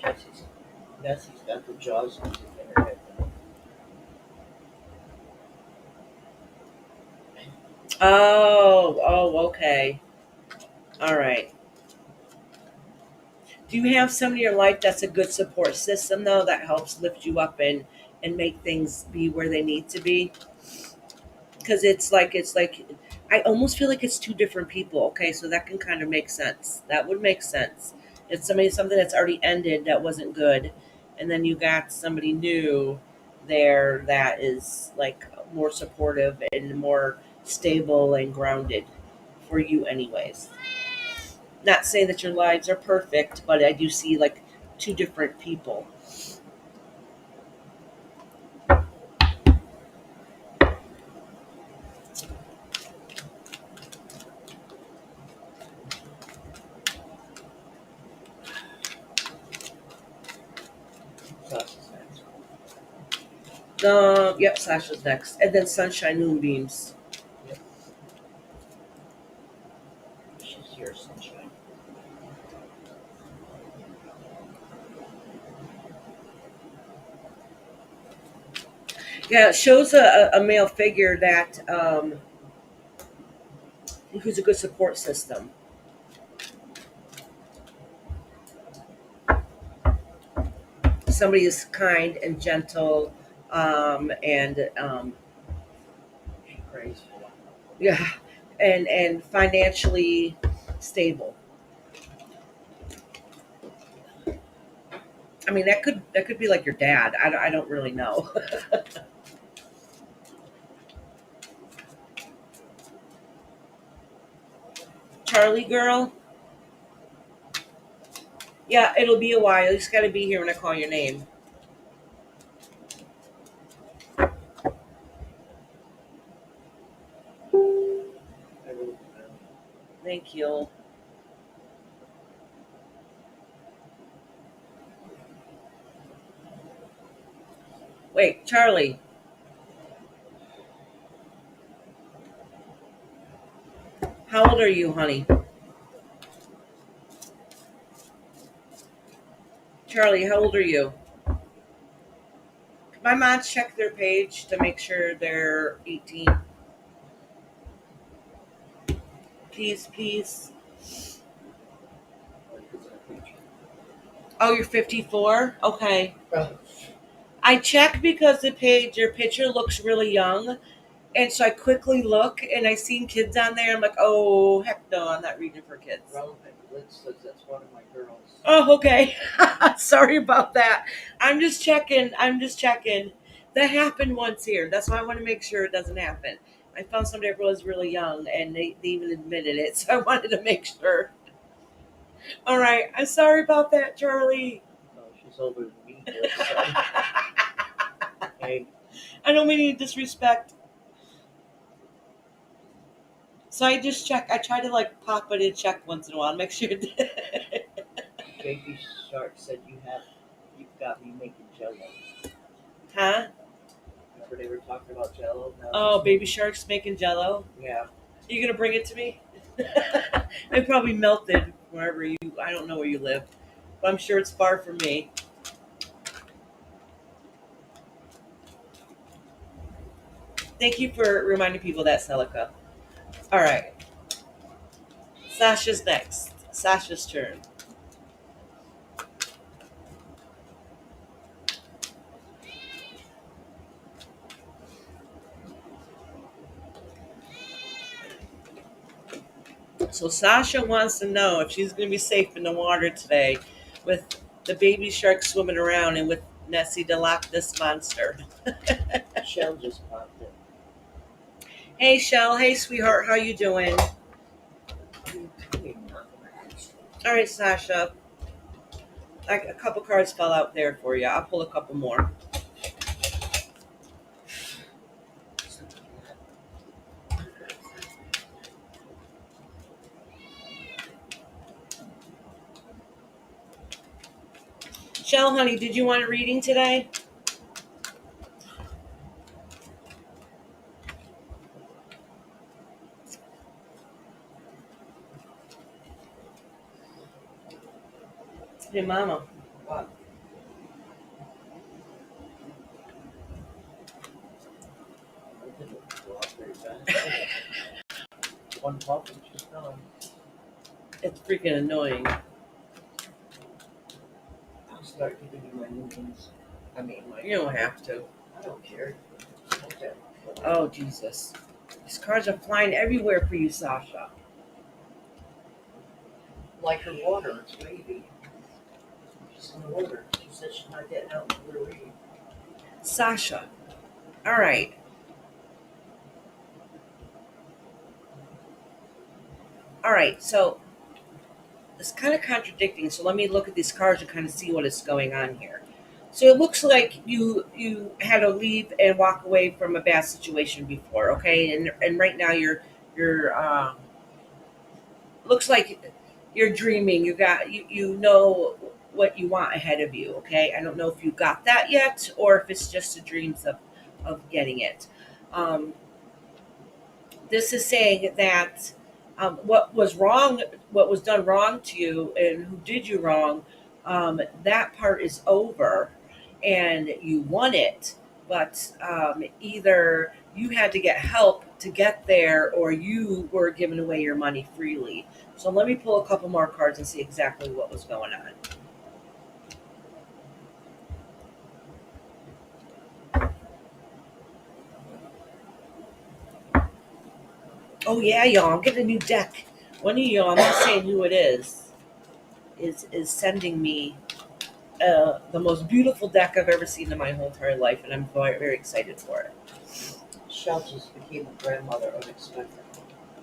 Jesse's, Nessie's got the jaws on her head. Okay. All right. Do you have someone in your life that's a good support system though, that helps lift you up and make things be where they need to be? Because it's like I almost feel like it's two different people. Okay, so that can kind of make sense. That would make sense. It's something that's already ended that wasn't good, and then you got somebody new there that is like more supportive and more stable and grounded for you, anyways. Not saying that your lives are perfect, but I do see like two different people. Sasha's next. Yep, Sasha's next, and then Sunshine Moonbeams. Yep. She's here, sunshine. Yeah, it shows a male figure that who's a good support system. Somebody is kind and gentle, and She prays for them. yeah, and financially stable. I mean, that could be like your dad. I don't really know. Charlie girl. Yeah, it'll be a while. You just got to be here when I call your name. I wrote them down. Thank you. Wait, Charlie. How old are you, honey? Charlie, how old are you? My moms check their page to make sure they're 18. Please, please. Like it's in a picture. Oh, you're 54? Okay. Oh, I check because your picture looks really young. And so I quickly look and I seen kids on there. I'm like, oh, heck no, I'm not reading for kids. relevant Blitz says that's one of my girls. Oh, okay. Sorry about that. I'm just checking. That happened once here. That's why I want to make sure it doesn't happen. I found somebody that was really young and they even admitted it. So I wanted to make sure. All right. I'm sorry about that, Charlie. Oh, she's older than me, Blitz. So. Hey, I don't mean any disrespect. So I just check. I try to like pop it and check once in a while, make sure. JP Shark said you've got me making jello. Huh? Remember they were talking about jello? Now Oh, baby shark's making jello. yeah. You gonna bring it to me? It probably melted wherever you. I don't know where you live, but I'm sure it's far from me. Thank you for reminding people that, Celica. All right, Sasha's next. Sasha's turn. So Sasha wants to know if she's going to be safe in the water today with the baby shark swimming around and with Nessie the Loch Ness monster. Shell just popped in. Hey Shell, hey sweetheart, how you doing? All right, Sasha. Like a couple cards fell out there for you. I'll pull a couple more. Shell, honey, did you want a reading today? Hey, Mama. What? I didn't go out very fast. One puff and she's gone. It's freaking annoying. I'll start giving you my new ones. I mean, my. You don't have to. I don't care. Okay. Oh, Jesus. These cards are flying everywhere for you, Sasha. Like her water, it's wavy. She's in the water. She said she's not getting out until we're reading. Sasha. All right. All right. So it's kind of contradicting. So let me look at these cards and kind of see what is going on here. So it looks like you had to leave and walk away from a bad situation before, okay? And right now you're looks like you're dreaming. You know what you want ahead of you, okay? I don't know if you got that yet or if it's just the dreams of getting it. Um, this is saying that what was wrong, what was done wrong to you, and who did you wrong, that part is over, and you won it. But either you had to get help to get there, or you were giving away your money freely. So let me pull a couple more cards and see exactly what was going on. Oh yeah, y'all! I'm getting a new deck. One of y'all, I'm not saying who it is sending me the most beautiful deck I've ever seen in my whole entire life, and I'm very, very excited for it. Shell just became a grandmother unexpectedly.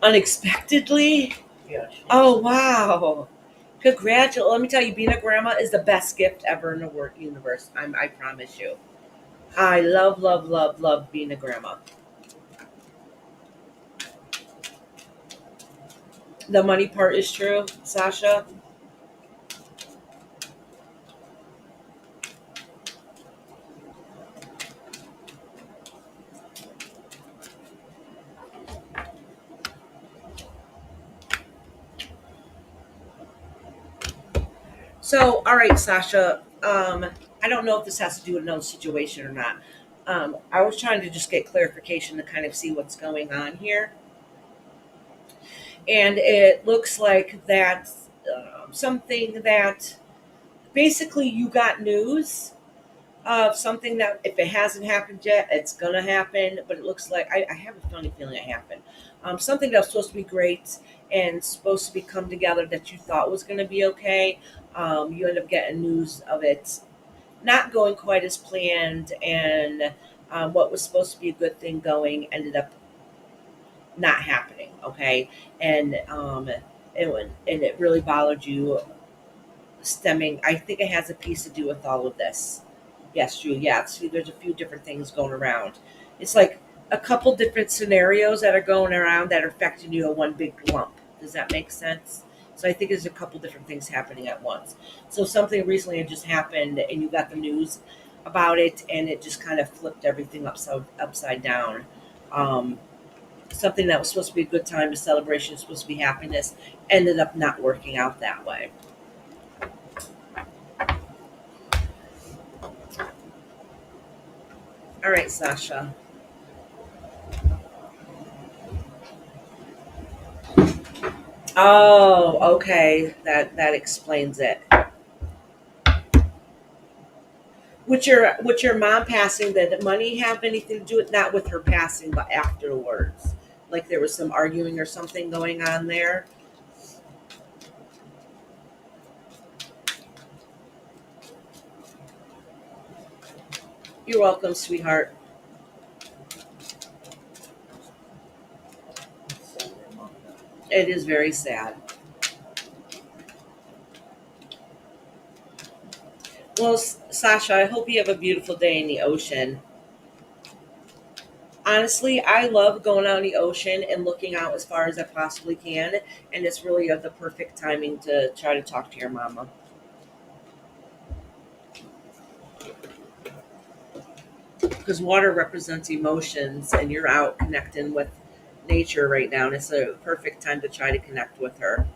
Unexpectedly? Yeah. Oh wow! Congratulations! Let me tell you, being a grandma is the best gift ever in the universe. I promise you. I love, love, love, love being a grandma. The money part is true, Sasha. So, all right, Sasha. I don't know if this has to do with another situation or not. I was trying to just get clarification to kind of see what's going on here, and it looks like that's something that basically you got news of something that if it hasn't happened yet, it's gonna happen. But it looks like I have a funny feeling it happened. Something that was supposed to be great and supposed to be come together that you thought was going to be okay. You end up getting news of it not going quite as planned, and what was supposed to be a good thing going ended up not happening. Okay, and and it really bothered you. Stemming, I think it has a piece to do with all of this. Yes, Drew. Yeah, see, there's a few different things going around. It's like a couple different scenarios that are going around that are affecting you in one big lump. Does that make sense? So I think there's a couple different things happening at once. So something recently had just happened, and you got the news about it, and it just kind of flipped everything upside down. Um, Something that was supposed to be a good time, a celebration, supposed to be happiness, ended up not working out that way. All right, Sasha. Oh, okay. That explains it. With your mom passing, did the money have anything to do with, not with her passing, but afterwards? Like there was some arguing or something going on there. You're welcome, sweetheart. So, Mom, It is very sad. Well, Sasha, I hope you have a beautiful day in the ocean. Honestly, I love going out in the ocean and looking out as far as I possibly can, and it's really the perfect timing to try to talk to your mama. Because water represents emotions, and you're out connecting with nature right now, and it's a perfect time to try to connect with her.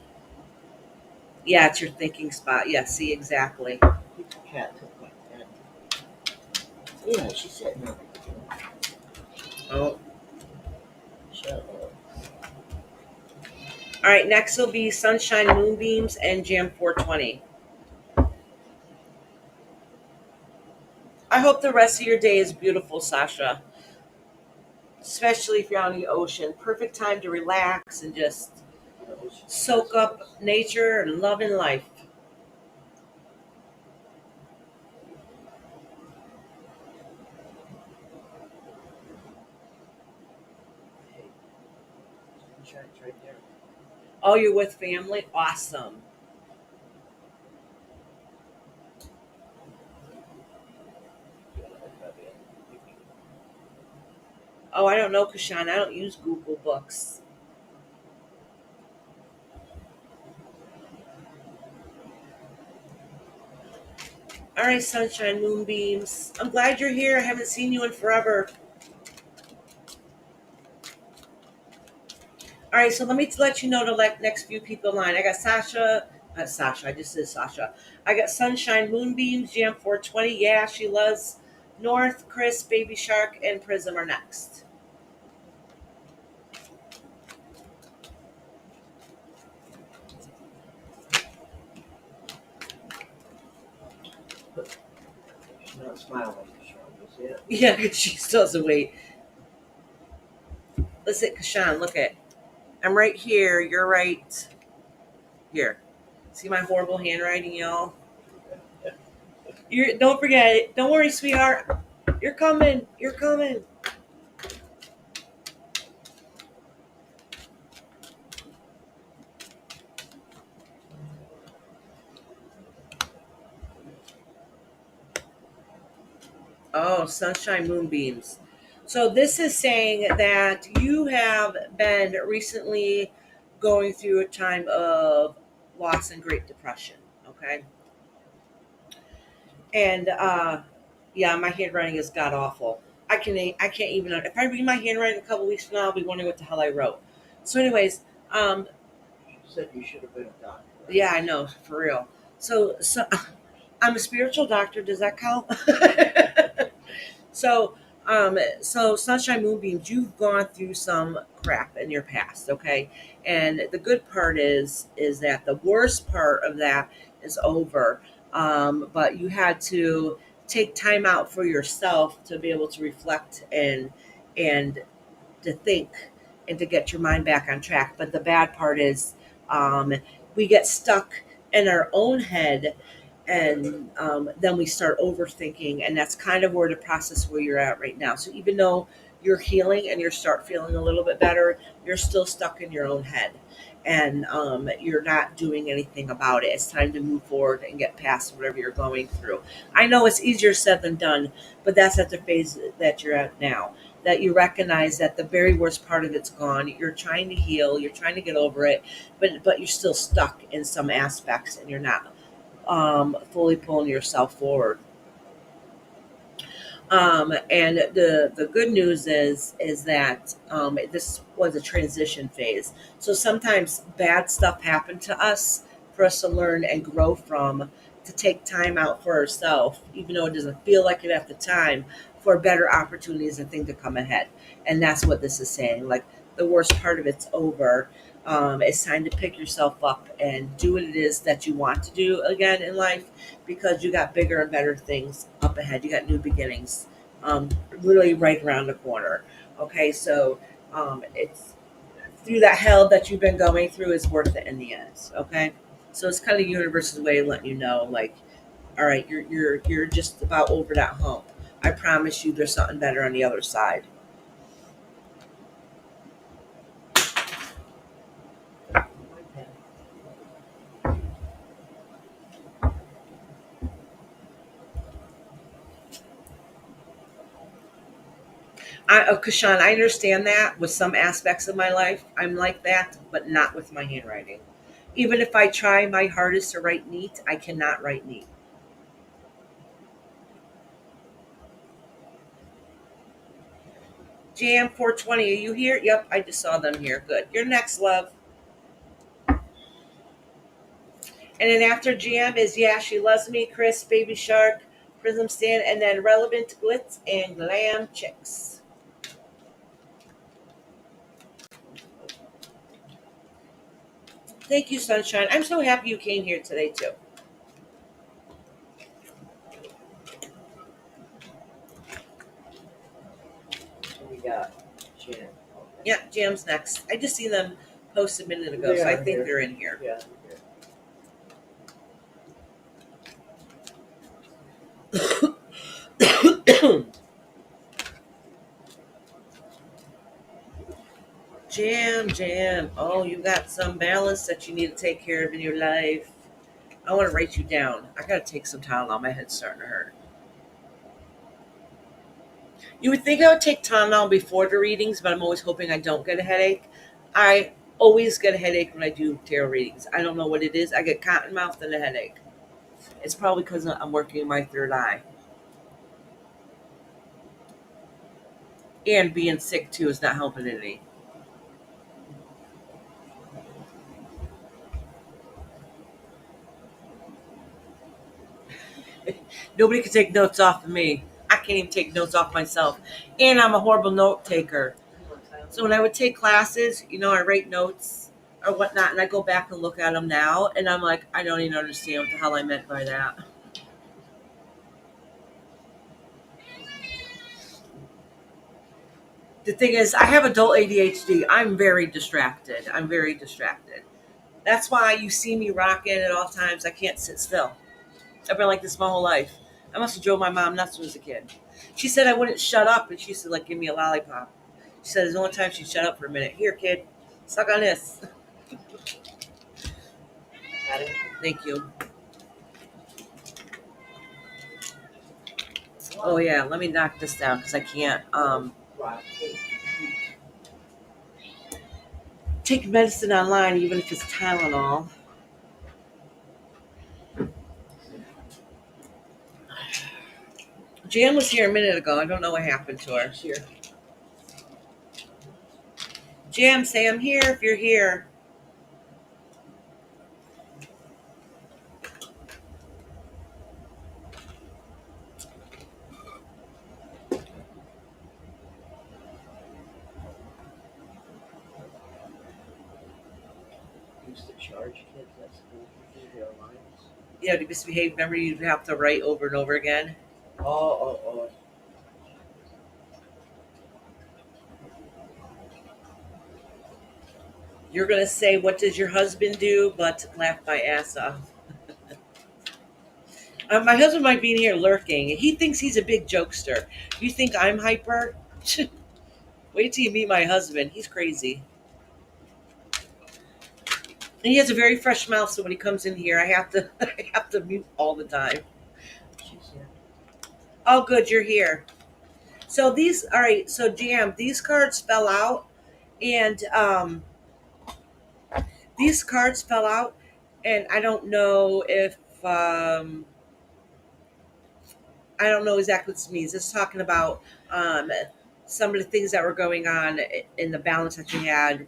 Yeah, it's your thinking spot. Yeah, see, exactly. the cat took my pen. Yeah, she's sitting on it. Oh, Shut up. all right. Next will be sunshine, moonbeams, and Jam 420. I hope the rest of your day is beautiful, Sasha. Especially if you're on the ocean. Perfect time to relax and just The ocean soak has up nature and love in life. hey, sunshine's right there. Oh, you're with family? Awesome. Yeah, I probably have to pick it. Oh, I don't know, Kashan. I don't use Google Books. All right, sunshine, moonbeams. I'm glad you're here. I haven't seen you in forever. All right, so let me let you know the next few people in line. I got Sasha. Sasha. I just said Sasha. I got sunshine, moonbeams, Jam 420. Yeah, she loves North, Chris, Baby Shark, and Prism are next. She's not smiling, Sean. You see it? Yeah, she still doesn't wait. Listen, Kashan, look at. I'm right here. You're right here. See my horrible handwriting, y'all? Don't forget it. Don't worry, sweetheart. You're coming. You're coming. Oh, sunshine, moonbeams. So this is saying that you have been recently going through a time of loss and Great Depression. Okay, and yeah, my handwriting is god awful. I can't even if I read my handwriting a couple weeks from now, I'll be wondering what the hell I wrote. So, anyways, She said you should have been a doctor. Right? yeah, I know for real. So I'm a spiritual doctor. Does that count? So, so sunshine moonbeams, you've gone through some crap in your past, okay? And the good part is that the worst part of that is over. But you had to take time out for yourself to be able to reflect and to think and to get your mind back on track. But the bad part is, um, we get stuck in our own head, and then we start overthinking, and that's kind of where the process where you're at right now. So even though you're healing and you start feeling a little bit better, you're still stuck in your own head, and you're not doing anything about it. It's time to move forward and get past whatever you're going through. I know it's easier said than done, but that's at the phase that you're at now, that you recognize that the very worst part of it's gone. You're trying to heal, you're trying to get over it, but you're still stuck in some aspects, and you're not fully pulling yourself forward. And the good news is that this was a transition phase. So sometimes bad stuff happened to us for us to learn and grow from, to take time out for ourselves, even though it doesn't feel like it at the time, for better opportunities and things to come ahead. And that's what this is saying. Like, the worst part of it's over. It's time to pick yourself up and do what it is that you want to do again in life, because you got bigger and better things up ahead. You got new beginnings, um, literally right around the corner. Okay, so it's through that hell that you've been going through is worth it in the end. Okay, so it's kind of the universe's way of letting you know, like, all right, you're just about over that hump. I promise you, there's something better on the other side. My pen. Kashan, I understand that with some aspects of my life. I'm like that, but not with my handwriting. Even if I try my hardest to write neat, I cannot write neat. Jam 420, are you here? Yep, I just saw them here. Good. You're next, love. And then after Jam is Yeah, She Loves Me, Chris, Baby Shark, Prism Stand, and then Relevant Glitz and Glam Chicks. Thank you, Sunshine. I'm so happy you came here today, too. We got Jan. Okay. Yeah, Jam's next. I just seen them post a minute ago, They so I are think here. they're in here. Yeah. Jam, Jam. Oh, you got some balance that you need to take care of in your life. I want to write you down. I got to take some Tylenol. My head's starting to hurt. You would think I would take Tylenol before the readings, but I'm always hoping I don't get a headache. I always get a headache when I do tarot readings. I don't know what it is. I get cotton mouth and a headache. It's probably because I'm working my third eye. And being sick too is not helping any. Nobody can take notes off of me. I can't even take notes off myself. And I'm a horrible note taker. So when I would take classes, I write notes or whatnot, and I go back and look at them now, and I'm like, I don't even understand what the hell I meant by that. The thing is, I have adult ADHD. I'm very distracted. I'm very distracted. That's why you see me rocking at all times. I can't sit still. I've been like this my whole life. I must have drove my mom nuts when I was a kid. She said I wouldn't shut up, and she used to like give me a lollipop. She said it's the only time she'd shut up for a minute. Here, kid, suck on this. Got it? Thank you. Oh yeah, let me knock this down because I can't Rock cake. take medicine online, even if it's Tylenol. Jan was here a minute ago. I don't know what happened to her. She's here. Jan, say I'm here if you're here. Used to charge kids at school for their lines. Yeah, to misbehave. Remember, you'd have to write over and over again. Oh. You're gonna say, "What does your husband do?" But laugh my ass off. My husband might be in here lurking. He thinks he's a big jokester. You think I'm hyper? Wait till you meet my husband. He's crazy. And he has a very fresh mouth, so when he comes in here, I have to I have to mute all the time. She's here. Oh, good, you're here. So these, all right. So Jam, these cards fell out, and these cards fell out, and I don't know if I don't know exactly what this means. It's talking about some of the things that were going on in the balance that you had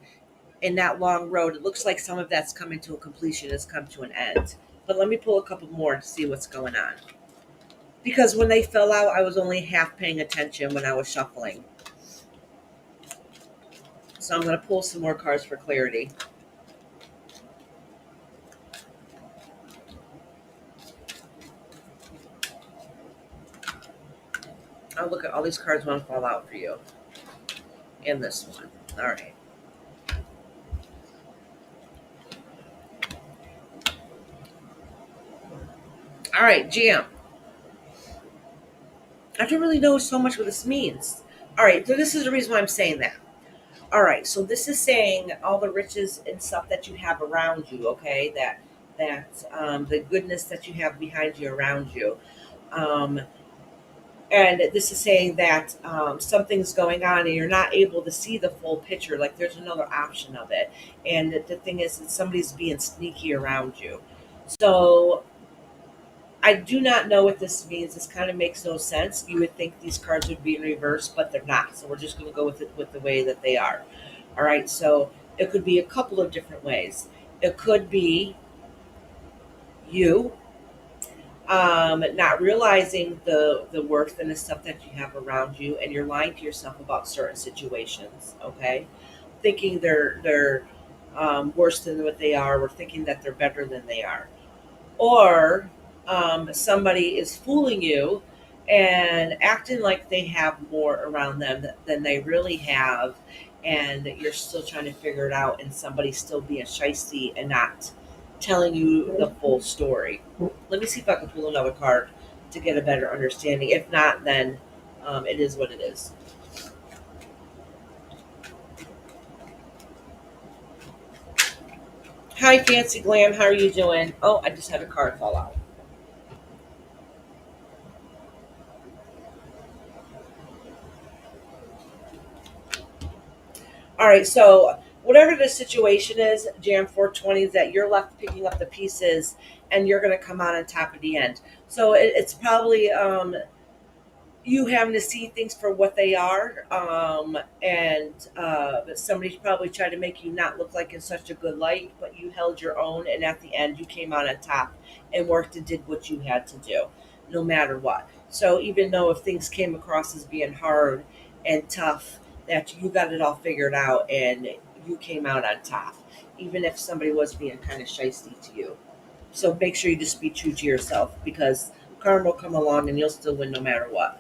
in that long road. It looks like some of that's coming to a completion, has come to an end. But let me pull a couple more to see what's going on. Because when they fell out, I was only half paying attention when I was shuffling. So I'm going to pull some more cards for clarity. I'll look at all these cards want to fall out for you. And this one. All right. All right, Jam. I don't really know so much what this means. All right, so this is the reason why I'm saying that. All right, so this is saying all the riches and stuff that you have around you. Okay, that the goodness that you have behind you, around you. Um, and this is saying that something's going on and you're not able to see the full picture. Like there's another option of it, and the thing is that somebody's being sneaky around you. So I do not know what this means. This kind of makes no sense. You would think these cards would be in reverse, but they're not. So we're just going to go with it with the way that they are. All right. So it could be a couple of different ways. It could be you not realizing the worth and the stuff that you have around you, and you're lying to yourself about certain situations. Okay, thinking they're worse than what they are, or thinking that they're better than they are, or somebody is fooling you and acting like they have more around them than they really have, and that you're still trying to figure it out, and somebody's still being shisty and not telling you the full story. Let me see if I can pull another card to get a better understanding. If not, then it is what it is. Hi, Fancy Glam. How are you doing? Oh, I just had a card fall out. All right, so whatever the situation is, Jam 420, is that you're left picking up the pieces and you're going to come out on top at the end. So it's probably you having to see things for what they are, and somebody's probably tried to make you not look like in such a good light, but you held your own, and at the end, you came out on top and worked and did what you had to do, no matter what. So even though if things came across as being hard and tough, that you got it all figured out and you came out on top, even if somebody was being kind of shisty to you. So make sure you just be true to yourself, because karma will come along and you'll still win no matter what.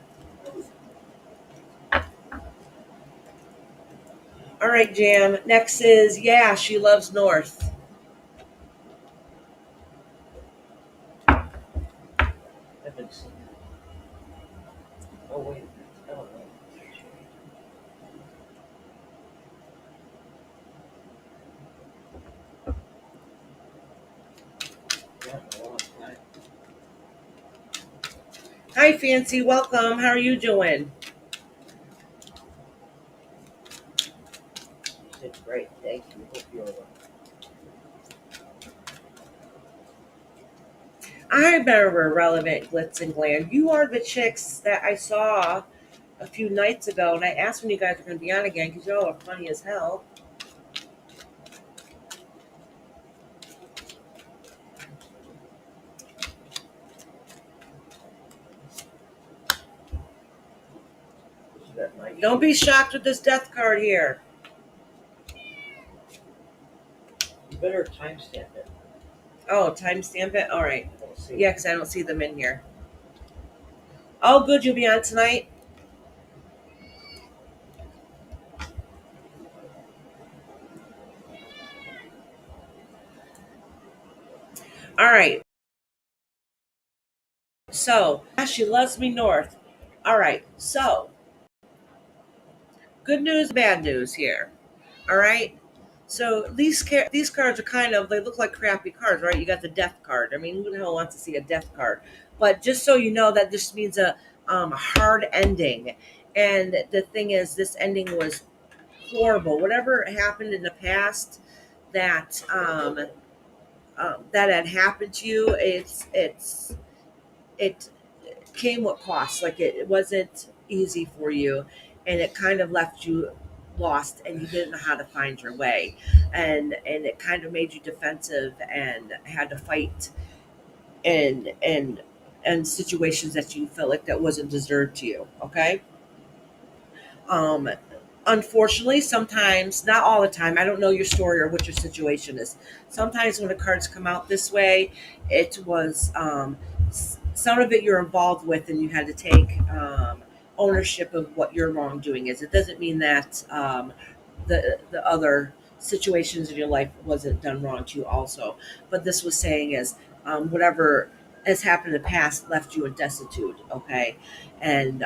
All right, Jam. Next is, yeah, she loves North. I've been seeing. Oh wait. Oh no. Yeah, a long time. Hi, Fancy. Welcome. How are you doing? You did great. Thank you. Hope you're well. I remember Relevant Glitz and Glam. You are the chicks that I saw a few nights ago, and I asked when you guys are going to be on again because y'all are funny as hell. Is that night Don't be shift? shocked with this death card here. You better timestamp it. Oh, timestamp it? All right. I don't see Yeah, it. because I don't see them in here. Oh, good. You'll be on tonight? All right. So, she loves me North. All right. So, good news, bad news here. All right. So these cards are kind of, they look like crappy cards, right? You got the death card. I mean, who the hell wants to see a death card? But just so you know, that this means a hard ending. And the thing is, this ending was horrible. Whatever happened in the past that that had happened to you, it came with costs. Like it wasn't easy for you, and it kind of left you lost, and you didn't know how to find your way, and it kind of made you defensive and had to fight and situations that you felt like that wasn't deserved to you. Okay. Um, Unfortunately, sometimes, not all the time, I don't know your story or what your situation is. Sometimes when the cards come out this way, it was some of it you're involved with, and you had to take ownership of what your wrongdoing is. It doesn't mean that the other situations in your life wasn't done wrong to you also, but this was saying is whatever has happened in the past left you in destitute. Okay. And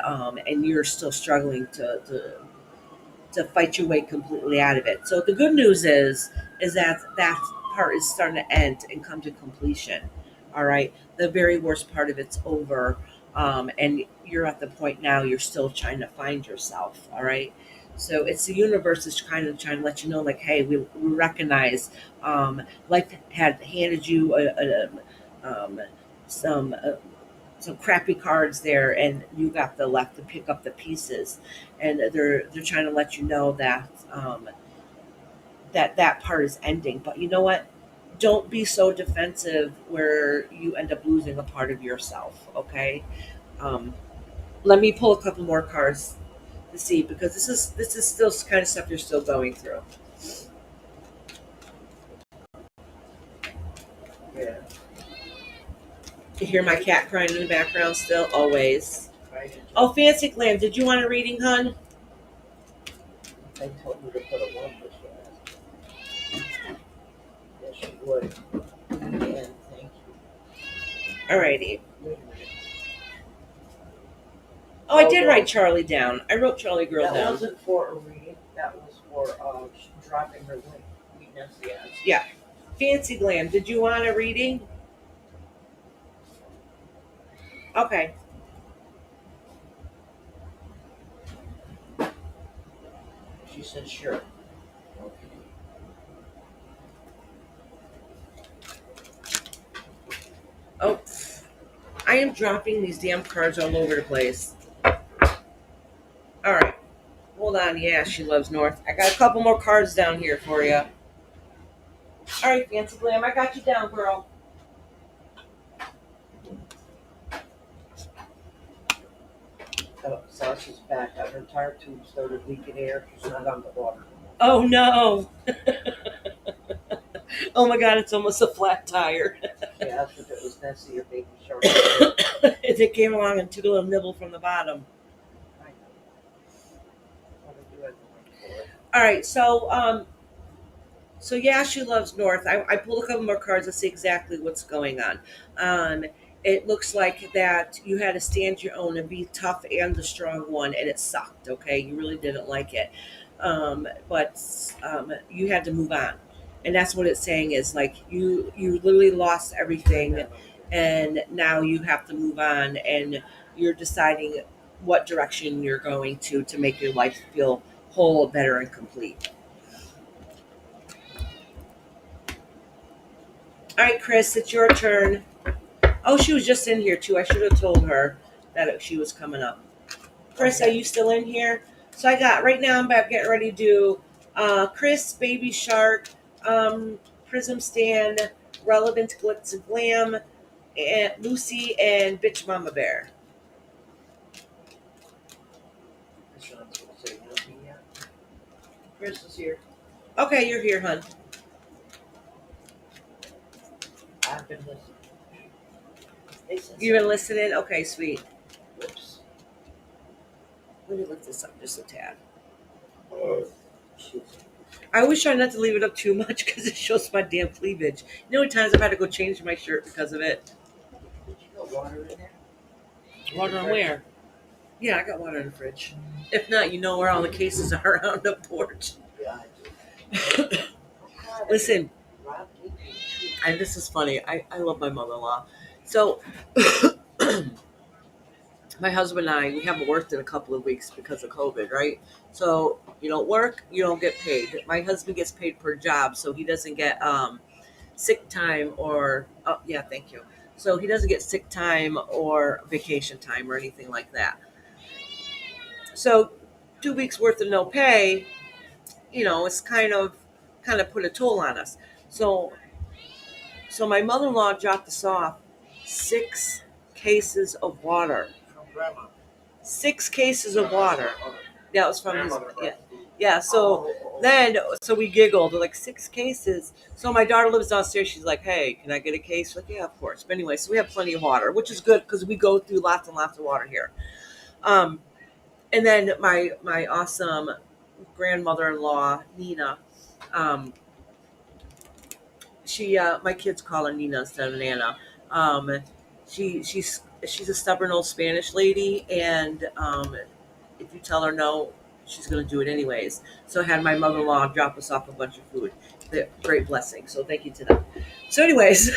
you're still struggling to fight your way completely out of it. So the good news is that that part is starting to end and come to completion. All right, the very worst part of it's over, and you're at the point now you're still trying to find yourself. All right, so it's the universe is kind of trying to let you know, like, hey, we recognize life had handed you um, some. Some crappy cards there, and you got the left to pick up the pieces, and they're trying to let you know that that part is ending. But you know what? Don't be so defensive where you end up losing a part of yourself. Okay. Um, Let me pull a couple more cards to see, because this is still kind of stuff you're still going through. Yeah. You hear my cat crying in the background still, always. Right. Oh, Fancy Glam, did you want a reading, hun? I told her to put a one, but she asked. Yes, she would. And thank Alrighty. you. Wait a minute. Oh, I did write Charlie down. I wrote Charlie Girl That down. wasn't for a reading. That was for dropping her weakness. Yes. Yeah. Fancy Glam, did you want a reading? Okay. She said sure. Okay. Oh, I am dropping these damn cards all over the place. All right. Hold on. Yeah, she loves North. I got a couple more cards down here for you. All right, Fancy Glam, I got you down, girl. Oh, Sasha's back. Her tire tube started leaking air. She's not on the water. Oh, no. Oh, my God, it's almost a flat tire. Yeah, that's what it was. Nessie, or baby shark. It came along and took a little nibble from the bottom. I know. What do I do for it? All right, so yeah, she loves North. I pulled a couple more cards to see exactly what's going on. Um, it looks like that you had to stand your own and be tough and the strong one, and it sucked. Okay, you really didn't like it, but you had to move on, and that's what it's saying is like you literally lost everything, and now you have to move on, and you're deciding what direction you're going to make your life feel whole, better, and complete. All right, Chris, it's your turn. Oh, she was just in here too. I should have told her that she was coming up. Chris, are you still in here? So I got right now. I'm about getting ready to do Chris, Baby Shark, Prism Stand, Relevant Glitz and Glam, and Lucy, and Bitch Mama Bear. Sean's gonna say nothing yet. Chris is here. Okay, you're here, hun. I've been listening. They said You've been listening. Okay, sweet. whoops. Let me look this up just a tad. Shoot. I always try not to leave it up too much because it shows my damn cleavage. You know how many times I've had to go change my shirt because of it? Did you got water in there? Water on where? Yeah, I got water in the fridge. If not, you know where all the cases are on the porch. Yeah, I do. Listen, Rob gave me a treat. and this is funny. I love my mother-in-law. So, my husband and I, we haven't worked in a couple of weeks because of COVID, right? So, you don't work, you don't get paid. My husband gets paid per job, so he doesn't get sick time or, oh, yeah, thank you. So he doesn't get sick time or vacation time or anything like that. So 2 weeks worth of no pay, it's kind of put a toll on us. So my mother-in-law dropped us off 6 cases of water. From grandma. 6 cases of water. Yeah, it was from his. Grandmother Yeah, brought food. yeah. So we giggled. Like 6 cases. So my daughter lives downstairs. She's like, "Hey, can I get a case?" Like, yeah, of course. But anyway, so we have plenty of water, which is good because we go through lots and lots of water here. Um, and then my awesome grandmother-in-law Nina. Um, she my kids call her Nina instead of Nana. Um, she's a stubborn old Spanish lady, and if you tell her no, she's going to do it anyways. So I had my mother-in-law drop us off a bunch of food. Great blessing. So thank you to them. So anyways,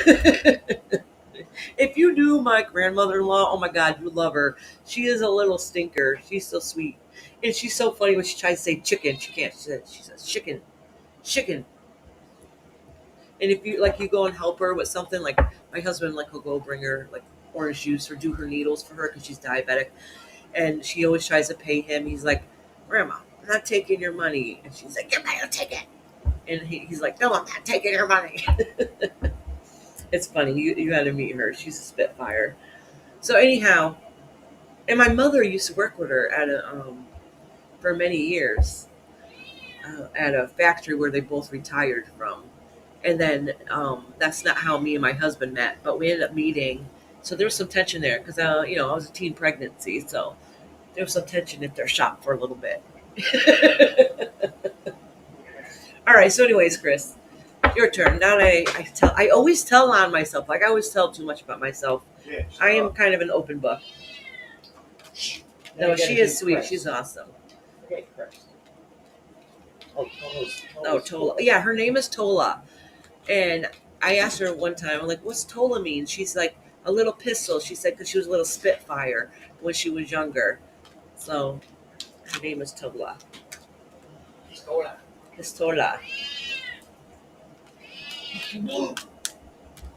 if you knew my grandmother-in-law, oh my God, you love her. She is a little stinker. She's so sweet. And she's so funny when she tries to say chicken. She can't. She says chicken, chicken. And if you go and help her with something, like my husband, like he'll go bring her like orange juice or do her needles for her because she's diabetic, and she always tries to pay him. He's like, "Grandma, I'm not taking your money," and she's like, "You better take it." And he's like, "No, I'm not taking your money." It's funny. You got to meet her. She's a spitfire. So anyhow, and my mother used to work with her at a for many years at a factory where they both retired from. And then that's not how me and my husband met, but we ended up meeting. So there was some tension there because I was a teen pregnancy, so there was some tension at their shop for a little bit. All right. So, anyways, Chris, your turn. Now I always tell on myself. Like I always tell too much about myself. Yeah. I am kind of an open book. Now No, you gotta she do is sweet. Chris. She's awesome. Okay, Chris. Oh, Tola's Oh, Tola. Yeah, her name is Tola. And I asked her one time, I'm like, "What's Tola mean?" She's like, "A little pistol." She said because she was a little spitfire when she was younger. So her name is Tola. Pistola. Pistola.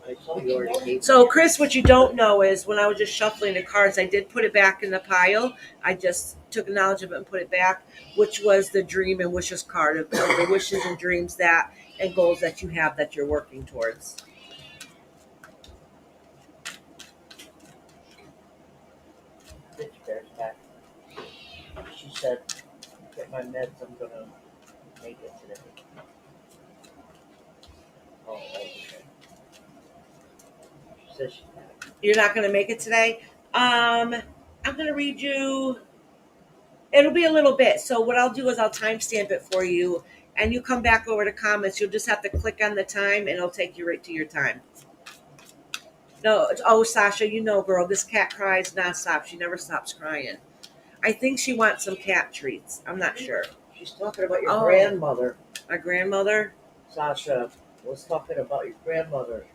I saw you already gave So, Chris, what you don't know is when I was just shuffling the cards, I did put it back in the pile. I just took knowledge of it and put it back, which was the dream and wishes card of the wishes and dreams that and goals that you have that you're working towards. bitch bears back. She said, "Get my meds. I'm gonna make it today." Oh, okay. She says she's back. You're not going to make it today. I'm going to read you. It'll be a little bit. So what I'll do is I'll timestamp it for you, and you come back over to comments. You'll just have to click on the time, and it'll take you right to your time. No, oh Sasha, girl, this cat cries nonstop. She never stops crying. I think she wants some cat treats. I'm not sure. She's talking about your Oh. grandmother. My grandmother. Sasha was talking about your grandmother,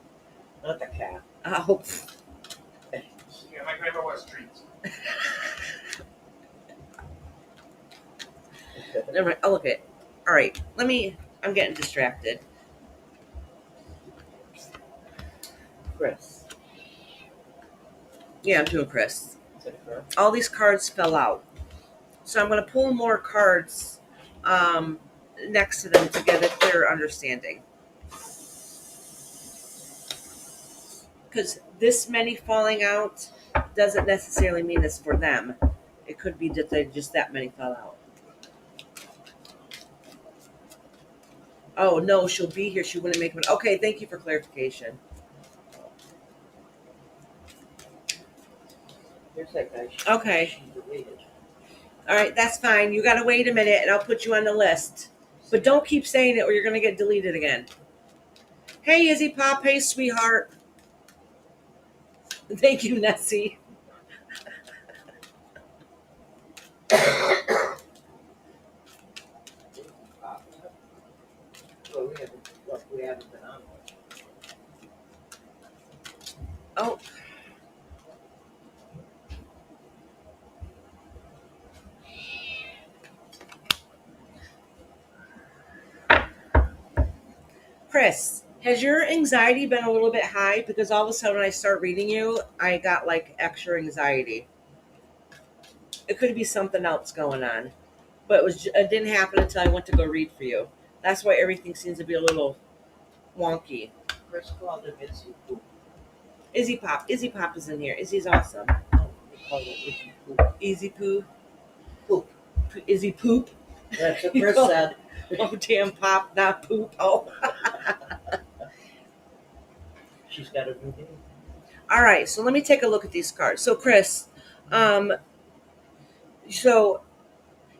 not the cat. Oh, Yeah, my grandma was treats. never mind. Oh, look it. All right. I'm getting distracted. Chris. Yeah, I'm doing Chris. Is it correct? All these cards fell out. So I'm going to pull more cards next to them to get a clearer understanding. Because this many falling out doesn't necessarily mean it's for them. It could be that they just that many fell out. Oh, no, she'll be here. She wouldn't make it. Okay, thank you for clarification. Here's that guy. Okay. She deleted. All right, that's fine. You got to wait a minute, and I'll put you on the list. But don't keep saying it or you're going to get deleted again. Hey, Izzy Pop. Hey, sweetheart. Thank you, Nessie. Well, we haven't been on much. Oh. Chris, Has your anxiety been a little bit high? Because all of a sudden when I start reading you, I got like extra anxiety. It could be something else going on, but it didn't happen until I went to go read for you. That's why everything seems to be a little wonky. Chris called him Izzy Poop. Izzy Pop is in here. Izzy's awesome. No, they called him Izzy Poop. Easy poo. Poop. Izzy poop. That's what Chris said. Oh damn pop, not poop. Oh. She's got a new name. All right, so let me take a look at these cards. So Chris, so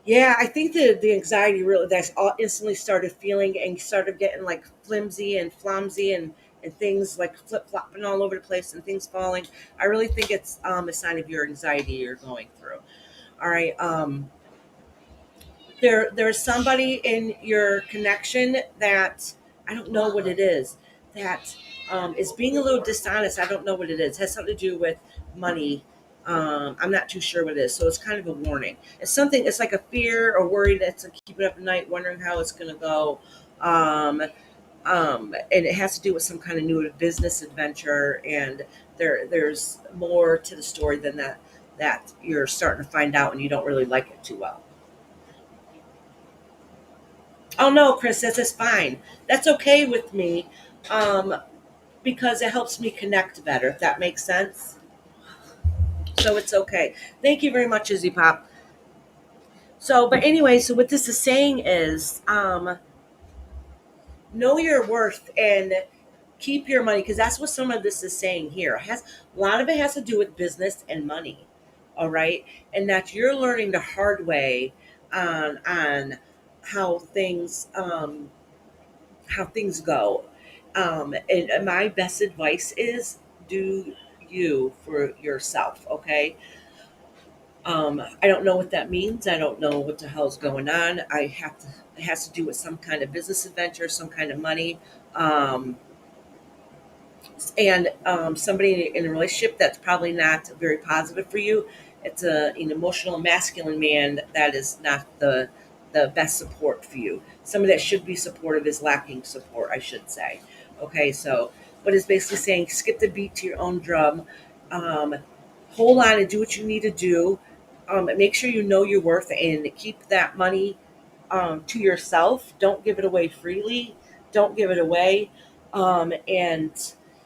yeah, I think the anxiety really that's all instantly started feeling and started getting like flimsy and flimsy and things like flip flopping all over the place and things falling. I really think it's a sign of your anxiety you're going through. All right. There's somebody in your connection that I don't know what it is that is being a little dishonest. I don't know what it is. It has something to do with money. I'm not too sure what it is. So it's kind of a warning. It's something. It's like a fear or worry that's like keeping up at night, wondering how it's going to go. Um, and it has to do with some kind of new business adventure. And there's more to the story than that you're starting to find out, and you don't really like it too well. Oh no, Chris, this is fine. That's okay with me, um, because it helps me connect better. If that makes sense. So it's okay. Thank you very much, Izzy Pop. So, but anyway, so what this is saying is, know your worth and keep your money because that's what some of this is saying here. It has a lot of it has to do with business and money. All right, and that you're learning the hard way on how things go. And my best advice is do you for yourself, okay? I don't know what that means. I don't know what the hell's going on. It has to do with some kind of business adventure, some kind of money. Um, and somebody in a relationship that's probably not very positive for you. It's an emotional masculine man that is not the best support for you. Somebody that should be supportive is lacking support, I should say. Okay, so what is basically saying skip the beat to your own drum, um, hold on and do what you need to do. Make sure you know your worth and keep that money to yourself. Don't give it away freely. Don't give it away. And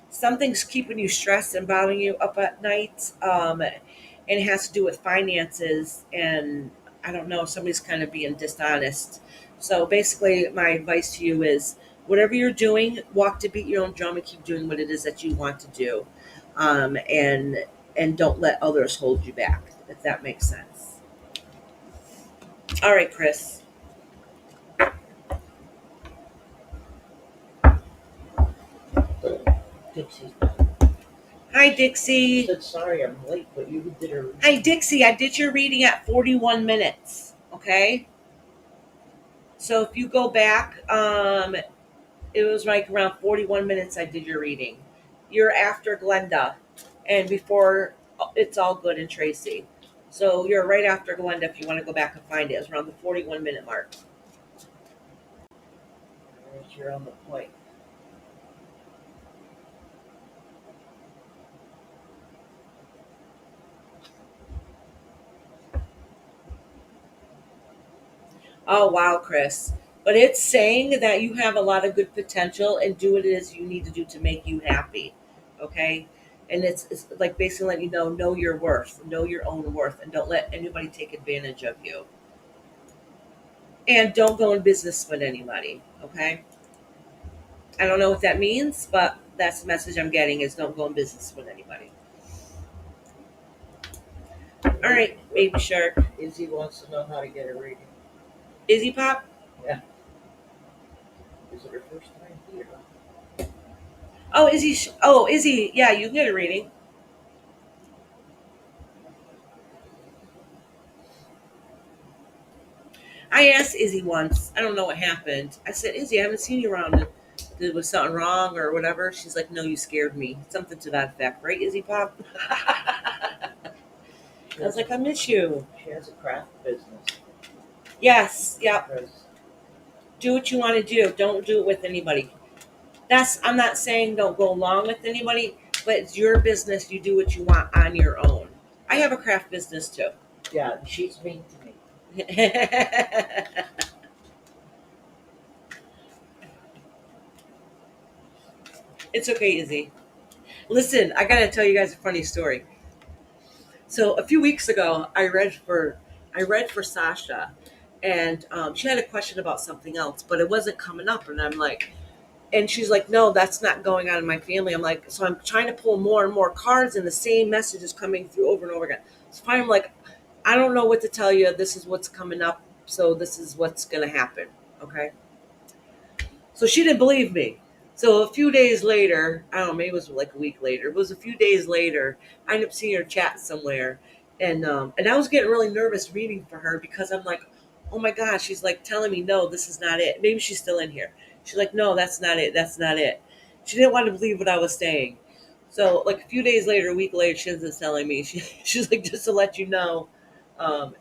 something's keeping you stressed and bothering you up at night. And it has to do with finances. And I don't know, somebody's kind of being dishonest. So basically, my advice to you is whatever you're doing, walk to beat your own drum and keep doing what it is that you want to do. And don't let others hold you back, if that makes sense. All right, Chris. Dixie Hi, Dixie. said, sorry I'm late, but you did her. Hi, Dixie. I did your reading at 41 minutes. Okay. So if you go back, it was like around 41 minutes I did your reading. You're after Glenda, and before It's All Good and Tracy. So you're right after Glenda if you want to go back and find it. It was around the 41-minute mark. You're on the point. Oh, wow, Chris. But it's saying that you have a lot of good potential and do what it is you need to do to make you happy. Okay? And it's like basically letting you know your worth, know your own worth, and don't let anybody take advantage of you. And don't go in business with anybody. Okay? I don't know what that means, but that's the message I'm getting is don't go in business with anybody. All right, baby shark. Izzy wants to know how to get a reading. Izzy Pop? Yeah. Is it her first time here? Oh, Izzy. Yeah, you can get a reading. I asked Izzy once. I don't know what happened. I said, Izzy, I haven't seen you around. Was something wrong or whatever? She's like, no, you scared me. Something to that effect, right, Izzy Pop? I was like, I miss you. She has a craft business. Yes, yep. Because Do what you want to do. Don't do it with anybody. I'm not saying don't go along with anybody, but it's your business. You do what you want on your own. I have a craft business too. Yeah, she's mean to me. It's okay, Izzy. Listen, I gotta tell you guys a funny story. So a few weeks ago, I read for Sasha, and she had a question about something else, but it wasn't coming up, and I'm like, and she's like, no, that's not going on in my family. I'm like, so I'm trying to pull more and more cards, and the same message is coming through over and over again. So finally, I'm like, I don't know what to tell you. This is what's coming up, so this is what's gonna happen. Okay. So she didn't believe me. So a few days later, I don't know, maybe it was like a week later. It was a few days later. I ended up seeing her chat somewhere, and I was getting really nervous reading for her because I'm like, oh my gosh, she's like telling me no, this is not it. Maybe she's still in here. She's like, no, that's not it. That's not it. She didn't want to believe what I was saying. So like a few days later, a week later, she ends telling me she's like, just to let you know,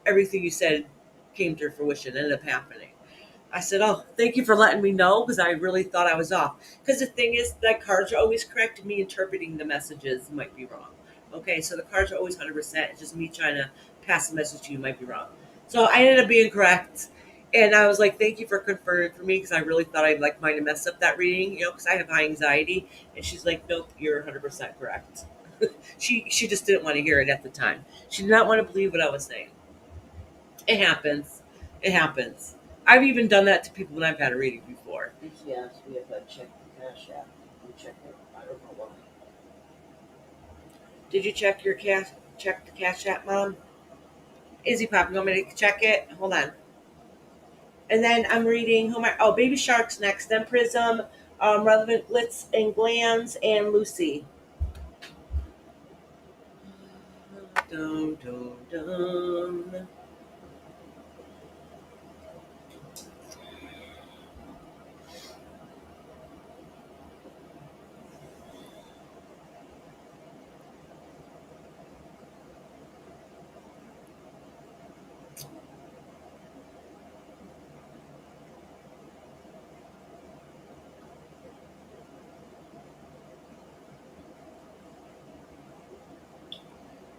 everything you said came to fruition, ended up happening. I said, "Oh, thank you for letting me know because I really thought I was off." Because the thing is, that cards are always correct. Me interpreting the messages might be wrong. Okay, so the cards are always 100%. It's just me trying to pass the message to you might be wrong. So I ended up being correct, and I was like, "Thank you for confirming for me," because I really thought I like might have messed up that reading, because I have high anxiety. And she's like, "Nope, you're 100% correct." She just didn't want to hear it at the time. She did not want to believe what I was saying. It happens. It happens. I've even done that to people when I've had a reading before. She asked me if I checked the cash app. I checked it. I don't know why. Did you check the cash app, Mom? Izzy Pop, you want me to check it? Hold on. And then I'm reading Baby Shark's next, then Prism, Relevant Glitz and Glands, and Lucy. Dum, dum, dum.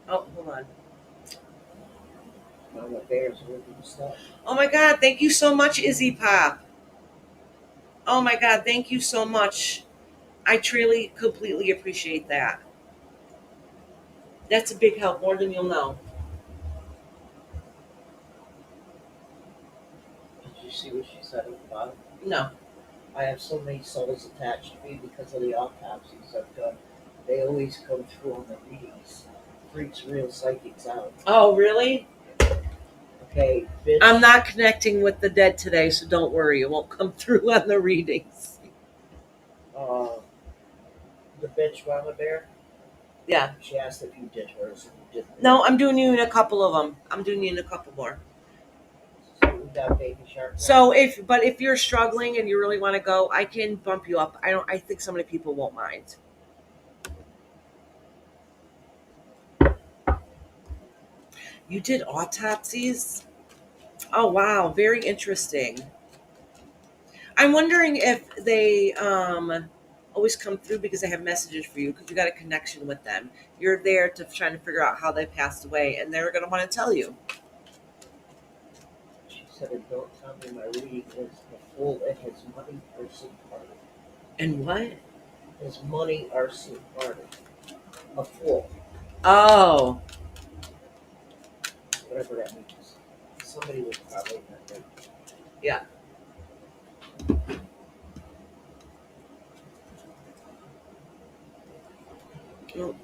Oh, hold on. Mama Bear's working stuff. Oh my God, thank you so much, Izzy Pop. Oh my God, thank you so much. I truly, completely appreciate that. That's a big help, more than you'll know. Did you see what she said at the bottom? No. I have so many souls attached to me because of the autopsies I've done. They always come through on the readings. Freaks real psychics out. Oh, really? Okay, bitch. I'm not connecting with the dead today, so don't worry. It won't come through on the readings. Uh, the bitch Mama Bear. Yeah. She asked if you did hers and you didn't. No, I'm doing you in a couple of them. I'm doing you in a couple more. So we got Baby Shark. So if you're struggling and you really want to go, I can bump you up. I think so many people won't mind. You did autopsies? Oh wow, very interesting. I'm wondering if they always come through because they have messages for you because you got a connection with them. You're there to trying to figure out how they passed away, and they're going to want to tell you. She said, "Don't tell me my reading is the fool and his money arson party." And what? His money arson party. A fool. Oh, Whatever that means. Somebody would probably have that. yeah. Oh,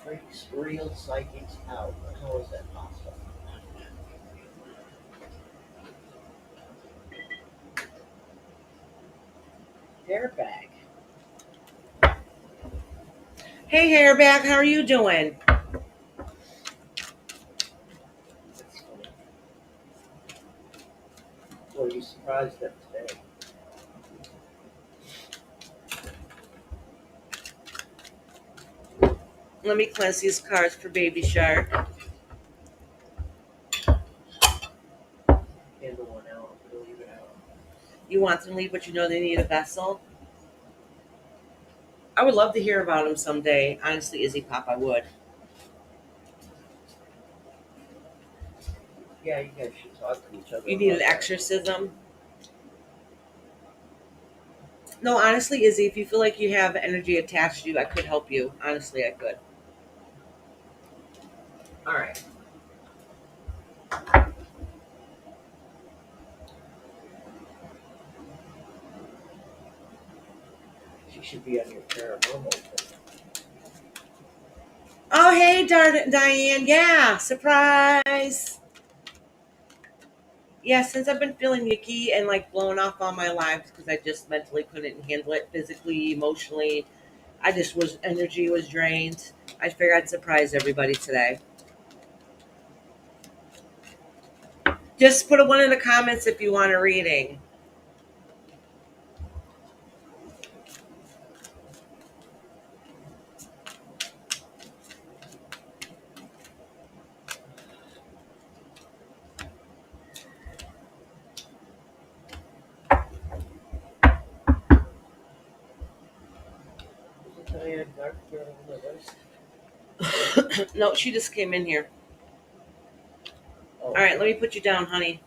Freaks real psychics out. How is that possible? Airbag. hey, Hairbag, how are you doing? That's funny. Were you surprised at today? Let me cleanse these cards for Baby Shark. Handle one out. I'm gonna leave it out. You want them to leave, but you know they need a vessel. I would love to hear about them someday. Honestly, Izzy Pop, I would. Yeah, you guys should talk to each other. You need an about that. exorcism. No, honestly, Izzy, if you feel like you have energy attached to you, I could help you. Honestly, I could. All right. She should be on your paranormal thing. Oh, hey, Diane. Yeah, surprise. Yeah, since I've been feeling yucky and like blowing off all my lives because I just mentally couldn't handle it physically, emotionally. I just was, energy was drained. I figured I'd surprise everybody today. Just put a one in the comments if you want a reading. Is it Diane Dark here on the list? No, she just came in here. Oh, All right, let me put you down, honey.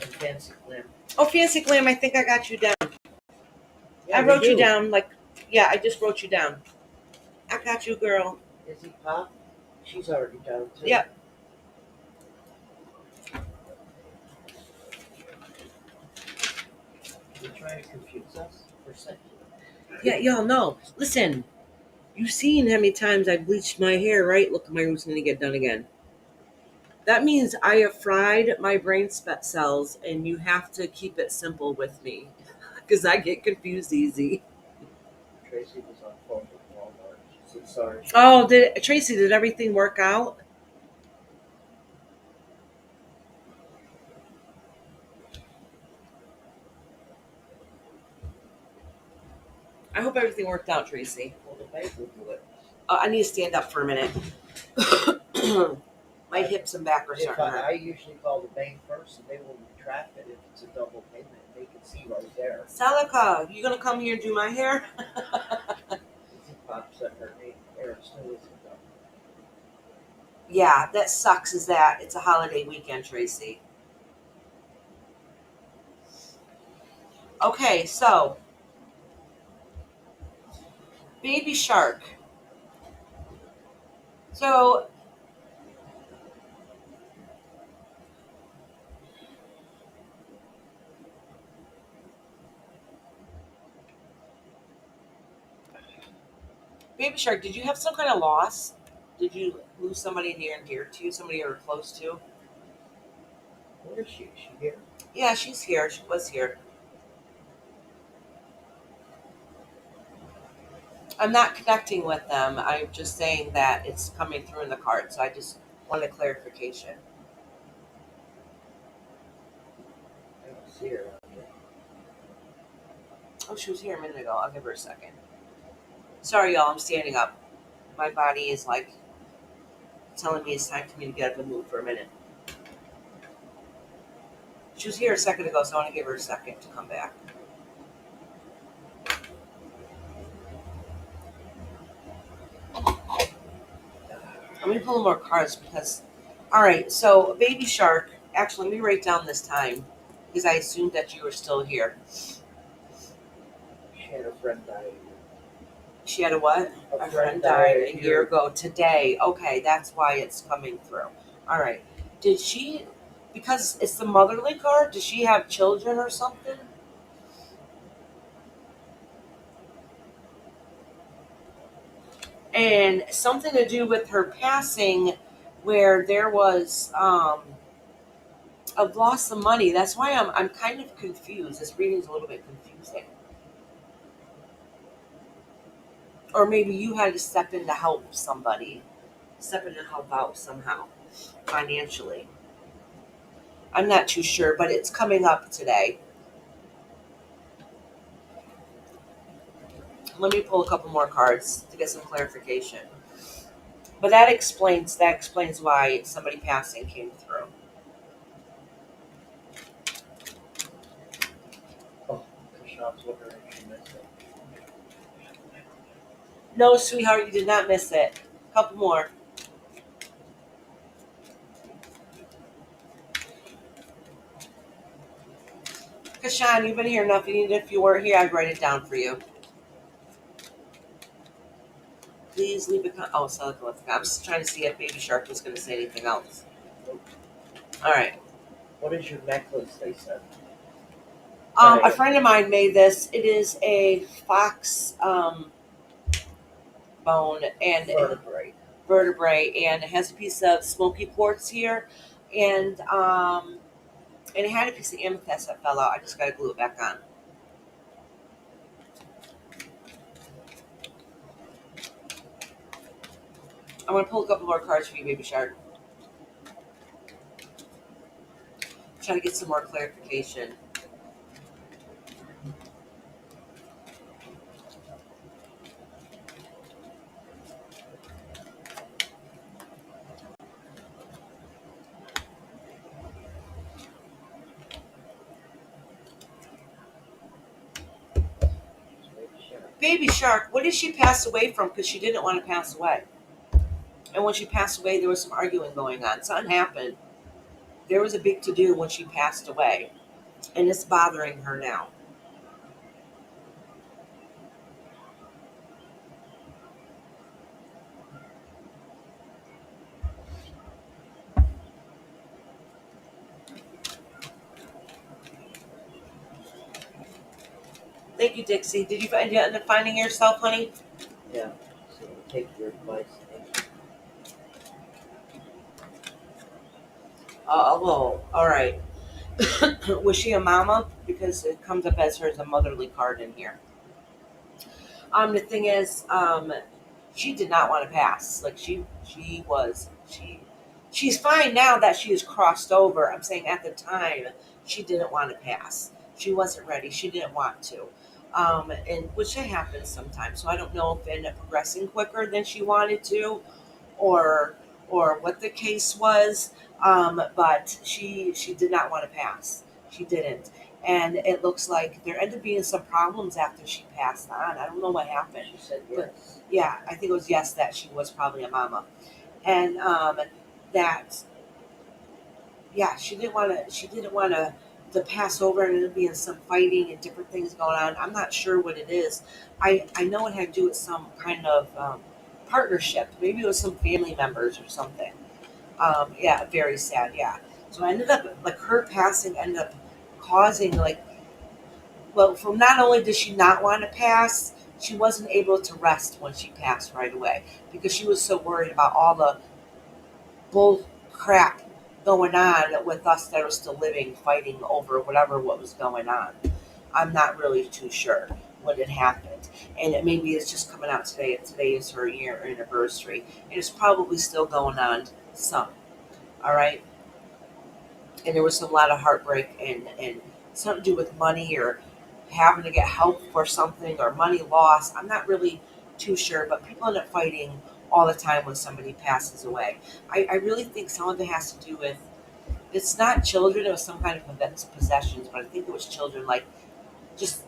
and Fancy Glam. Oh, Fancy Glam, I think I got you down. Yeah, I we wrote you do. down. Like, yeah, I just wrote you down. I got you, girl. Izzy Pop, she's already down too. Yep. You're trying to confuse us for a second. Yeah, y'all know. Listen, you've seen how many times I bleached my hair, right? Look, my root's gonna get done again. That means I have fried my brain cells, and you have to keep it simple with me, because I get confused easy. Tracy was on phone with Walmart. She said sorry. Oh, did Tracy? Did everything work out? I hope everything worked out, Tracy. Well, the bank will do it. I need to stand up for a minute. My hips and back are If starting to hurt. I usually call the bank first, and they will retract it if it's a double payment. They can see right there. Salika, you gonna come here and do my hair? Izzy Pop said her name. Eric still isn't done. Yeah, that sucks. Is that it's a holiday weekend, Tracy? Okay, so baby shark. So baby shark, did you have some kind of loss? Did you lose somebody near and dear to you? Somebody you were close to? Where is she? Is she here? Yeah, she's here. She was here. I'm not connecting with them. I'm just saying that it's coming through in the card. So I just wanted clarification. I don't see her out here. Oh, she was here a minute ago. I'll give her a second. Sorry, y'all. I'm standing up. My body is like telling me it's time for me to get up and move for a minute. She was here a second ago, so I want to give her a second to come back. Let me pull more cards because, all right, so Baby Shark, actually, let me write down this time because I assumed that you were still here. She had a friend die. She had a what? A friend died a year ago today. Okay, that's why it's coming through. All right. Did she, because it's the motherly card, does she have children or something? And something to do with her passing where there was I've lost some money. That's why I'm kind of confused. This reading's a little bit confusing. Or maybe you had to step in to help somebody. Step in and help out somehow. Financially. I'm not too sure, but it's coming up today. Let me pull a couple more cards to get some clarification. But that explains why somebody passing came through. Oh, Kashan's wondering if she missed it. No, sweetheart, you did not miss it. A couple more. Kashan, you've been here enough. Even if you weren't here, I'd write it down for you. Please leave a comment. Oh, I'm just trying to see if Baby Shark was going to say anything else. All right. What is your necklace, they said? A friend of mine made this. It is a fox bone and vertebrae, and it has a piece of smoky quartz here, and it had a piece of amethyst that fell out. I just got to glue it back on. I'm going to pull a couple more cards for you, Baby Shark. Try to get some more clarification. Baby Shark, what did she pass away from? Because she didn't want to pass away. And when she passed away, there was some arguing going on. Something happened. There was a big to do when she passed away. And it's bothering her now. Thank you, Dixie. Did you end up finding yourself, honey? Yeah. So take your advice. Thank you. Well, all right. Was she a mama? Because it comes up as her as a motherly card in here. The thing is, she did not want to pass. Like she's fine now that she is crossed over. I'm saying at the time she didn't want to pass. She wasn't ready. She didn't want to. And which that happens sometimes. So I don't know if it ended up progressing quicker than she wanted to, or what the case was. But she did not want to pass. She didn't, and it looks like there ended up being some problems after she passed on. I don't know what happened. She said But yes. yeah, I think it was yes that she was probably a mama, and that yeah, she didn't want to pass over and there being some fighting and different things going on. I'm not sure what it is. I know it had to do with some kind of partnership. Maybe it was some family members or something. Yeah, very sad. Yeah. So I ended up like her passing ended up causing like, well, from not only did she not want to pass, she wasn't able to rest when she passed right away because she was so worried about all the bull crap going on with us that are still living, fighting over what was going on. I'm not really too sure what had happened, and maybe it's just coming out today. Today is her year anniversary, and it's probably still going on some. All right, and there was a lot of heartbreak and something to do with money or having to get help for something or money loss. I'm not really too sure, but people end up fighting all the time when somebody passes away. I really think some of it has to do with it's not children, it was some kind of possessions, but I think it was children, like just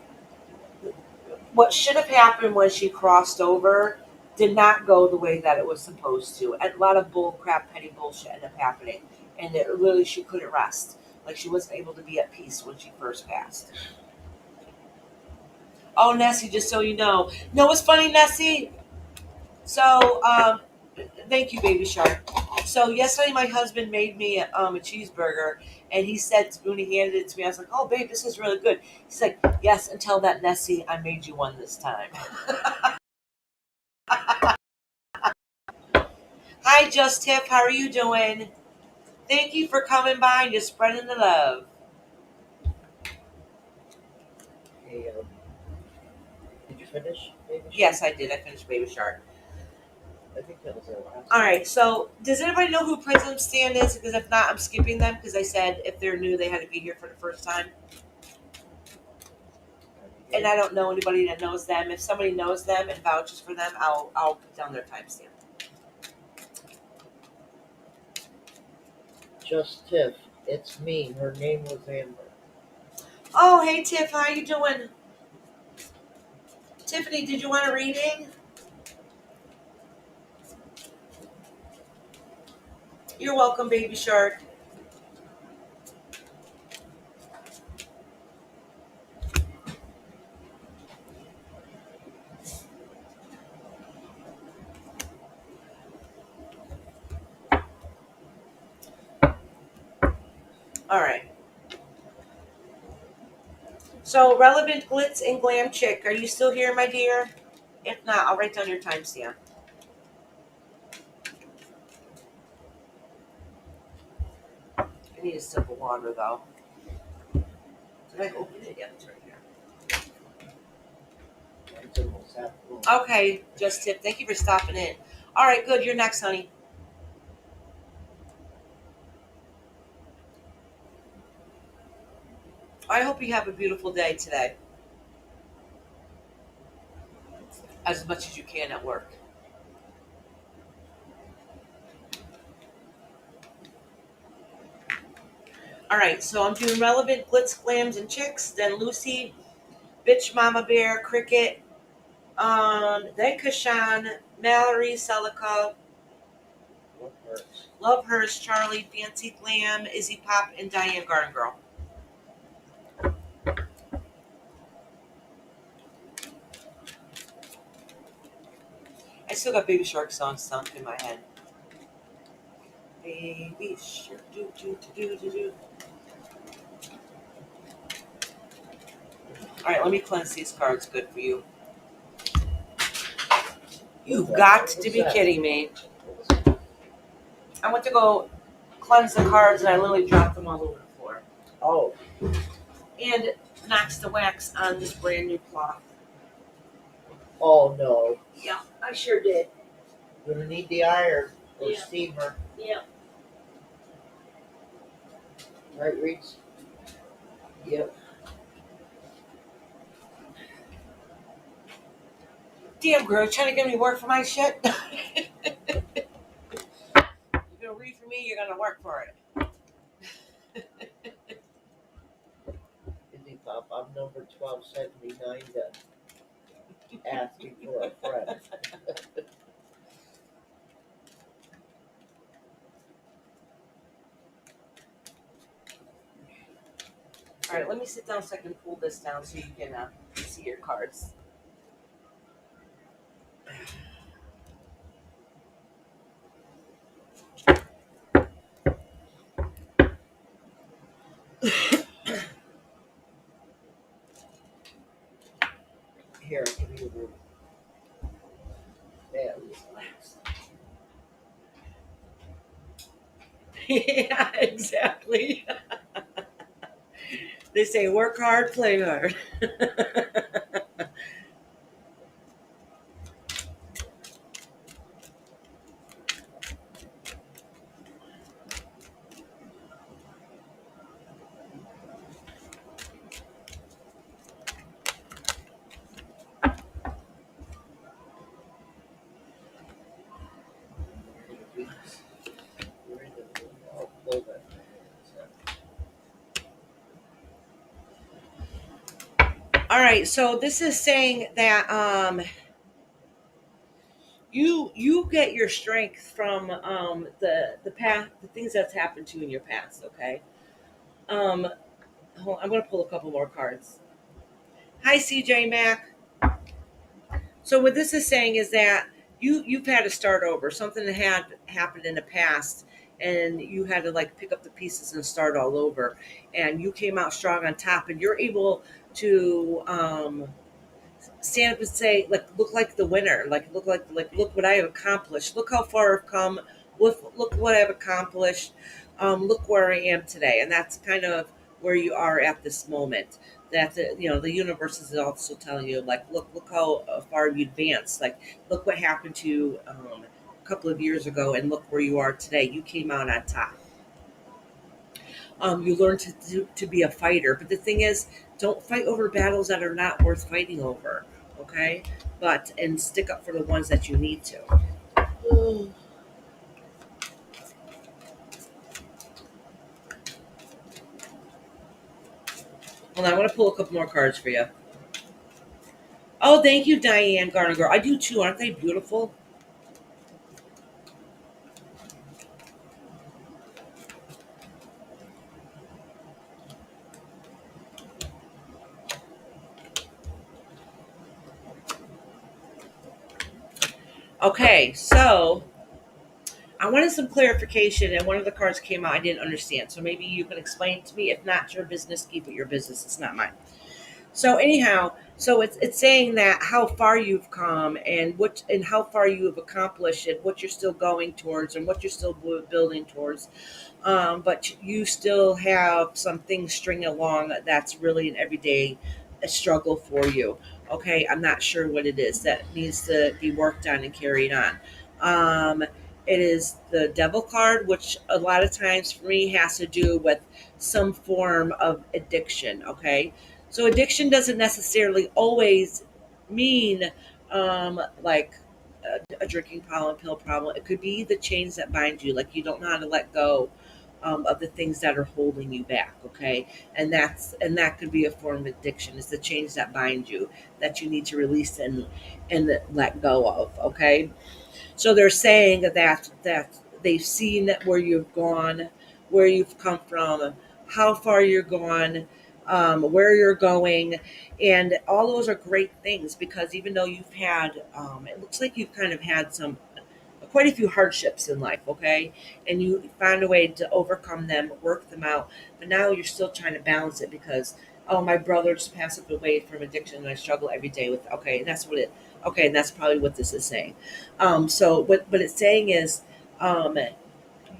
what should have happened when she crossed over did not go the way that it was supposed to. And a lot of bull crap, petty bullshit ended up happening. And it really, she couldn't rest. Like she wasn't able to be at peace when she first passed. Oh, Nessie, just so you know. No, what's funny, Nessie? So, thank you, Baby Shark. So yesterday, my husband made me a cheeseburger, and he said when he handed it to me, I was like, "Oh, babe, this is really good." He's like, "Yes, and tell that Nessie I made you one this time." Hi, Just Tip. How are you doing? Thank you for coming by and just spreading the love. Hey, did you finish? Maybe Yes, I did. I finished Baby Shark. I think that was our last. All right. So, does anybody know who Prism Stand is? Because if not, I'm skipping them because I said if they're new, they had to be here for the first time. And I don't know anybody that knows them. If somebody knows them and vouches for them, I'll put down their timestamp. Just Tiff. It's me. Her name was Amber. Oh, hey Tiff, how you doing? Tiffany, did you want a reading? You're welcome, baby shark. All right. So, relevant glitz and glam chick, are you still here, my dear? If not, I'll write down your timestamp. I need a sip of water though. Did I open it? Yeah, it's right here. It's almost half full. Okay, just Tiff. Thank you for stopping in. All right, good. You're next, honey. I hope you have a beautiful day today, as much as you can at work. All right, so I'm doing relevant glitz, glams, and chicks. Then Lucy, bitch, mama bear, cricket. Then Kashan, Mallory, Celica, What hurts? Love Hurst, Charlie, Fancy Glam, Izzy Pop, and Diane Garden Girl. I still got Baby Shark songs sunk in my head. Baby Shark, do do do do do do. All right, let me cleanse these cards. Good for you. You've got to be kidding me. I went to go cleanse the cards and I literally dropped them all over the floor. Oh, And knocks the wax on this brand new cloth. oh no. Yeah, I sure did. Gonna need the iron or Yeah. steamer. Yeah. Right, Reeds? Yep. Damn, girl, trying to get me work for my shit. You're gonna read for me, you're gonna work for it. Izzy Pop, I'm number 1279 to ask you for a friend. All right, let me sit down so I can pull this down so you can see your cards. Here, I'll give you a room. Yeah, relax. Yeah, exactly. They say work hard, play hard. You're in the room. I'll pull that. All right, so this is saying that you get your strength from the past, the things that's happened to you in your past. Okay, um, I'm gonna pull a couple more cards. Hi, CJ Mac. So what this is saying is that you've had to start over. Something that had happened in the past, and you had to like pick up the pieces and start all over. And you came out strong on top, and you're able to stand up and say, like, look like the winner, like look what I have accomplished. Look how far I've come. Look what I've accomplished. Look where I am today, and that's kind of where you are at this moment. That the universe is also telling you, like, look how far you advanced. Like, look what happened to couple of years ago, and look where you are today. You came out on top. You learn to be a fighter. But the thing is, don't fight over battles that are not worth fighting over. Okay, and stick up for the ones that you need to. Hold on, I want to pull a couple more cards for you. Oh, thank you, Diane Garner Girl. I do too. Aren't they beautiful? Okay, so I wanted some clarification, and one of the cards came out I didn't understand. So maybe you can explain it to me. If not your business, keep it your business. It's not mine. So anyhow, so it's saying that how far you've come and how far you have accomplished and what you're still going towards and what you're still building towards. But you still have some things stringing along that's really an everyday struggle for you. Okay, I'm not sure what it is that needs to be worked on and carried on. Um, it is the devil card, which a lot of times for me has to do with some form of addiction. Okay, so addiction doesn't necessarily always mean like a drinking problem, pill problem. It could be the chains that bind you, like you don't know how to let go of the things that are holding you back. Okay, and that could be a form of addiction. It's the chains that bind you that you need to release and let go of. Okay, so they're saying that they've seen where you've gone, where you've come from, how far you're gone, where you're going, and all those are great things because even though you've had, it looks like you've kind of had some quite a few hardships in life, okay, and you found a way to overcome them, work them out, but now you're still trying to balance it because my brother just passed away from addiction and I struggle every day with okay, and that's what it okay, and that's probably what this is saying. So what it's saying is um,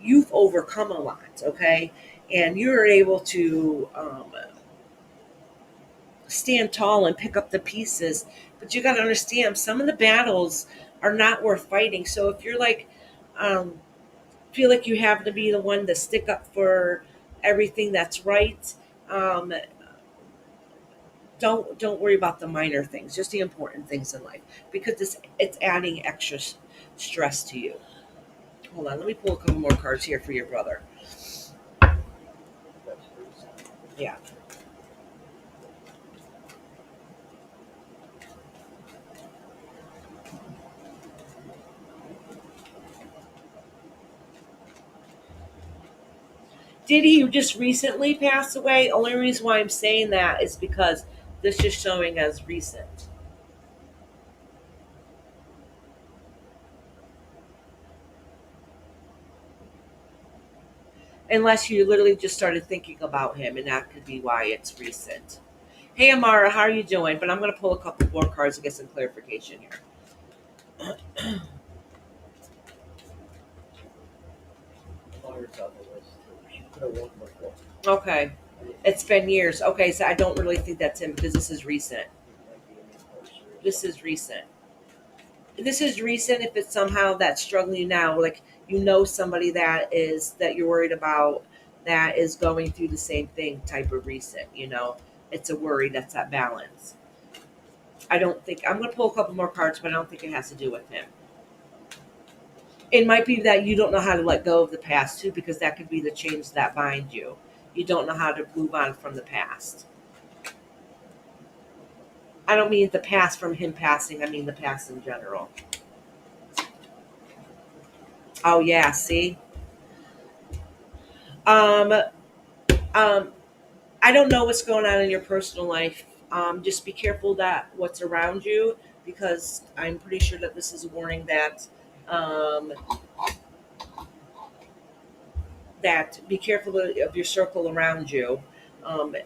you've overcome a lot, okay, and you're able to stand tall and pick up the pieces. But you got to understand, some of the battles are not worth fighting. So if you're like, um, feel like you have to be the one to stick up for everything that's right, um, don't worry about the minor things, just the important things in life, because it's adding extra stress to you. Hold on, let me pull a couple more cards here for your brother. That's pretty sad. Yeah. Did he just recently pass away? Only reason why I'm saying that is because this is showing as recent. Unless you literally just started thinking about him, and that could be why it's recent. Hey, Amara, how are you doing? But I'm going to pull a couple more cards to get some clarification here. Lawyer's on the list too. She could have won before. Okay. It's been years. Okay, so I don't really think that's him because this is recent. It might be an anniversary or This something. is recent. This is recent if it's somehow that's struggling you now, like you know somebody that you're worried about that is going through the same thing type of recent. It's a worry, that's that balance. I don't think I'm gonna pull a couple more cards, but I don't think it has to do with him. It might be that you don't know how to let go of the past too, because that could be the chains that bind you. You don't know how to move on from the past. I don't mean the past from him passing, I mean the past in general. Oh yeah, see? Um um I don't know what's going on in your personal life. Just be careful that what's around you, because I'm pretty sure that this is a warning um, that be careful of your circle around you.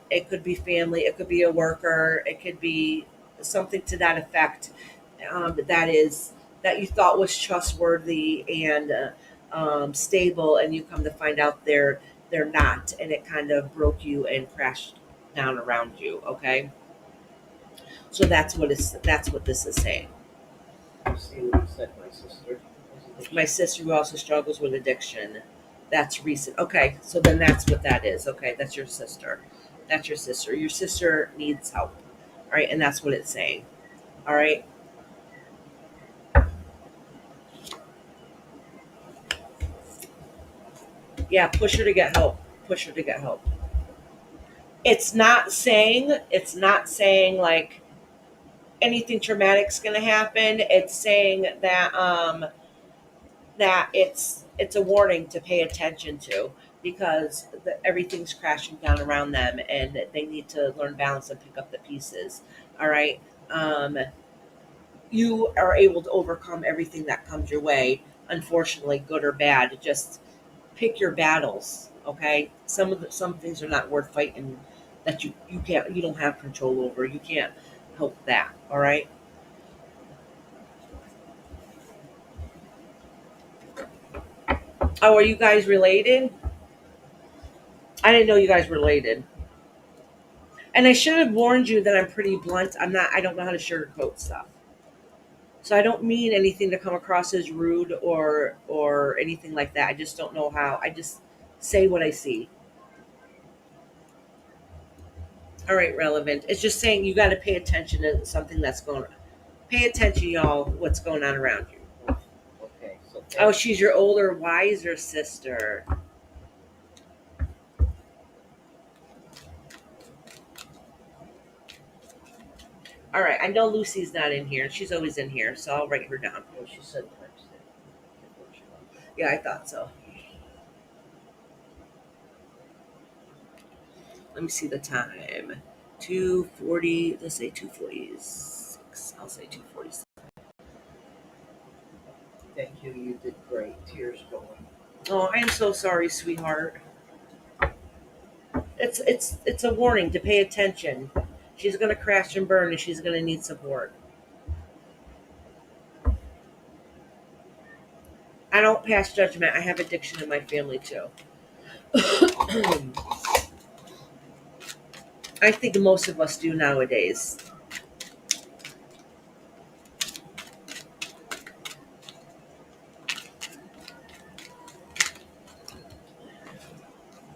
It could be family, it could be a worker, it could be something to that effect. That you thought was trustworthy and stable, and you come to find out they're not, and it kind of broke you and crashed down around you. Okay, so that's what this is saying. You see what he said, my sister. My sister who also struggles with addiction. That's recent. Okay, so then that's what that is. Okay, that's your sister. That's your sister. Your sister needs help. All right, and that's what it's saying. All right. Yeah, push her to get help. Push her to get help. It's not saying like anything traumatic's going to happen. It's saying that it's a warning to pay attention to because everything's crashing down around them and they need to learn balance and pick up the pieces. All right. Um, you are able to overcome everything that comes your way. Unfortunately, good or bad, just pick your battles. Okay. Some things are not worth fighting that you don't have control over. You can't help that. All right. Oh, are you guys related? I didn't know you guys were related. And I should have warned you that I'm pretty blunt. I don't know how to sugarcoat stuff. So I don't mean anything to come across as rude or anything like that. I just don't know how. I just say what I see. All right, relevant. It's just saying you got to pay attention to something that's going on. Pay attention, y'all, what's going on around you. Okay, so Oh, she's your older, wiser sister. All right, I know Lucy's not in here. She's always in here, so I'll write her down. well, she said text it before she left. Yeah, I thought so. Let me see the time. 2:40. Let's say 2:46. I'll say 2:46. Thank you. You did great. Tears going. Oh, I am so sorry, sweetheart. It's a warning to pay attention. She's gonna crash and burn, and she's gonna need support. I don't pass judgment. I have addiction in my family too. I think most of us do nowadays.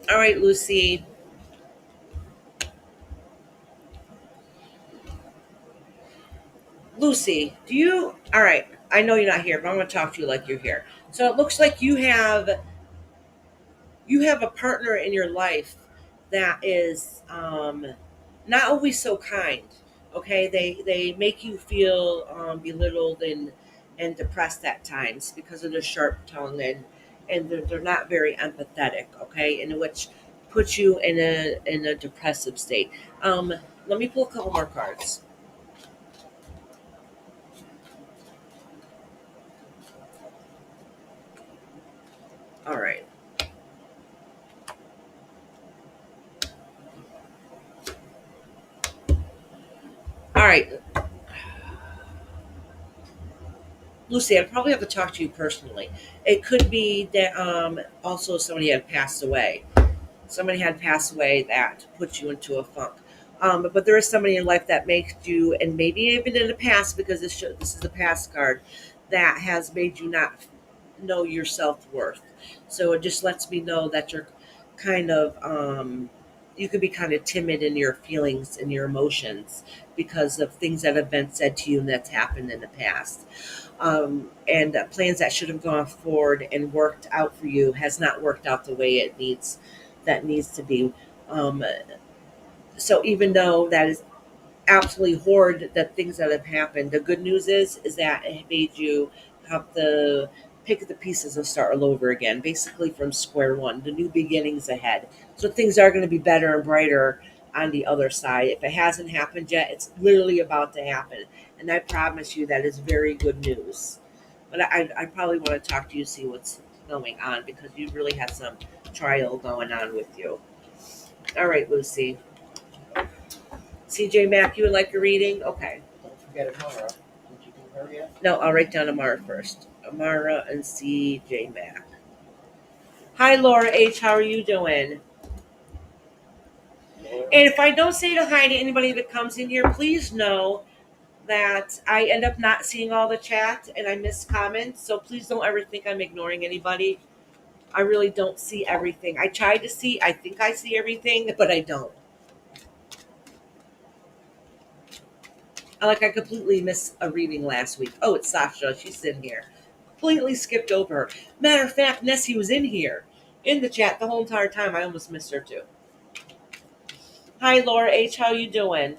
All right, Lucy. Lucy, do you? All right. I know you're not here, but I'm gonna talk to you like you're here. So it looks like you have a partner in your life that is not always so kind. Okay, they make you feel belittled and depressed at times because of their sharp tongue and they're not very empathetic. Okay, and which puts you in a depressive state. Let me pull a couple more cards. All right. All right, Lucy, I'd probably have to talk to you personally. It could be that also somebody had passed away. Somebody had passed away that puts you into a funk. But there is somebody in life that makes you, and maybe even in the past, because this is the past card, that has made you not know your self worth. So it just lets me know that you're kind of, you could be kind of timid in your feelings and your emotions because of things that have been said to you and that's happened in the past. And plans that should have gone forward and worked out for you has not worked out the way that needs to be. Um, so even though that is absolutely horrid, that things that have happened, the good news is that it made you have to pick the pieces and start all over again, basically from square one, the new beginnings ahead. So things are going to be better and brighter on the other side. If it hasn't happened yet, it's literally about to happen, and I promise you that is very good news. But I probably want to talk to you, see what's going on, because you really have some trial going on with you. All right, Lucy. CJ Mack, you would like a reading? Okay. Don't forget Amara. Did you do her yet? No, I'll write down Amara first. Amara and CJ Mack. Hi, Laura H. How are you doing? Laura? And if I don't say to hi to anybody that comes in here, please know that I end up not seeing all the chat and I miss comments. So please don't ever think I'm ignoring anybody. I really don't see everything. I try to see, I think I see everything, but I don't. Like I completely missed a reading last week. Oh, it's Sasha. She's in here. Completely skipped over her. Matter of fact, Nessie was in here in the chat the whole entire time. I almost missed her too. Hi, Laura H. How you doing?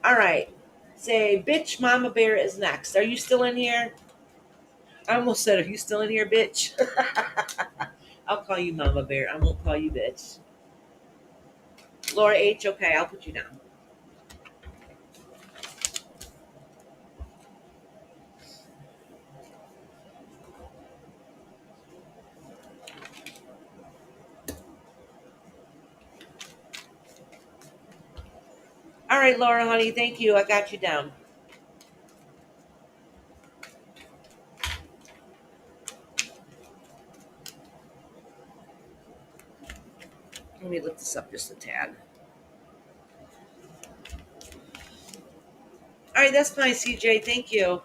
All right. Say, bitch, Mama Bear is next. Are you still in here? I almost said, are you still in here, bitch? I'll call you Mama Bear. I won't call you bitch. Laura H. Okay, I'll put you down. All right, Laura, honey. Thank you. I got you down. Let me look this up just a tad. All right, that's fine, CJ. Thank you.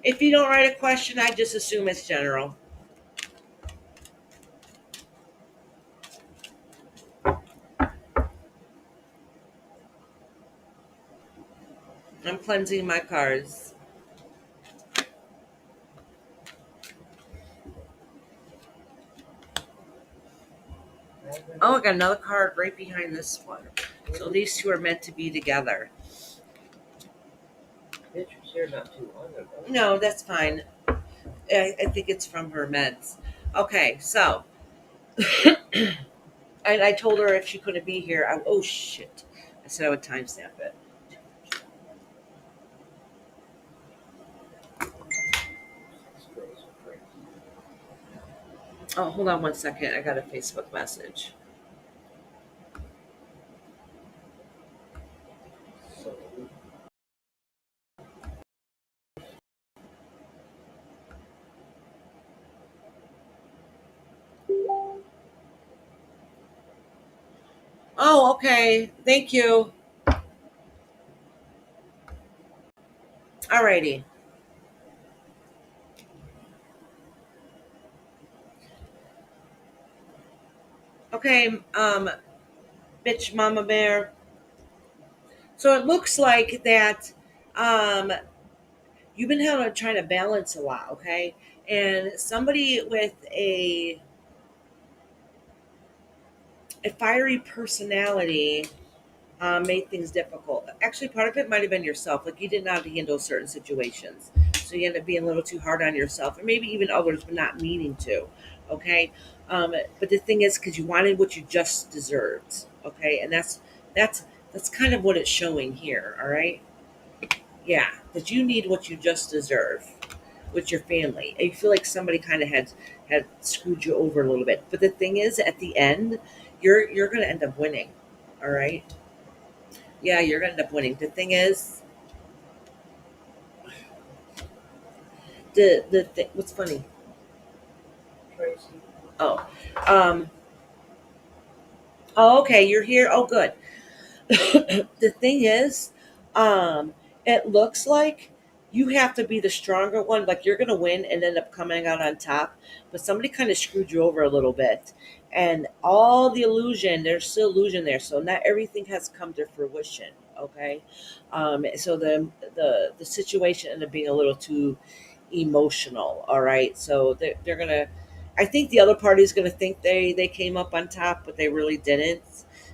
If you don't write a question, I just assume it's general. I'm cleansing my cards. Oh, I got another card right behind this one. So these two are meant to be together. Bitch was here not too long ago. No, that's fine. I think it's from her meds. Okay, so. And I told her if she couldn't be here, oh shit. I said I would timestamp it. Oh, hold on one second. I got a Facebook message. So, Oh, okay. Thank you. Alrighty. Okay, bitch mama bear. So it looks like that you've been trying to balance a lot, okay? And somebody with a fiery personality made things difficult. Actually, part of it might have been yourself. Like you didn't know how to handle certain situations. So you end up being a little too hard on yourself, or maybe even others, but not meaning to. Okay. But the thing is, because you wanted what you just deserved. Okay. And that's that's kind of what it's showing here. All right. Yeah. That you need what you just deserve with your family. And you feel like somebody kind of had screwed you over a little bit. But the thing is, at the end, you're going to end up winning. All right. Yeah, you're gonna end up winning. The thing is, what's funny? Tracy. Oh, um, oh, okay, you're here. Oh, good. The thing is, um, it looks like you have to be the stronger one. Like you're gonna win and end up coming out on top. But somebody kind of screwed you over a little bit, and all the illusion. There's still illusion there, so not everything has come to fruition. Okay, so the situation ended up being a little too emotional. All right, so they're gonna. I think the other party is gonna think they came up on top, but they really didn't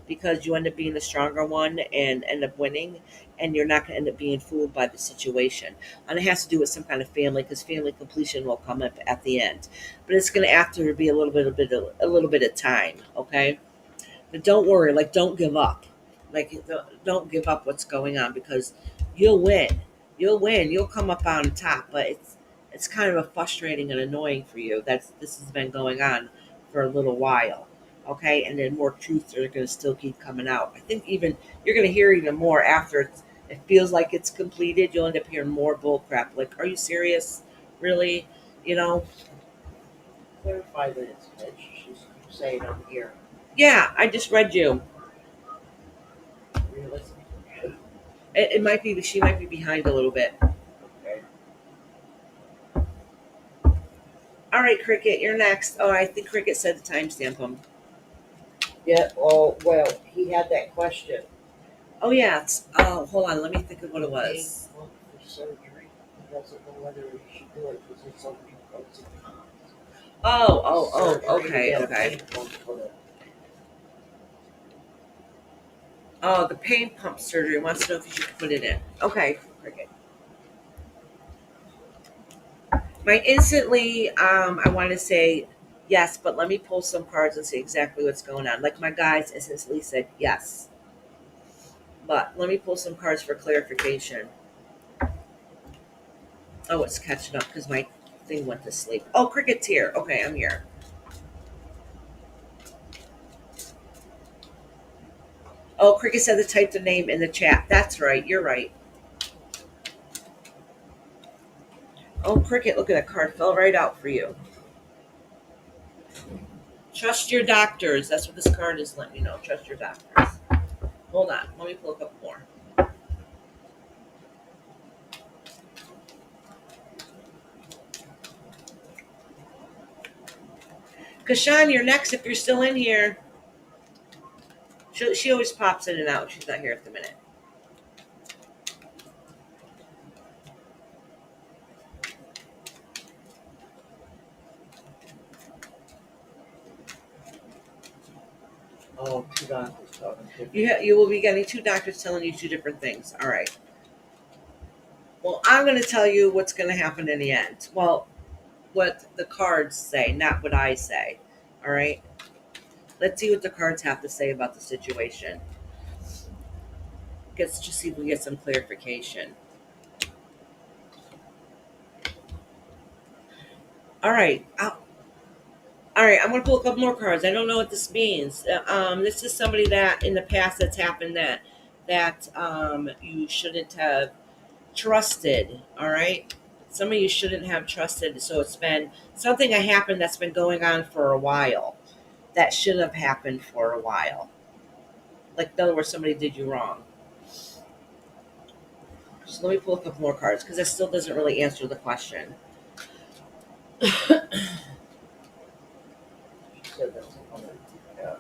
because you end up being the stronger one and end up winning, and you're not going to end up being fooled by the situation. And it has to do with some kind of family because family completion will come up at the end, but it's going to have to be a little bit of time. Okay, but don't worry, like don't give up. Like don't give up what's going on because you'll win. You'll win. You'll come up on top, but it's kind of a frustrating and annoying for you that this has been going on for a little while. Okay, and then more truths are going to still keep coming out. I think even you're going to hear even more after it feels like it's completed. You'll end up hearing more bull crap. Like, are you serious? Really? You know? Clarify that it's bitch. She's saying I'm here. Yeah, I just read you. Really? It might be, she might be behind a little bit. Okay. All right, Cricket, you're next. Oh, I think Cricket said to timestamp him. Yeah. Oh well, he had that question. Oh, yeah. Oh, hold on. Let me think of what it Paying was. money for surgery. He doesn't know whether he should do it because there's so many pros and cons. Oh, Surgery to okay, get a okay. pain pump put in. Oh, the pain pump surgery wants to know if you should put it in. Okay, Cricket. My instantly, I want to say yes, but let me pull some cards and see exactly what's going on. Like my guys instantly said yes, but let me pull some cards for clarification. Oh, it's catching up because my thing went to sleep. Oh, Cricket's here. Okay, I'm here. Oh, Cricket said to type the name in the chat. That's right. You're right. Oh, Cricket, look at that card. Fell right out for you. Trust your doctors. That's what this card is letting you know. Trust your doctors. Hold on. Let me pull a couple more. Kashan, you're next if you're still in here. She always pops in and out. She's not here at the minute. Oh, two doctors talking different. You will be getting two doctors telling you two different things. All right. Well, I'm going to tell you what's going to happen in the end. Well, what the cards say, not what I say. All right. Let's see what the cards have to say about the situation. Let's just see if we get some clarification. All right. All right. I'm going to pull a couple more cards. I don't know what this means. This is somebody that in the past that's happened that you shouldn't have trusted. All right. Some of you shouldn't have trusted. So it's been something that happened that's been going on for a while that should have happened for a while. Like, in other words, somebody did you wrong. So let me pull a couple more cards because that still doesn't really answer the question. She said that's a hundred. Yeah.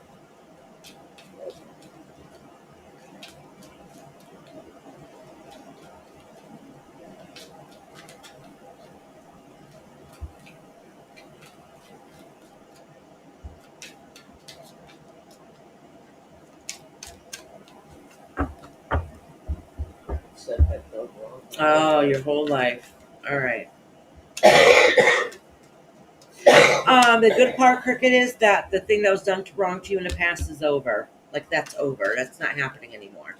Said that done wrong. Oh, your whole life. All right. The good part, Cricket, is that the thing that was done wrong to you in the past is over. Like, that's over. That's not happening anymore.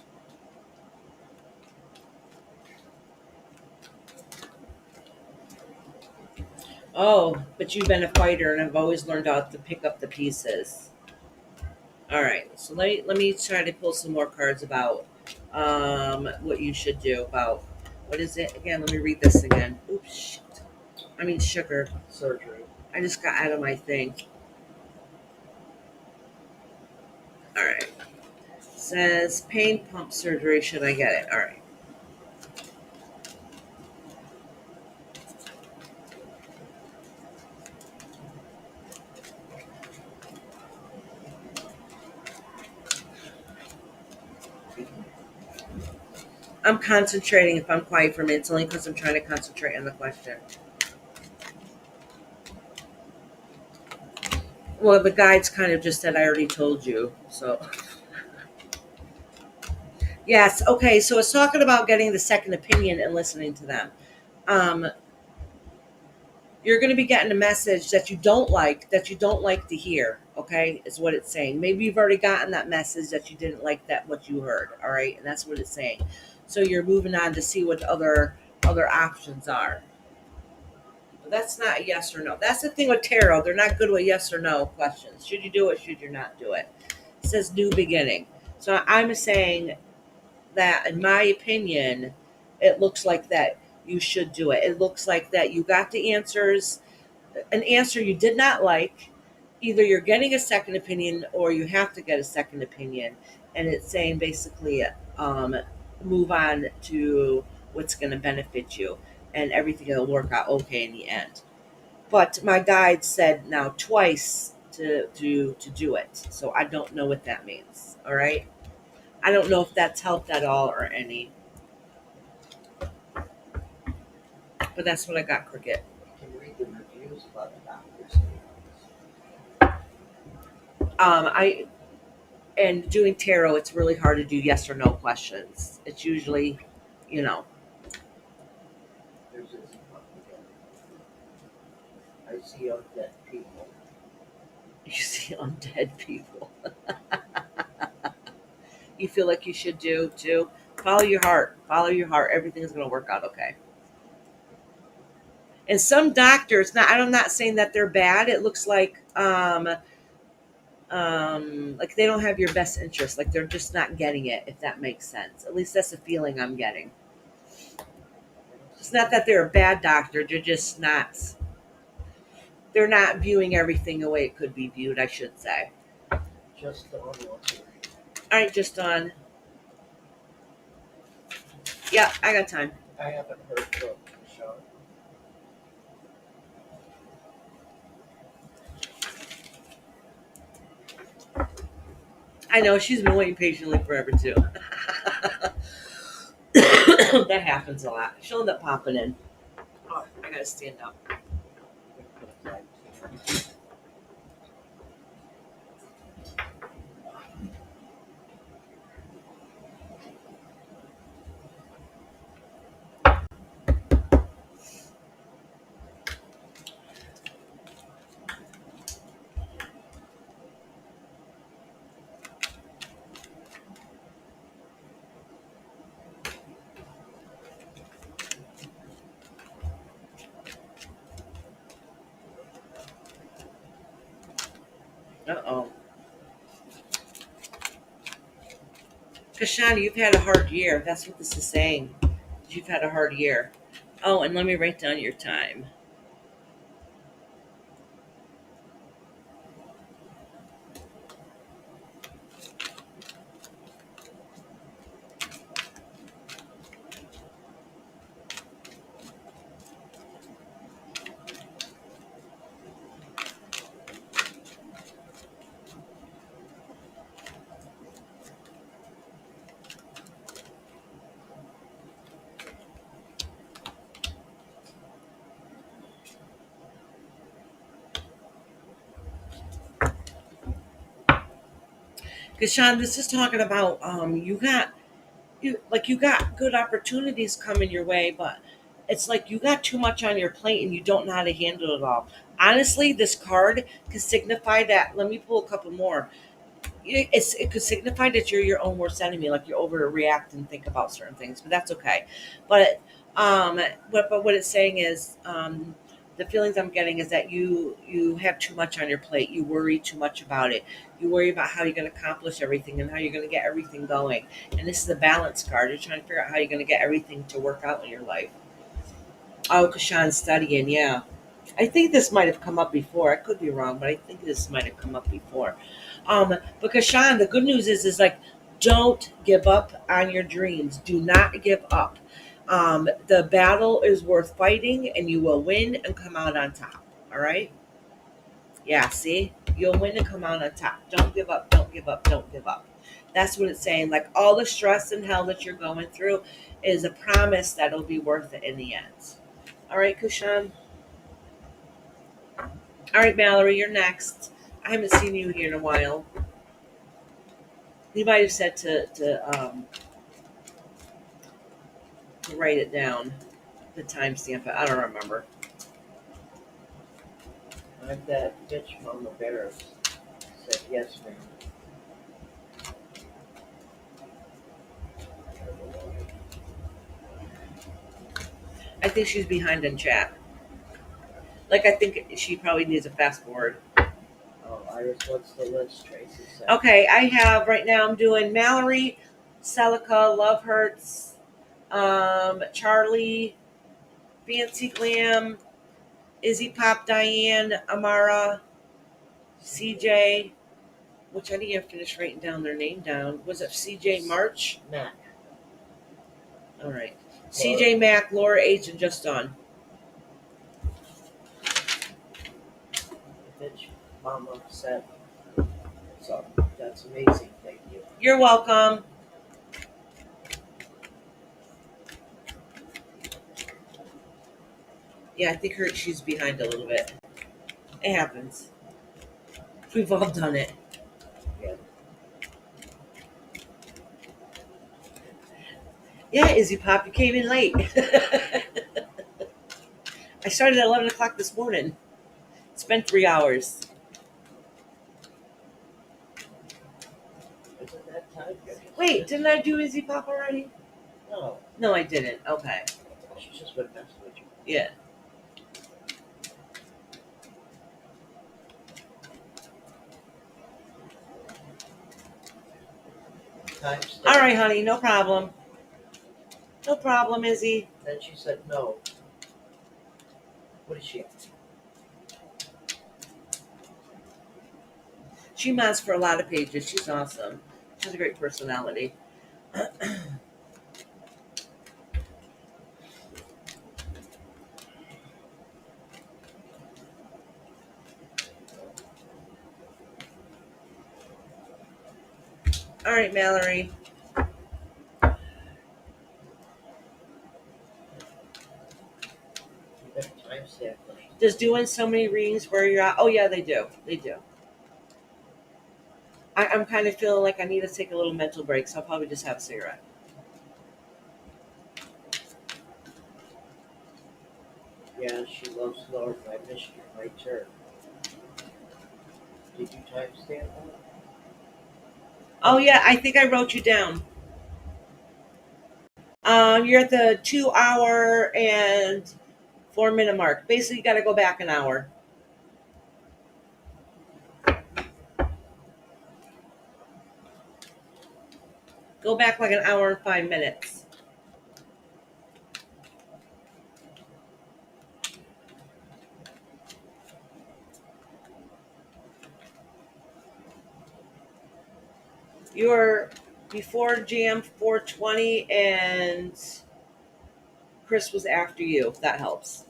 Oh, but you've been a fighter and have always learned how to pick up the pieces. All right. So let me try to pull some more cards about what you should do about what is it again? Let me read this again. Oops, shit. I mean sugar. Surgery. I just got out of my thing. All right. Says pain pump surgery. Should I get it? All right. I'm concentrating. If I'm quiet for a minute, it's only because I'm trying to concentrate on the question. Well, the guides kind of just said I already told you. So, yes. Okay. So it's talking about getting the second opinion and listening to them. Um, you're going to be getting a message that you don't like to hear. Okay, is what it's saying. Maybe you've already gotten that message that you didn't like that what you heard. All right, and that's what it's saying. So you're moving on to see what other options are. That's not a yes or no. That's the thing with tarot. They're not good with yes or no questions. Should you do it? Should you not do it? It says new beginning. So I'm saying that, in my opinion, it looks like that you should do it. It looks like that you got the answers, an answer you did not like. Either you're getting a second opinion or you have to get a second opinion. And it's saying basically, um, move on to what's going to benefit you, and everything will work out okay in the end. But my guide said now twice to do it, so I don't know what that means. All right, I don't know if that's helped at all or any, but that's what I got, Cricket. You can read the reviews about the doctors. I and doing tarot, it's really hard to do yes or no questions. It's usually, you know, There's isn't one together. I see undead people. you see undead people. You feel like you should do too. Follow your heart. Follow your heart. Everything's gonna work out okay. And some doctors, now I'm not saying that they're bad. It looks like they don't have your best interest. Like they're just not getting it, if that makes sense. At least that's the feeling I'm getting. It's not that they're a bad doctor. They're just not. They're not viewing everything the way it could be viewed, I should say. Just the one wants to read. All right, just on. Yeah, I got time. I haven't heard from Sean. I know she's been waiting patiently forever too. That happens a lot. She'll end up popping in. Oh, I gotta stand up. Uh-oh. Kashani, you've had a hard year. That's what this is saying. You've had a hard year. Oh, and let me write down your time. Kashan, this is talking about you got good opportunities coming your way, but it's like you got too much on your plate and you don't know how to handle it all. Honestly, this card can signify that. Let me pull a couple more. It could signify that you're your own worst enemy, like you overreact and think about certain things, but that's okay. But but what it's saying is, the feelings I'm getting is that you have too much on your plate. You worry too much about it. You worry about how you're going to accomplish everything and how you're going to get everything going. And this is a balance card. You're trying to figure out how you're going to get everything to work out in your life. Oh, Kashan's studying, yeah. I think this might have come up before. I could be wrong, but I think this might have come up before. Because Sean, the good news is like, don't give up on your dreams. Do not give up. The battle is worth fighting, and you will win and come out on top. All right? Yeah. See, you'll win and come out on top. Don't give up. Don't give up. Don't give up. That's what it's saying. Like all the stress and hell that you're going through is a promise that it'll be worth it in the end. All right, Kushan. All right, Mallory, you're next. I haven't seen you here in a while. You might have said to write it down, the timestamp. I don't remember. I'm that bitch Mama Bear said yes, ma'am. I think she's behind in chat. Like I think she probably needs a fast forward. Oh, Iris, what's the list? Tracy said. Okay, I have right now. I'm doing Mallory, Celica, Love Hurts, Charlie, Fancy Glam, Izzy Pop, Diane, Amara, CJ. Which I didn't even finish writing down their name down. Was it CJ March? Matt. All right. CJ Mack, Laura H, and just on. Bitch, Mama said. So that's amazing. Thank you. You're welcome. Yeah, I think she's behind a little bit. It happens. We've all done it. Yeah. Yeah, Izzy Pop, you came in late. I started at 11 o'clock this morning. It's been 3 hours. Isn't that time? Wait, didn't I do Izzy Pop already? No. No, I didn't. Okay. She's just been messing with you. Yeah. Time stamp. All right, honey, no problem. No problem, Izzy. Then she said no. What is she? She mods for a lot of pages. She's awesome. She has a great personality. All right, Mallory. You got a time stamp. Does doing so many readings where you're at? Oh, yeah, they do. They do. I'm kind of feeling like I need to take a little mental break, so I'll probably just have a cigarette. Yeah, she loves Lord. I missed you. My turn. Did you time stamp that? Oh, yeah, I think I wrote you down. You're at the 2 hour and 4 minute mark. Basically, you got to go back an hour. Go back like an hour and 5 minutes. You were before Jam 420 and Chris was after you, if that helps.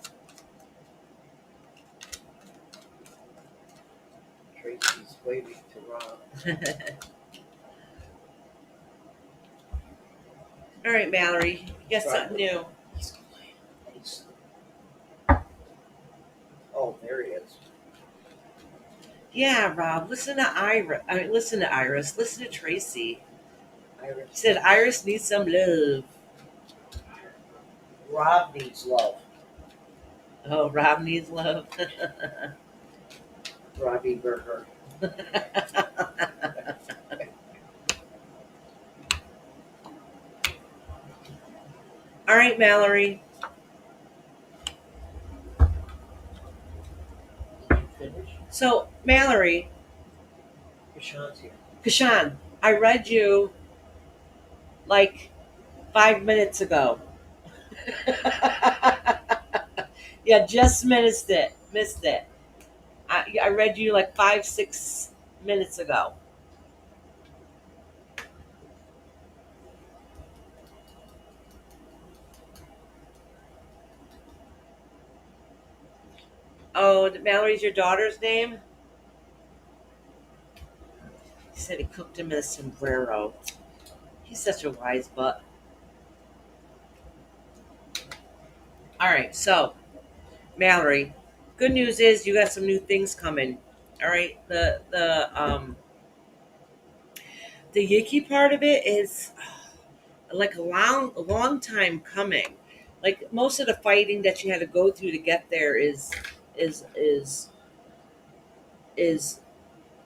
Tracy's waving to Rob. All right, Mallory. You got something new. Oh, there he is. Yeah, Rob. Listen to Iris. Listen to Iris. Listen to Tracy. Iris. He said Iris needs some love. Rob needs love. Oh, Rob needs love. Robbie Burger. All right, Mallory. Did you finish? So, Mallory, Kashan's here. Kashan, I read you like 5 minutes ago. Yeah, just missed it. Missed it. I read you like 5-6 minutes ago. Oh, Mallory's your daughter's name? He said he cooked him in a sombrero. He's such a wise butt. All right, so Mallory, good news is you got some new things coming. All right, the yicky part of it is like a long time coming. Like most of the fighting that you had to go through to get there is is is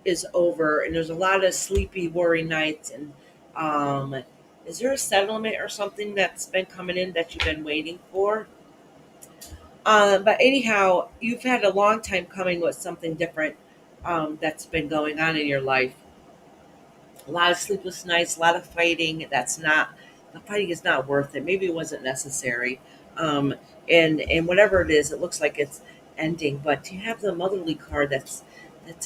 is over, and there's a lot of sleepy, worry nights. And um, is there a settlement or something that's been coming in that you've been waiting for? But anyhow, you've had a long time coming with something different that's been going on in your life. A lot of sleepless nights, a lot of fighting. The fighting is not worth it. Maybe it wasn't necessary. Um, and whatever it is, it looks like it's ending. But you have the motherly card that's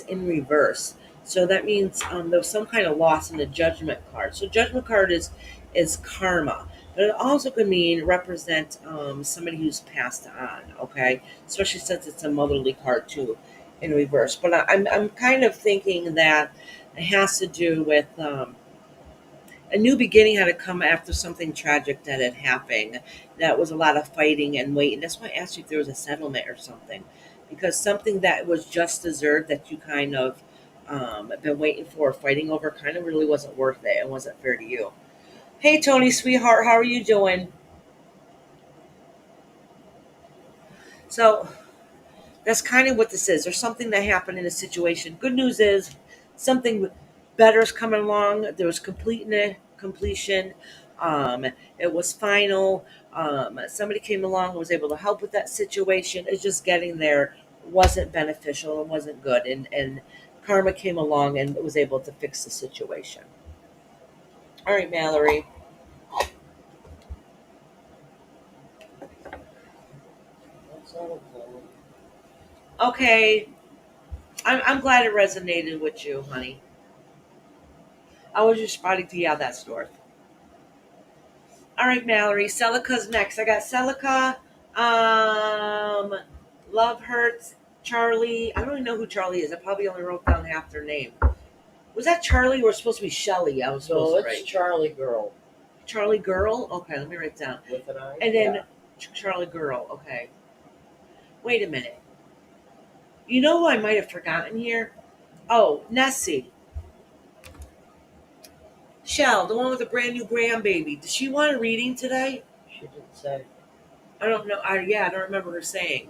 in reverse. So that means there was some kind of loss in the judgment card. So judgment card is karma, but it also could mean represent somebody who's passed on. Okay, especially since it's a motherly card too, in reverse. But I'm kind of thinking that it has to do with a new beginning had to come after something tragic that had happened. That was a lot of fighting and waiting. That's why I asked you if there was a settlement or something, because something that was just deserved that you kind of been waiting for, fighting over, kind of really wasn't worth it and wasn't fair to you. Hey, Tony, sweetheart, how are you doing? So that's kind of what this is. There's something that happened in a situation. Good news is something better is coming along. There was completion. It was final. Somebody came along and was able to help with that situation. It's just getting there wasn't beneficial and wasn't good. And karma came along and was able to fix the situation. All right, Mallory. That's all. Okay. I'm glad it resonated with you, honey. I was just spotting to you how that's north. All right, Mallory. Celica's next. I got Celica, um, Love Hurts, Charlie. I don't even know who Charlie is. I probably only wrote down half their name. Was that Charlie or was it supposed to be Shelly? I was supposed No, to it's write. Charlie Girl Charlie Girl? Okay, let me write it down. with an I. And then Yeah. Charlie Girl. Okay. Wait a minute. You know who I might have forgotten here? Oh, Nessie. Shell, the one with the brand new grandbaby. Does she want a reading today? She didn't say. I don't know. I don't remember her saying.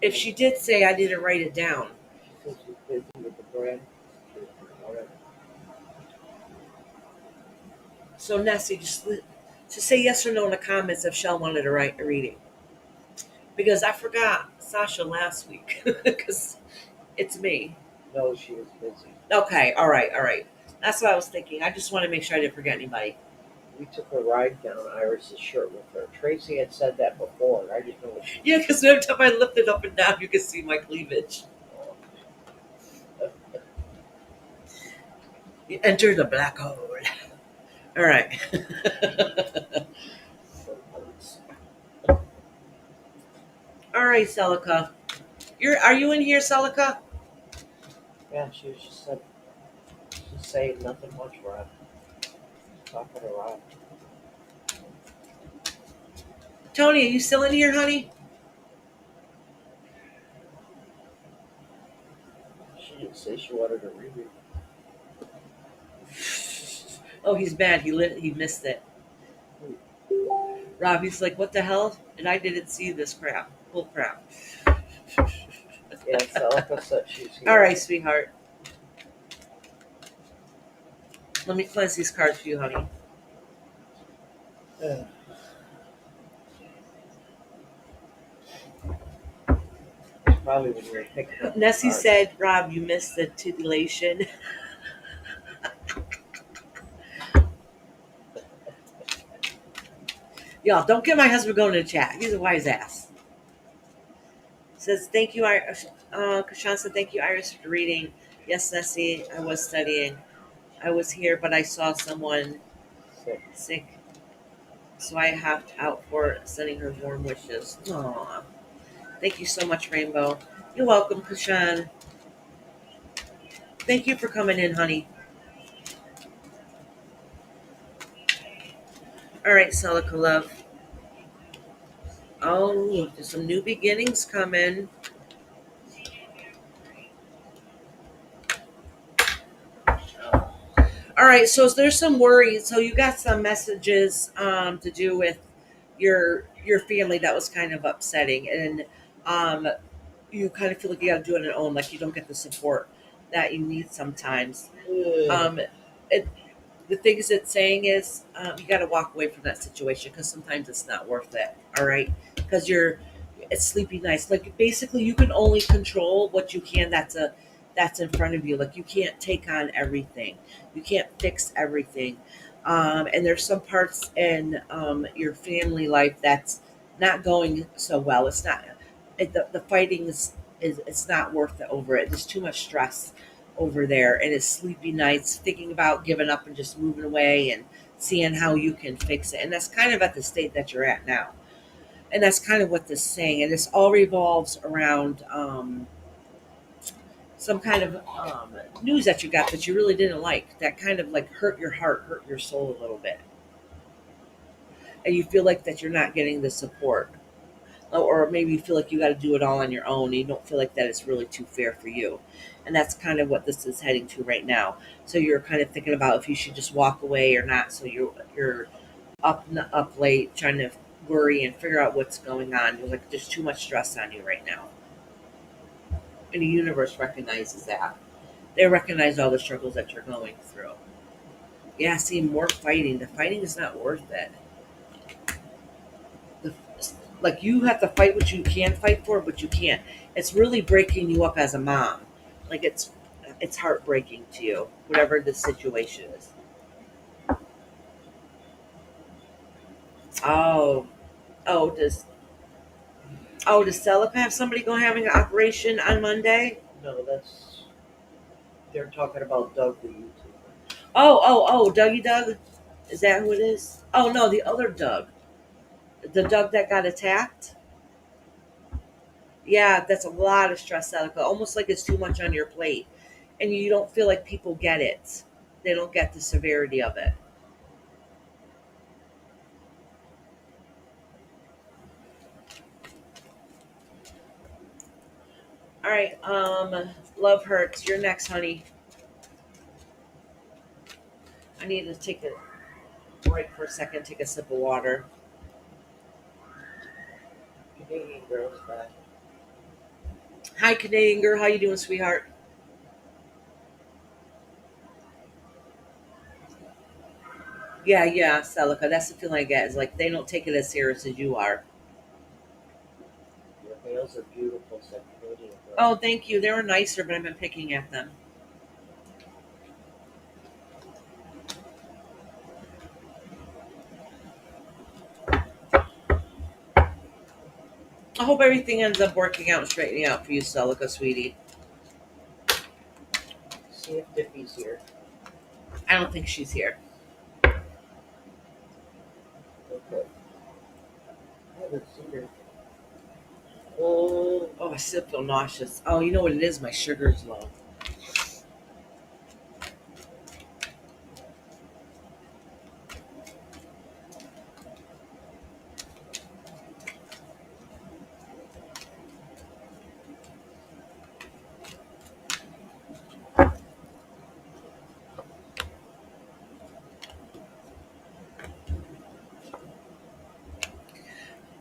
If she did say, I didn't write it down. She said she's busy with the brand. Whatever. So Nessie, just say yes or no in the comments if Shell wanted to write a reading. Because I forgot Sasha last week because it's me. No, she was busy. Okay, all right, all right. That's what I was thinking. I just want to make sure I didn't forget anybody. We took a ride down Iris's shirt with her. Tracy had said that before, and I didn't know what she. Yeah, because every time I lift it up and down, you can see my cleavage. You enter the black hole. All right. All right, Celica. Are you in here, Celica? Yeah, she was just said, she's saying nothing much, Rob. Talking to Rob. Tony, are you still in here, honey? She didn't say she wanted to read it. Oh, he's mad. He missed it. Rob, he's like, what the hell? And I didn't see this crap. Bull crap. Yeah, Celica said she's here. All right, sweetheart. Let me cleanse these cards for you, honey. Yeah. Probably when you were picking up. Nessie cards. said, Rob, you missed the titillation. Y'all, don't get my husband going to the chat. He's a wise ass. Says, thank you, Kashan said, thank you, Iris, for reading. Yes, Nessie, I was studying. I was here, but I saw someone sick. So I hopped out for sending her warm wishes. Aww. Thank you so much, Rainbow. You're welcome, Kashan. Thank you for coming in, honey. All right, Celica love. Oh, there's some new beginnings coming. All right, so there's some worries. So you got some messages to do with your family that was kind of upsetting, and you kind of feel like you got to do it on your own, like you don't get the support that you need sometimes. Um, it, the things it's saying is you got to walk away from that situation because sometimes it's not worth it. All right, because it's sleepy nights. Like basically, you can only control what you can. That's in front of you. Like you can't take on everything. You can't fix everything. And there's some parts in your family life that's not going so well. It's not. The fighting is is it's not worth it over it. There's too much stress over there, and it's sleepy nights thinking about giving up and just moving away and seeing how you can fix it. And that's kind of at the state that you're at now. And that's kind of what this is saying. And this all revolves around some kind of news that you got that you really didn't like, that kind of like hurt your heart, hurt your soul a little bit. And you feel like that you're not getting the support, or maybe you feel like you got to do it all on your own and you don't feel like that it's really too fair for you. And that's kind of what this is heading to right now. So you're kind of thinking about if you should just walk away or not. So you're up late trying to worry and figure out what's going on. You're like, there's too much stress on you right now, and the universe recognizes that. They recognize all the struggles that you're going through. Yeah, see, more fighting. The fighting is not worth it. The, like, you have to fight what you can fight for, but you can't. It's really breaking you up as a mom. Like, it's heartbreaking to you, whatever the situation is. Oh, oh, does Celica have somebody going having an operation on Monday? No, that's they're talking about Doug the YouTuber. Oh, Dougie Doug? Is that who it is? Oh no, the other Doug. The Doug that got attacked? Yeah, that's a lot of stress, Celica. Almost like it's too much on your plate. And you don't feel like people get it. They don't get the severity of it. All right, Love Hurts. You're next, honey. I need to take a break for a second, take a sip of water. Canadian girls back. Hi, Canadian girl. How you doing, sweetheart? Yeah, Celica. That's the feeling I get. Is like they don't take it as serious as you are. Your nails are beautiful, said Canadian girl. Oh, thank you. They were nicer, but I've been picking at them. I hope everything ends up working out and straightening out for you, Celica, sweetie. See if Dippy's here. I don't think she's here. Okay. I haven't seen her. Oh, I still feel nauseous. Oh, you know what it is? My sugar's low.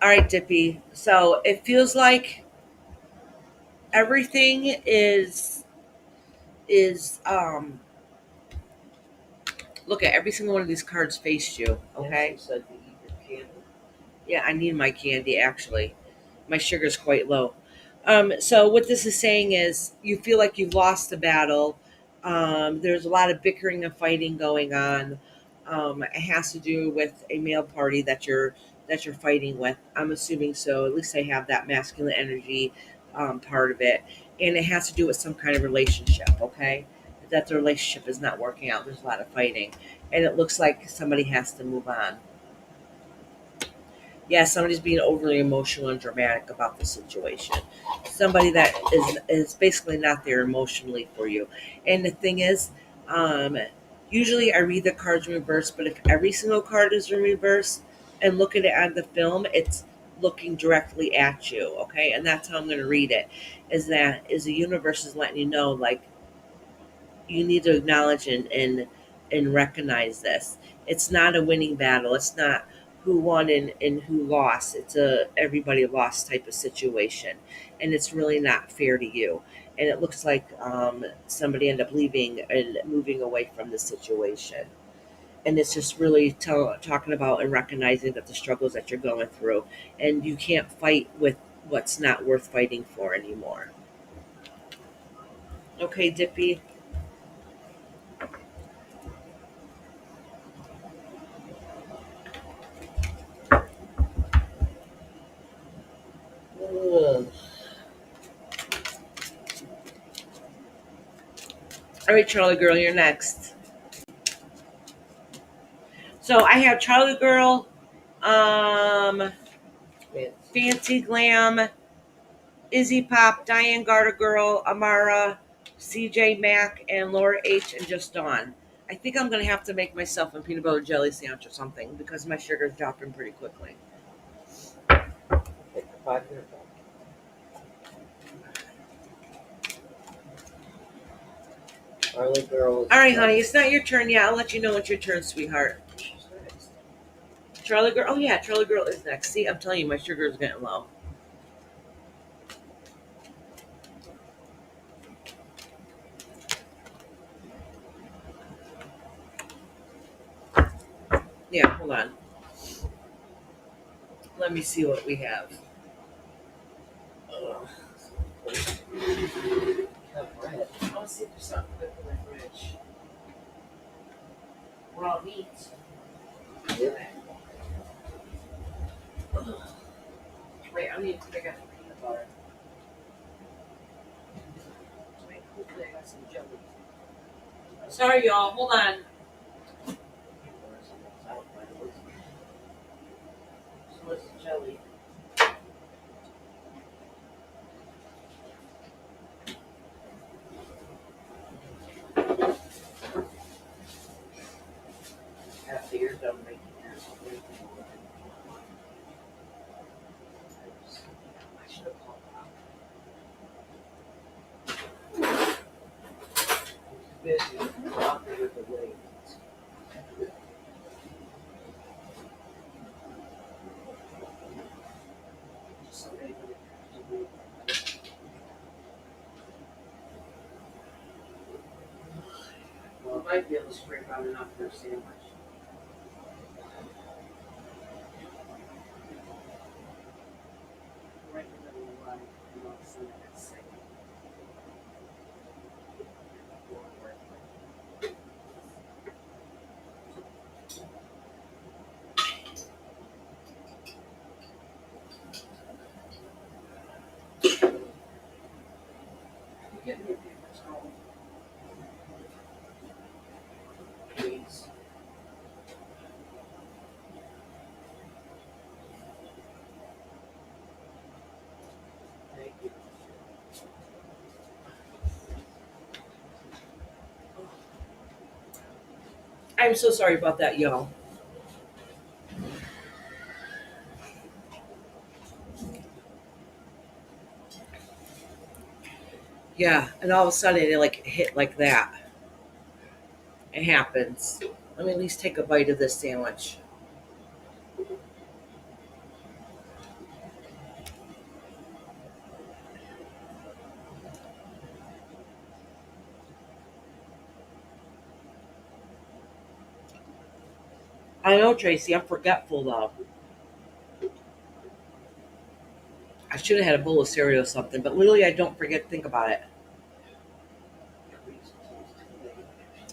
All right, Dippy. So it feels like everything is. Look at every single one of these cards faced you. Okay. Nancy said to eat your candy. Yeah, I need my candy actually. My sugar's quite low. So what this is saying is you feel like you've lost the battle. There's a lot of bickering and fighting going on. It has to do with a male party that you're fighting with. I'm assuming so. At least I have that masculine energy part of it, and it has to do with some kind of relationship. Okay, that the relationship is not working out. There's a lot of fighting, and it looks like somebody has to move on. Yeah, somebody's being overly emotional and dramatic about the situation. Somebody that is basically not there emotionally for you. And the thing is, um, usually I read the cards in reverse, but if every single card is in reverse and look at it on the film, it's looking directly at you. Okay, and that's how I'm going to read it. Is the universe is letting you know, like, you need to acknowledge and recognize this. It's not a winning battle. It's not who won and who lost. It's a everybody lost type of situation, and it's really not fair to you. And it looks like somebody ended up leaving and moving away from the situation. And it's just really talking about and recognizing that the struggles that you're going through, and you can't fight with what's not worth fighting for anymore. Okay, Dippy. Ugh. All right, Charlie girl, you're next. So I have Charlie girl, Fancy Glam, Izzy Pop, Diane Garter Girl, Amara, CJ Mack, and Laura H. and Just Dawn. I think I'm going to have to make myself a peanut butter jelly sandwich or something because my sugar's dropping pretty quickly. Take the 5 minute break. Charlie girl. All right, honey, it's not your turn yet. I'll let you know it's your turn, sweetheart. Charlie girl. Oh yeah, Charlie girl is next. See, I'm telling you, my sugar is getting low. Yeah, hold on. Let me see what we have. Have bread. I'll see if there's something good for my fridge. Raw meat. Yep. Wait, I need to pick up the peanut butter. Wait, hopefully I got some jelly. Sorry, y'all. Hold on. So what's the jelly? After you're done making yours, I should have called busy walking with the weight. Well, I might be able to scrape out enough for a sandwich. Right in the middle of the line, and all of a sudden I got sick. Get me a paper towel, please. Thank you. I'm so sorry about that, y'all. Yeah, and all of a sudden it like hit like that. It happens. Let me at least take a bite of this sandwich. I know, Tracy, I'm forgetful though. I should have had a bowl of cereal or something, but literally I don't forget to think about it.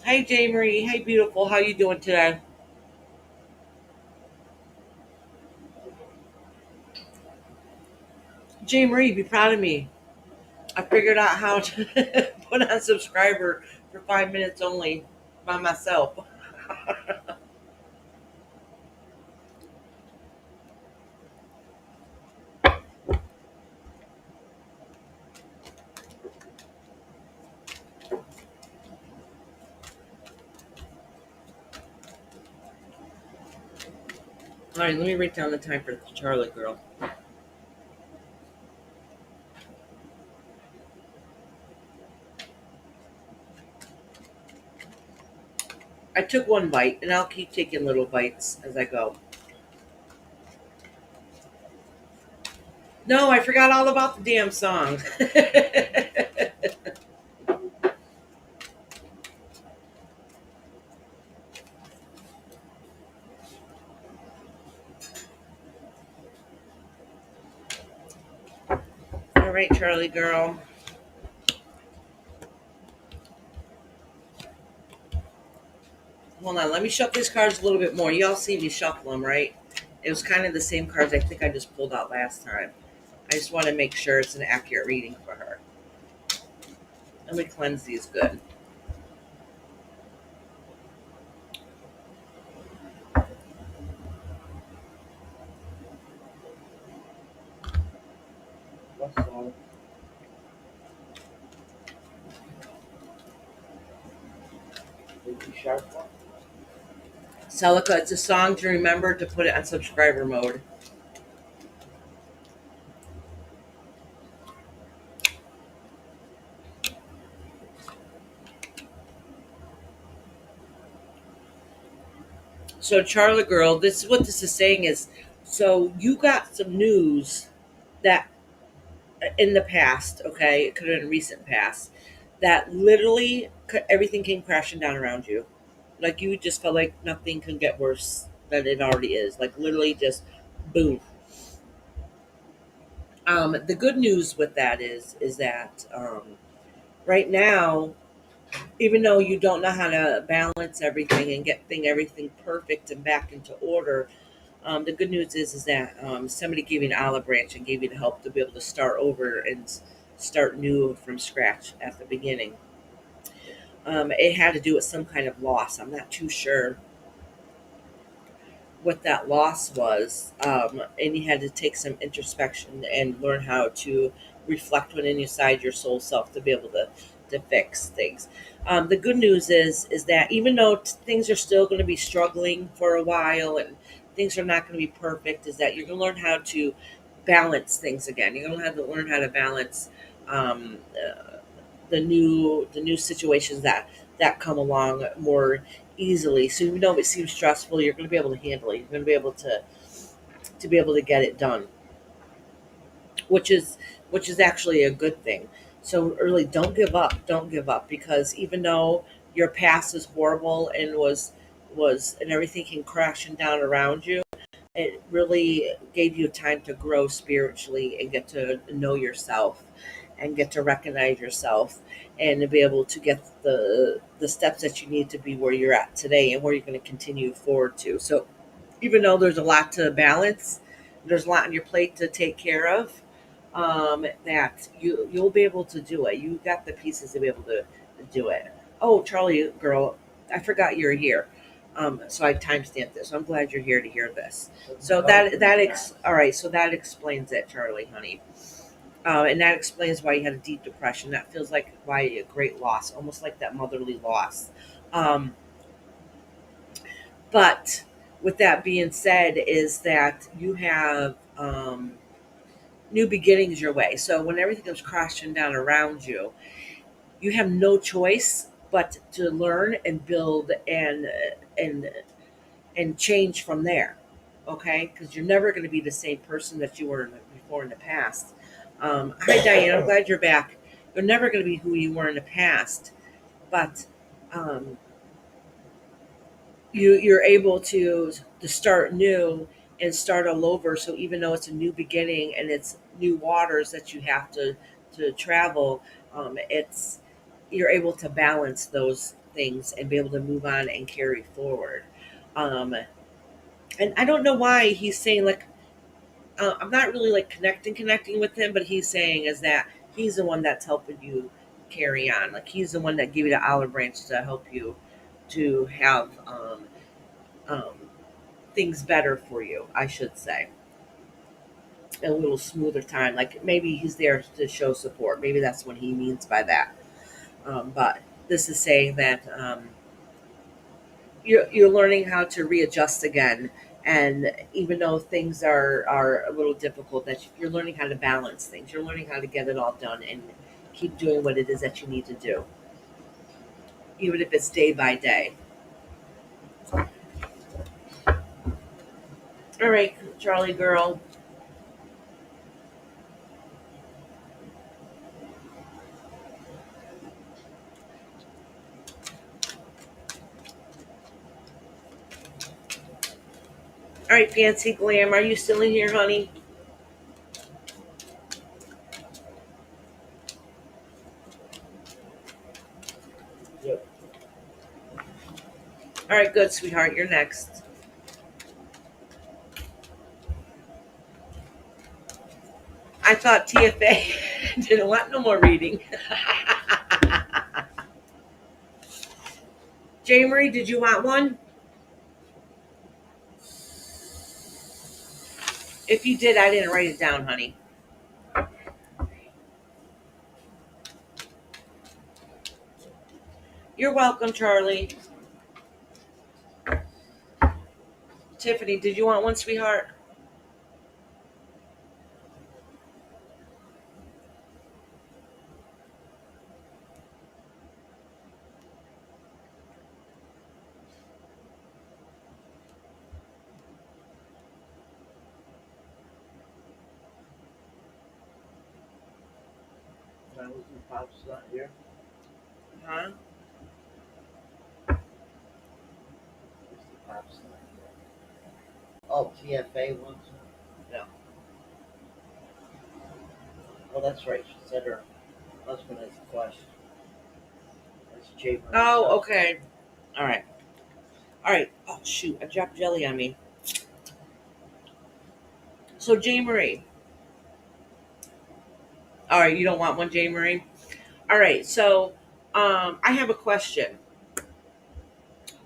Hey, J. Marie. Hey, beautiful. How you doing today? J. Marie, be proud of me. I figured out how to put on subscriber for 5 minutes only by myself. All right, let me write down the time for Charlie girl. I took one bite, and I'll keep taking little bites as I go. No, I forgot all about the damn song. All right, Charlie girl. Hold on, let me shuffle these cards a little bit more. Y'all see me shuffle them, right? It was kind of the same cards I think I just pulled out last time. I just want to make sure it's an accurate reading for her. Let me cleanse these good. So, Baby Shark one. Celica, it's a song to remember to put it on subscriber mode. So, Charlie girl, this is what this is saying is so you got some news that in the past, okay, it could have been recent past, that literally everything came crashing down around you. Like you just felt like nothing could get worse than it already is. Like literally just boom. The good news with that is that right now, even though you don't know how to balance everything and get everything perfect and back into order, the good news is that somebody gave you an olive branch and gave you the help to be able to start over and start new from scratch at the beginning. It had to do with some kind of loss. I'm not too sure what that loss was, and you had to take some introspection and learn how to reflect on inside your soul self to be able to fix things. The good news is that even though things are still going to be struggling for a while and things are not going to be perfect, is that you're going to learn how to balance things again. You're going to have to learn how to balance um, the new situations that come along more easily. So even though it seems stressful, you're going to be able to handle it. You're going to be able to be able to get it done, which is actually a good thing. So really, don't give up. Don't give up because even though your past is horrible and was and everything came crashing down around you, it really gave you time to grow spiritually and get to know yourself and get to recognize yourself and to be able to get the steps that you need to be where you're at today and where you're going to continue forward to. So even though there's a lot to balance, there's a lot on your plate to take care of, that you'll be able to do it. You got the pieces to be able to do it. Oh, Charlie girl, I forgot you're here. So I timestamped this. I'm glad you're here to hear this. So all right. So that explains it, Charlie, honey. And that explains why you had a deep depression. That feels like why a great loss, almost like that motherly loss. Um, but with that being said, is that you have new beginnings your way. So when everything comes crashing down around you, you have no choice but to learn and build and and change from there. Okay, because you're never going to be the same person that you were before in the past. Hi, Diane. I'm glad you're back. You're never going to be who you were in the past, but um, you're able to start new and start all over. So even though it's a new beginning and it's new waters that you have to travel, it's you're able to balance those things and be able to move on and carry forward. Um, and I don't know why he's saying like I'm not really like connecting with him, but he's saying is that he's the one that's helping you carry on. Like he's the one that gave you the olive branch to help you to have um, things better for you, I should say, a little smoother time. Like maybe he's there to show support. Maybe that's what he means by that. But this is saying that you're learning how to readjust again. And even though things are a little difficult, that you're learning how to balance things. You're learning how to get it all done and keep doing what it is that you need to do, even if it's day by day. All right, Charlie girl. All right, Fancy Glam. Are you still in here, honey? Yep. All right, good, sweetheart. You're next. I thought TFA didn't want no more reading. Jane Marie, did you want one? If you did, I didn't write it down, honey. You're welcome, Charlie. Tiffany, did you want one, sweetheart? That was the pop's not here. Huh? Where's the pop's not here? Oh, TFA wants one? No. Oh, that's right. She said her husband has a question. That's Jay Marie's Oh, husband. okay. All right. All right. Oh shoot! I dropped jelly on me. So J Marie. All right, you don't want one, J Marie. All right. So, I have a question.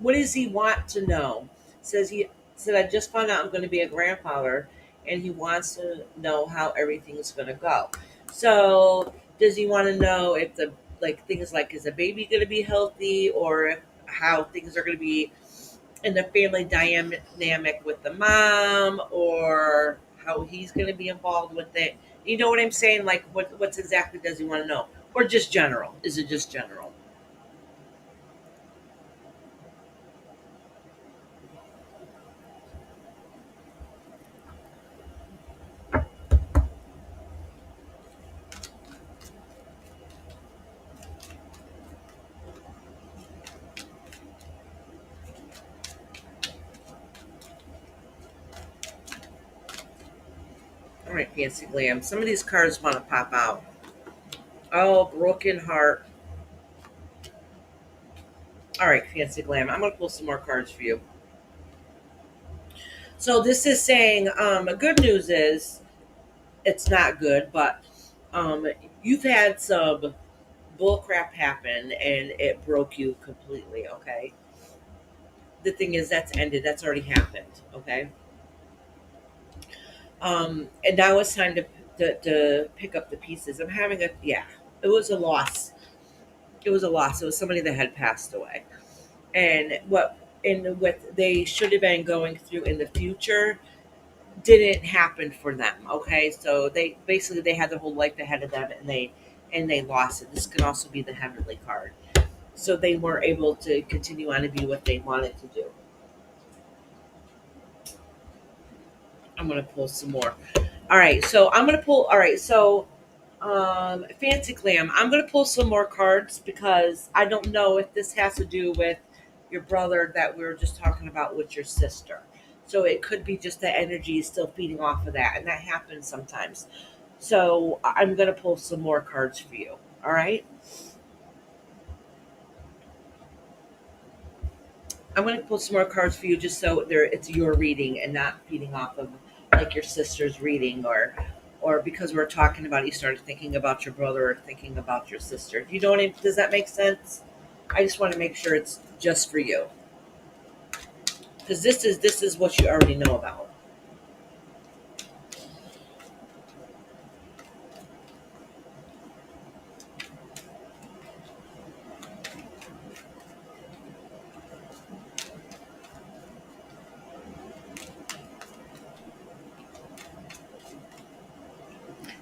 What does he want to know? He said I just found out I'm going to be a grandfather, and he wants to know how everything is going to go. So does he want to know if the like things like is the baby going to be healthy, or if, how things are going to be in the family dynamic with the mom, or how he's going to be involved with it? You know what I'm saying? Like what's exactly does he want to know, or just general? Is it just general? All right, fancy glam. Some of these cards want to pop out. Oh, broken heart. All right, fancy glam. I'm gonna pull some more cards for you. So this is saying, good news is it's not good, but um, you've had some bull crap happen and it broke you completely. Okay. The thing is that's ended. That's already happened. Okay. And now it's time to pick up the pieces. I'm having a yeah. It was a loss. It was a loss. It was somebody that had passed away, and what they should have been going through in the future didn't happen for them. Okay, so they had their whole life ahead of them, and they lost it. This can also be the heavenly card. So they weren't able to continue on to be what they wanted to do. I'm gonna pull some more. All right, so I'm gonna pull. All right, so Fancy Glam. I'm gonna pull some more cards because I don't know if this has to do with your brother that we were just talking about with your sister. So it could be just the energy is still feeding off of that, and that happens sometimes. So I'm gonna pull some more cards for you. All right. I'm gonna pull some more cards for you just so there it's your reading and not feeding off of like your sister's reading or because we're talking about it, you started thinking about your brother or thinking about your sister. Do you know what does that make sense? I just want to make sure it's just for you. Because this is what you already know about.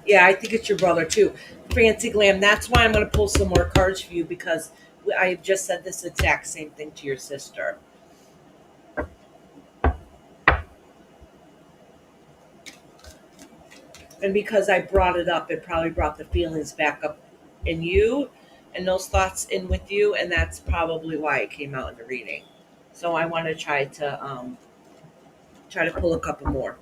Yeah, I think it's your brother too. Fancy Glam. That's why I'm gonna pull some more cards for you because I just said this exact same thing to your sister. And because I brought it up, it probably brought the feelings back up in you and those thoughts in with you, and that's probably why it came out in the reading. So I want to try to pull a couple more.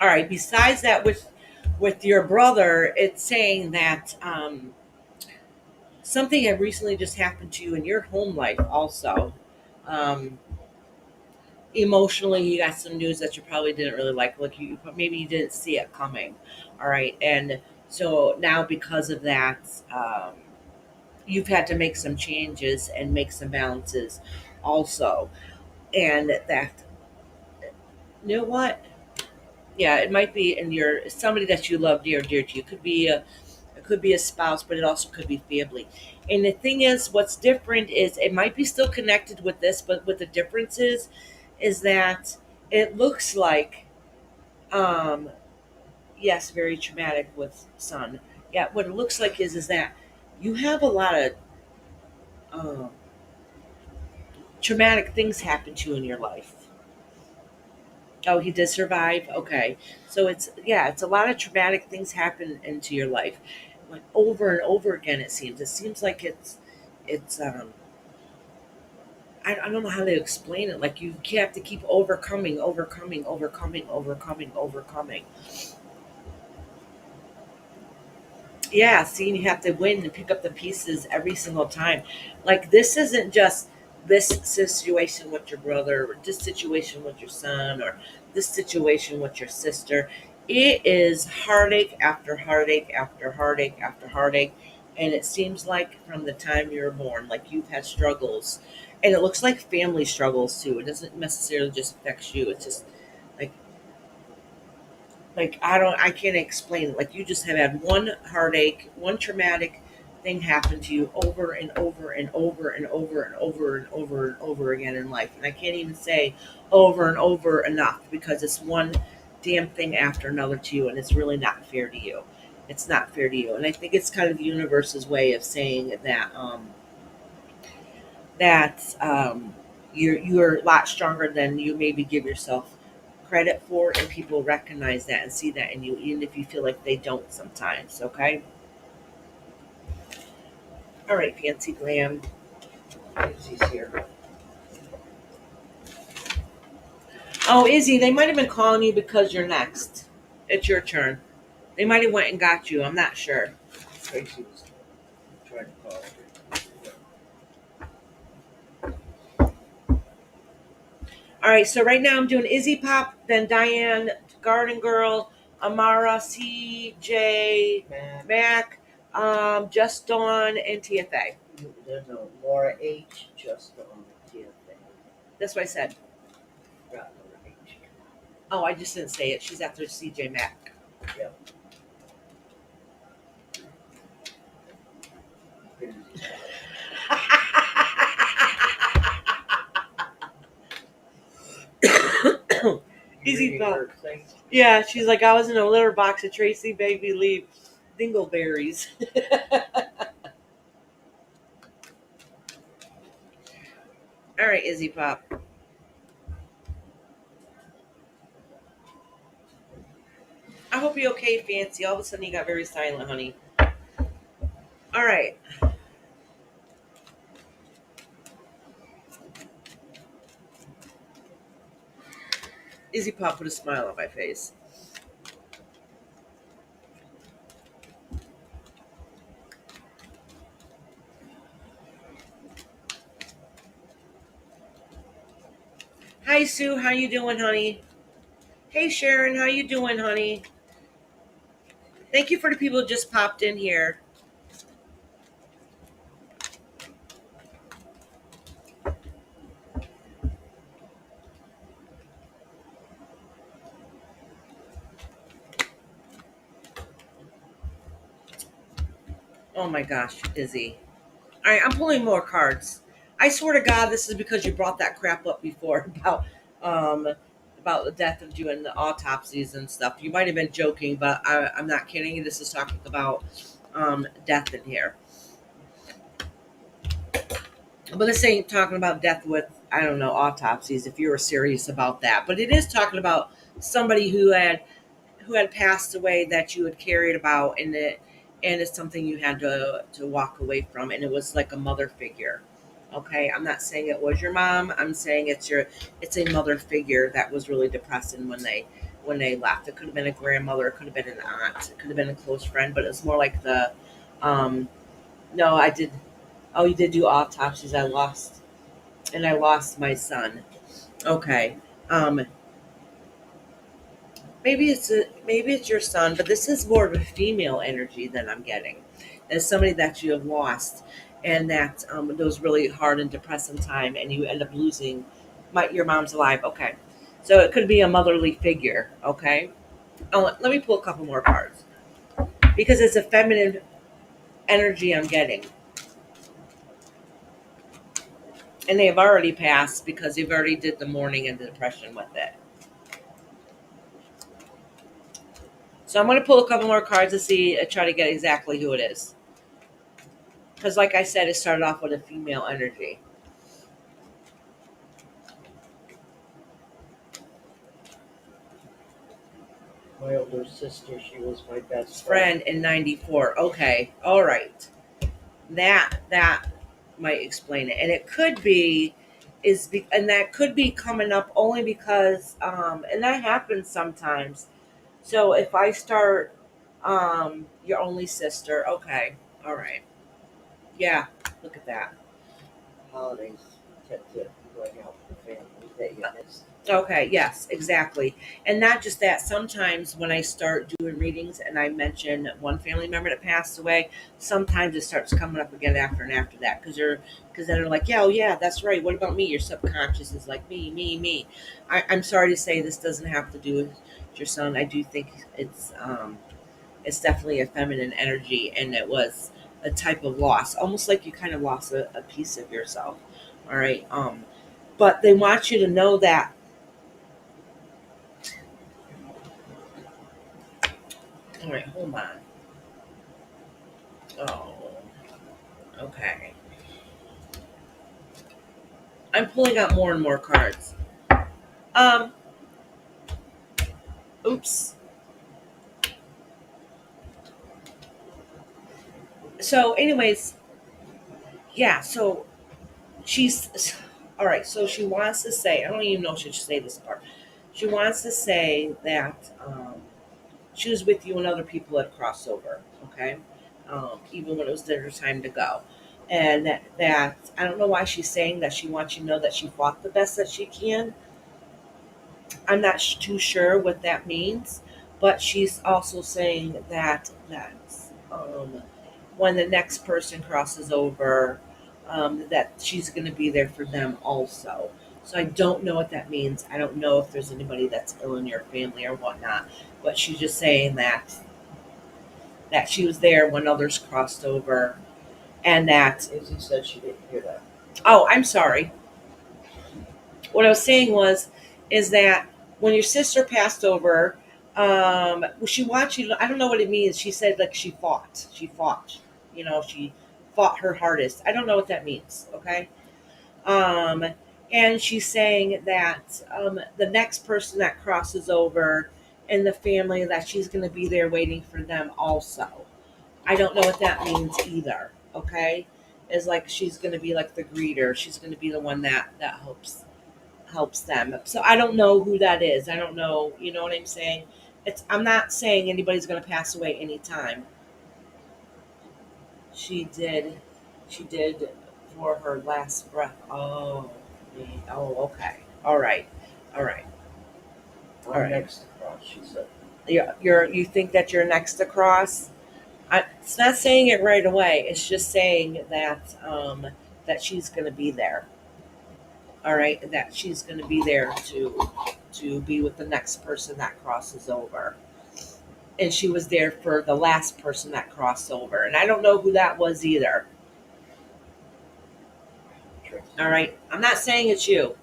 All right. Besides that, with your brother, it's saying that something had recently just happened to you in your home life, also. Um, emotionally you got some news that you probably didn't really like you maybe you didn't see it coming. All right, and so now because of that, you've had to make some changes and make some balances also. And that, you know what, yeah, it might be in your somebody that you love dear to you. It could be a spouse, but it also could be family. And the thing is, what's different is it might be still connected with this, but what the difference is that it looks like, um, yes, very traumatic with son. Yeah, what it looks like is that you have a lot of um, traumatic things happen to you in your life. Oh, he did survive. Okay, so it's, yeah, it's a lot of traumatic things happen into your life, like over and over again. It seems like it's. I don't know how to explain it. Like you have to keep overcoming. Yeah, seeing you have to win and pick up the pieces every single time. Like this isn't just this situation with your brother, or this situation with your son, or this situation with your sister. It is heartache after heartache after heartache after heartache. And it seems like from the time you were born, like you've had struggles. And it looks like family struggles too. It doesn't necessarily just affect you. It's just like I can't explain it. Like you just have had one heartache, one traumatic thing happen to you over and over and over and over and over and over and over again in life. And I can't even say over and over enough because it's one damn thing after another to you, and it's really not fair to you. It's not fair to you. And I think it's kind of the universe's way of saying that you're a lot stronger than you maybe give yourself credit for, and people recognize that and see that in you, even if you feel like they don't sometimes. Okay. All right, Fancy Glam. Izzy's here. Oh, Izzy, they might have been calling you because you're next. It's your turn. They might have went and got you. I'm not sure. Tracy was trying to call her. All right, so right now I'm doing Izzy Pop, then Diane, Garden Girl, Amara, CJ, Matt, Mac, Just Dawn, and TFA. no, Laura H. just on the TFA. That's what I said. Got Laura H. Oh, I just didn't say it. She's after CJ Mac. Yep. Izzy's Easy reading Pop. her thing. Yeah, she's like, I was in a litter box of Tracy Baby Leaf dingleberries. All right, Izzy Pop. I hope you're okay, Fancy. All of a sudden you got very silent, honey. All right. Izzy Pop put a smile on my face. Hi, Sue. How you doing, honey? Hey, Sharon. How you doing, honey? Thank you for the people who just popped in here. Oh my gosh, Izzy. All right, I'm pulling more cards. I swear to God, this is because you brought that crap up before um about the death of you and the autopsies and stuff. You might have been joking, but I'm not kidding you. This is talking about death in here. But this ain't talking about death with, I don't know, autopsies. If you were serious about that, but it is talking about somebody who had passed away that you had cared about, and it's something you had to walk away from, and it was like a mother figure. Okay, I'm not saying it was your mom. I'm saying it's a mother figure that was really depressing when they left. It could have been a grandmother, it could have been an aunt, it could have been a close friend, but it's more like the um no, I did. Oh, you did do autopsies. I lost my son. Okay. Um, maybe it's your son, but this is more of a female energy than I'm getting. As somebody that you have lost, and that those really hard and depressing time, and you end up losing. Your mom's alive. Okay, so it could be a motherly figure. Okay. Oh, let me pull a couple more cards because it's a feminine energy I'm getting, and they have already passed because you've already did the mourning and the depression with it. So I'm going to pull a couple more cards to see, try to get exactly who it is. Because, like I said, it started off with a female energy. My older sister, she was my best Friend in '94. Okay, all right. That might explain it, and it could be and that could be coming up only because and that happens sometimes. So if I start your only sister, okay, all right, yeah, look at that. Holidays tend to be going out with the family that you missed. Okay, yes, exactly. And not just that, sometimes when I start doing readings and I mention one family member that passed away, sometimes it starts coming up again after and after that because then they're like, yeah, oh yeah, that's right. What about me? Your subconscious is like me. I'm sorry to say this doesn't have to do with your son. I do think it's definitely a feminine energy, and it was a type of loss, almost like you kind of lost a piece of yourself. All right. But they want you to know that. All right, hold on. Oh, okay. I'm pulling out more and more cards. Um, oops. So, anyways, yeah. So she's all right. So she wants to say. I don't even know if she should say this part. She wants to say that she was with you and other people had crossed over. Okay, even when it was their time to go. And that I don't know why she's saying that. She wants you to know that she fought the best that she can. I'm not too sure what that means, but she's also saying that when the next person crosses over, that she's going to be there for them also. So I don't know what that means. I don't know if there's anybody that's ill in your family or whatnot, but she's just saying that she was there when others crossed over, and that. Izzy said she didn't hear that. Oh, I'm sorry. What I was saying was, is that when your sister passed over, she watched you. I don't know what it means. She said like she fought. She fought. She fought her hardest. I don't know what that means. Okay. Um, and she's saying that the next person that crosses over in the family, that she's going to be there waiting for them also. I don't know what that means either. Okay. Is like she's going to be like the greeter. She's going to be the one that helps them. So I don't know who that is. I don't know. You know what I'm saying? I'm not saying anybody's going to pass away anytime. She did. She did for her last breath. Oh, oh, okay. All right. All right. All I'm right. next across, she said. You think that you're next across? It's not saying it right away. It's just saying that she's going to be there. All right, that she's going to be there to be with the next person that crosses over, and she was there for the last person that crossed over, and I don't know who that was either. Tracy. All right, I'm not saying it's you.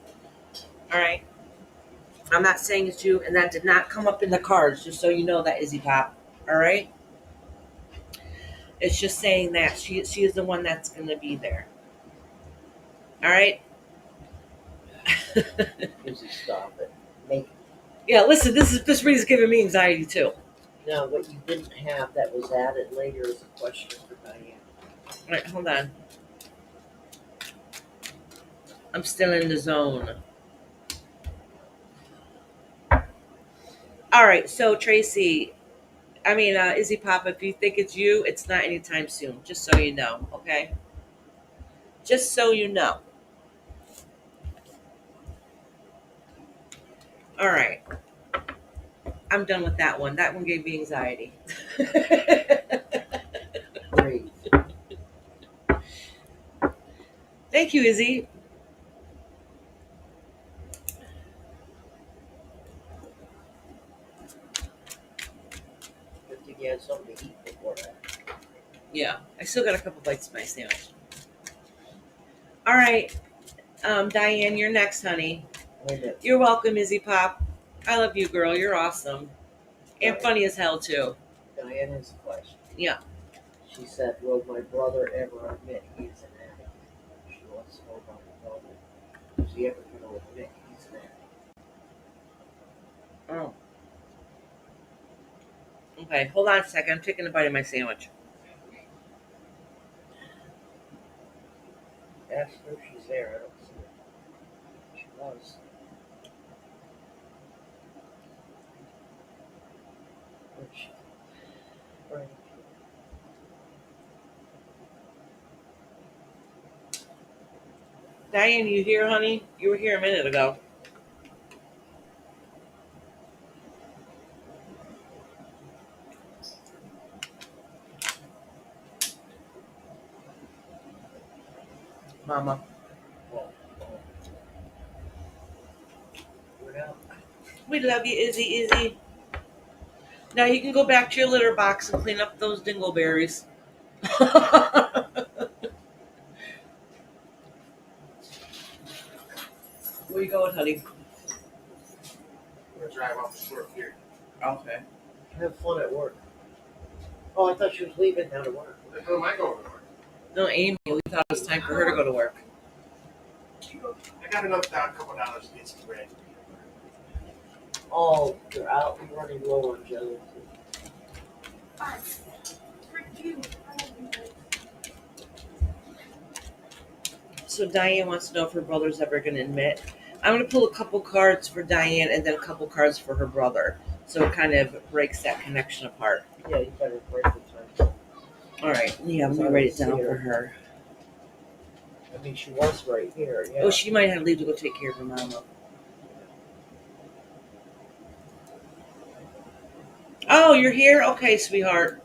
All right, I'm not saying it's you, and that did not come up in the cards, just so you know that, Izzy Pop. All right, it's just saying that she is the one that's going to be there. All right. Izzy, stop it. Make Yeah, listen, this reading's giving me anxiety too. Now, what you didn't have that was added later is a question for Diane. All right, hold on. I'm still in the zone. All right, so Tracy, Izzy Pop, if you think it's you, it's not anytime soon. Just so you know, okay? Just so you know. All right. I'm done with that one. That one gave me anxiety. Great. Thank you, Izzy. Good thing you had something to eat before that. Yeah, I still got a couple bites of my sandwich. All right, Diane, you're next, honey. Wait a minute. You're welcome, Izzy Pop. I love you, girl. You're awesome. And Diane- funny as hell, too. Diane has a question. Yeah. She said, will my brother ever admit he's an addict? She wants to know about my brother. Is he ever going to admit he's an addict? Oh. Okay, hold on a second. I'm taking a bite of my sandwich. Ask her if she's there. I don't see her. She was. Where'd she go? Right. Diane, you here, honey? You were here a minute ago. Mama. Oh, oh. We're out. We love you, Izzy. Now you can go back to your litter box and clean up those dingleberries. Where you going, honey? I'm gonna drive off to work here. Okay. Have fun at work. Oh, I thought she was leaving now to work. Where the hell am I going to work? No, Amy, we thought it was time for her to go to work. I got enough down, a couple dollars to get some bread. Oh, you're out and running low on jelly. So Diane wants to know if her brother's ever going to admit. I'm going to pull a couple cards for Diane and then a couple cards for her brother. So it kind of breaks that connection apart. Yeah, you better break the time. All right. Yeah, I'm going to write it down for her. I mean, she was right here. Yeah. Oh, she might have to leave to go take care of her mama. Oh, you're here? Okay, sweetheart.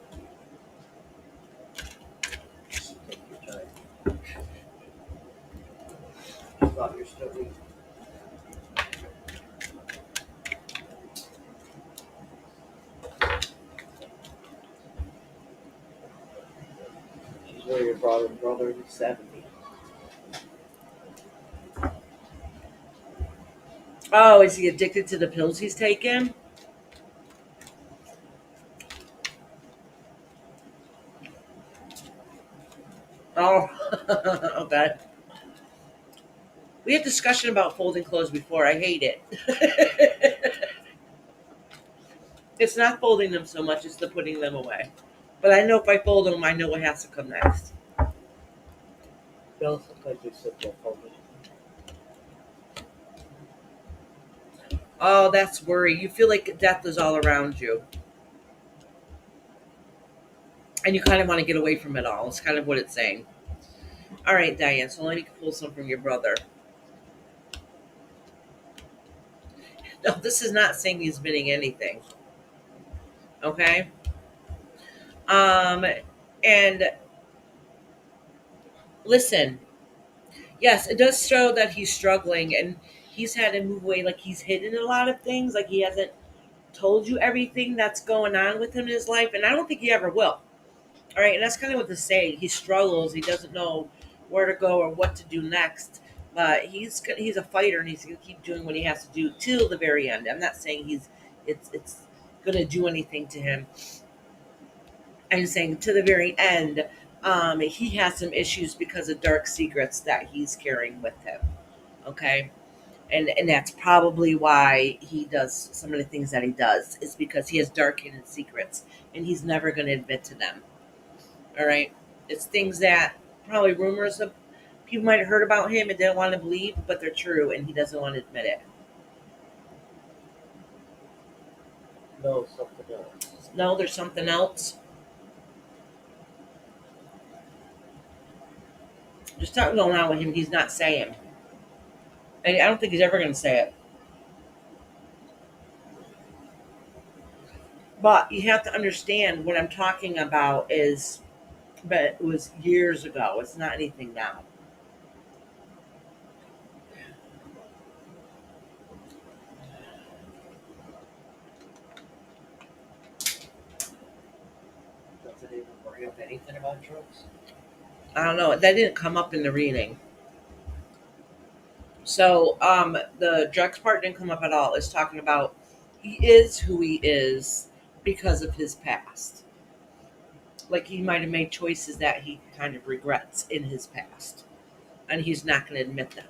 Take your time. I thought you're still leaving. She's with your brother who's 70. Oh, is he addicted to the pills he's taking? Oh, okay. We had discussion about folding clothes before. I hate it. It's not folding them so much, it's the putting them away. But I know if I fold them, I know what has to come next. Don't look like you sit there folding. Oh, that's worry. You feel like death is all around you. And you kind of want to get away from it all. It's kind of what it's saying. All right, Diane, so let me pull some from your brother. No, this is not saying he's admitting anything. Okay? And listen, yes, it does show that he's struggling and he's had to move away. Like he's hidden a lot of things. Like he hasn't told you everything that's going on with him in his life. And I don't think he ever will. All right. And that's kind of what this saying. He struggles. He doesn't know where to go or what to do next. But he's a fighter and he's going to keep doing what he has to do till the very end. I'm not saying it's going to do anything to him. I'm saying to the very end, he has some issues because of dark secrets that he's carrying with him. Okay. And that's probably why he does some of the things that he does, is because he has dark hidden secrets and he's never going to admit to them. All right. It's things that probably rumors of people might have heard about him and didn't want to believe, but they're true and he doesn't want to admit it. No, something else. No, there's something else. There's something going on with him he's not saying. And I don't think he's ever going to say it. But you have to understand what I'm talking about is, but it was years ago. It's not anything now. Does it even bring up anything about drugs? I don't know. That didn't come up in the reading. So the drugs part didn't come up at all. It's talking about he is who he is because of his past. Like he might have made choices that he kind of regrets in his past, and he's not going to admit them.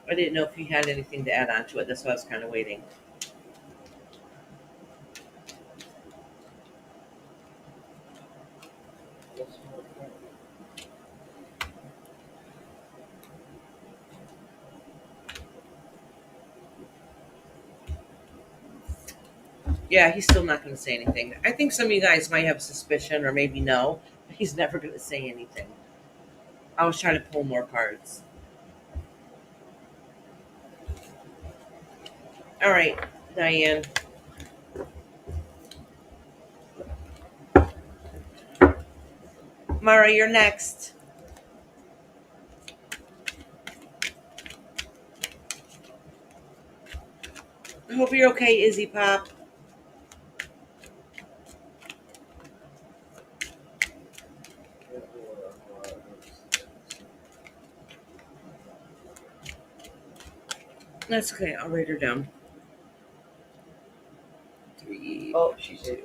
I didn't know if he had anything to add on to it. That's why I was kind of waiting. Yes, more card. Yeah, he's still not going to say anything. I think some of you guys might have suspicion or maybe no. He's never going to say anything. I was trying to pull more cards. All right, Diane. Mara, you're next. I hope you're okay, Izzy Pop. That's okay. I'll write her down. 3. Oh, she's here.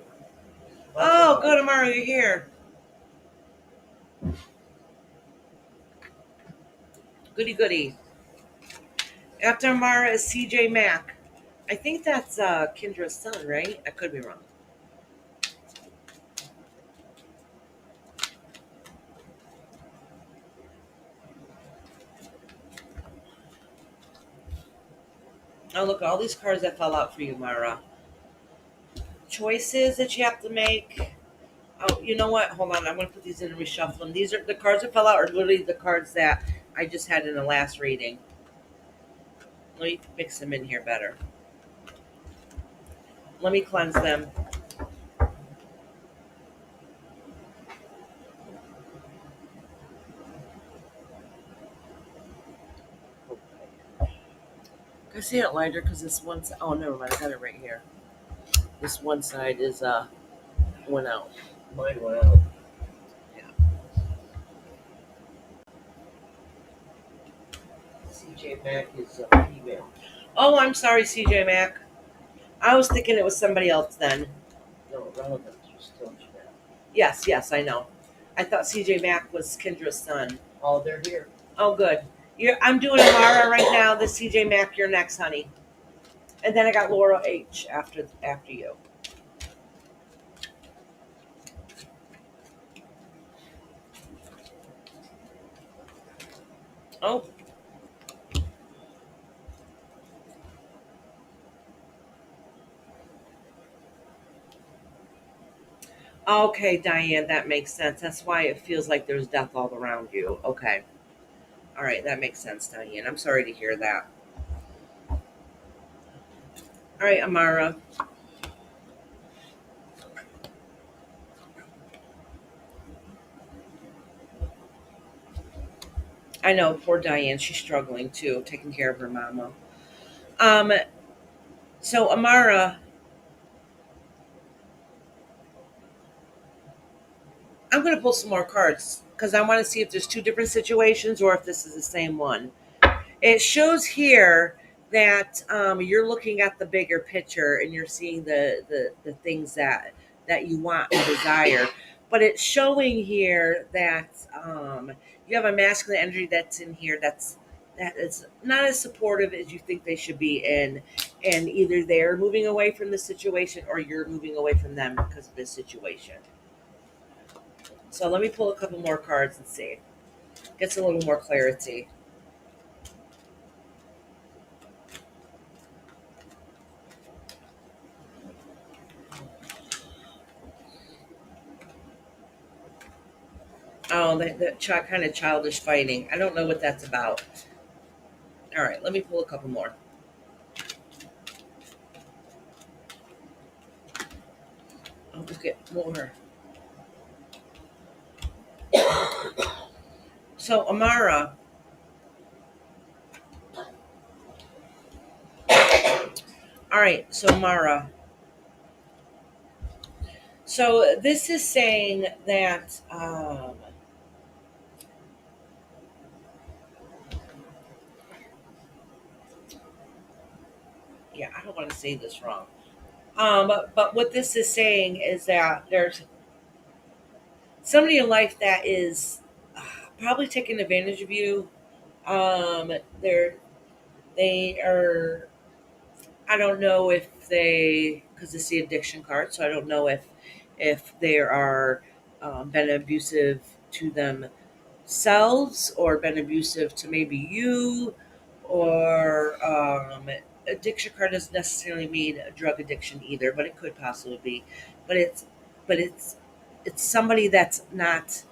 Oh, good, Amara, you're here. Goody goody. After Amara is CJ Mack. I think that's Kendra's son, right? I could be wrong. Oh, look, all these cards that fell out for you, Mara. Choices that you have to make. Oh, you know what? Hold on. I'm going to put these in and reshuffle them. These are the cards that fell out, are literally the cards that I just had in the last reading. Let me mix them in here better. Let me cleanse them. Can I see it lighter? Because this one side. Oh, never mind. I got it right here. This one side is went out. Mine went out. CJ Mack is a female. Oh, I'm sorry, CJ Mack. I was thinking it was somebody else then. No, relevant. Just told you that. Yes, I know. I thought CJ Mack was Kendra's son. Oh, they're here. Oh, good. I'm doing Amara right now. The CJ Mack, you're next, honey. And then I got Laura H after you. Oh, okay, Diane, that makes sense. That's why it feels like there's death all around you. Okay. All right, that makes sense, Diane. I'm sorry to hear that. All right, Amara. I know, poor Diane. She's struggling too, taking care of her mama. Um, so Amara, I'm going to pull some more cards because I want to see if there's two different situations or if this is the same one. It shows here that you're looking at the bigger picture and you're seeing the things that you want and desire. But it's showing here that you have a masculine energy that's in here that is not as supportive as you think they should be in, and either they're moving away from the situation or you're moving away from them because of this situation. So let me pull a couple more cards and see. Gets a little more clarity. Oh, that kind of childish fighting. I don't know what that's about. All right, let me pull a couple more. I'll just get more. So, Amara, all right, so Amara. So, this is saying that, yeah, I don't want to say this wrong. But what this is saying is that there's somebody in life that is probably taking advantage of you. Um, they're they are. I don't know if they, because it's the addiction card, so I don't know if they are been abusive to themselves or been abusive to maybe you, or addiction card doesn't necessarily mean a drug addiction either, but it could possibly be. But it's somebody that's not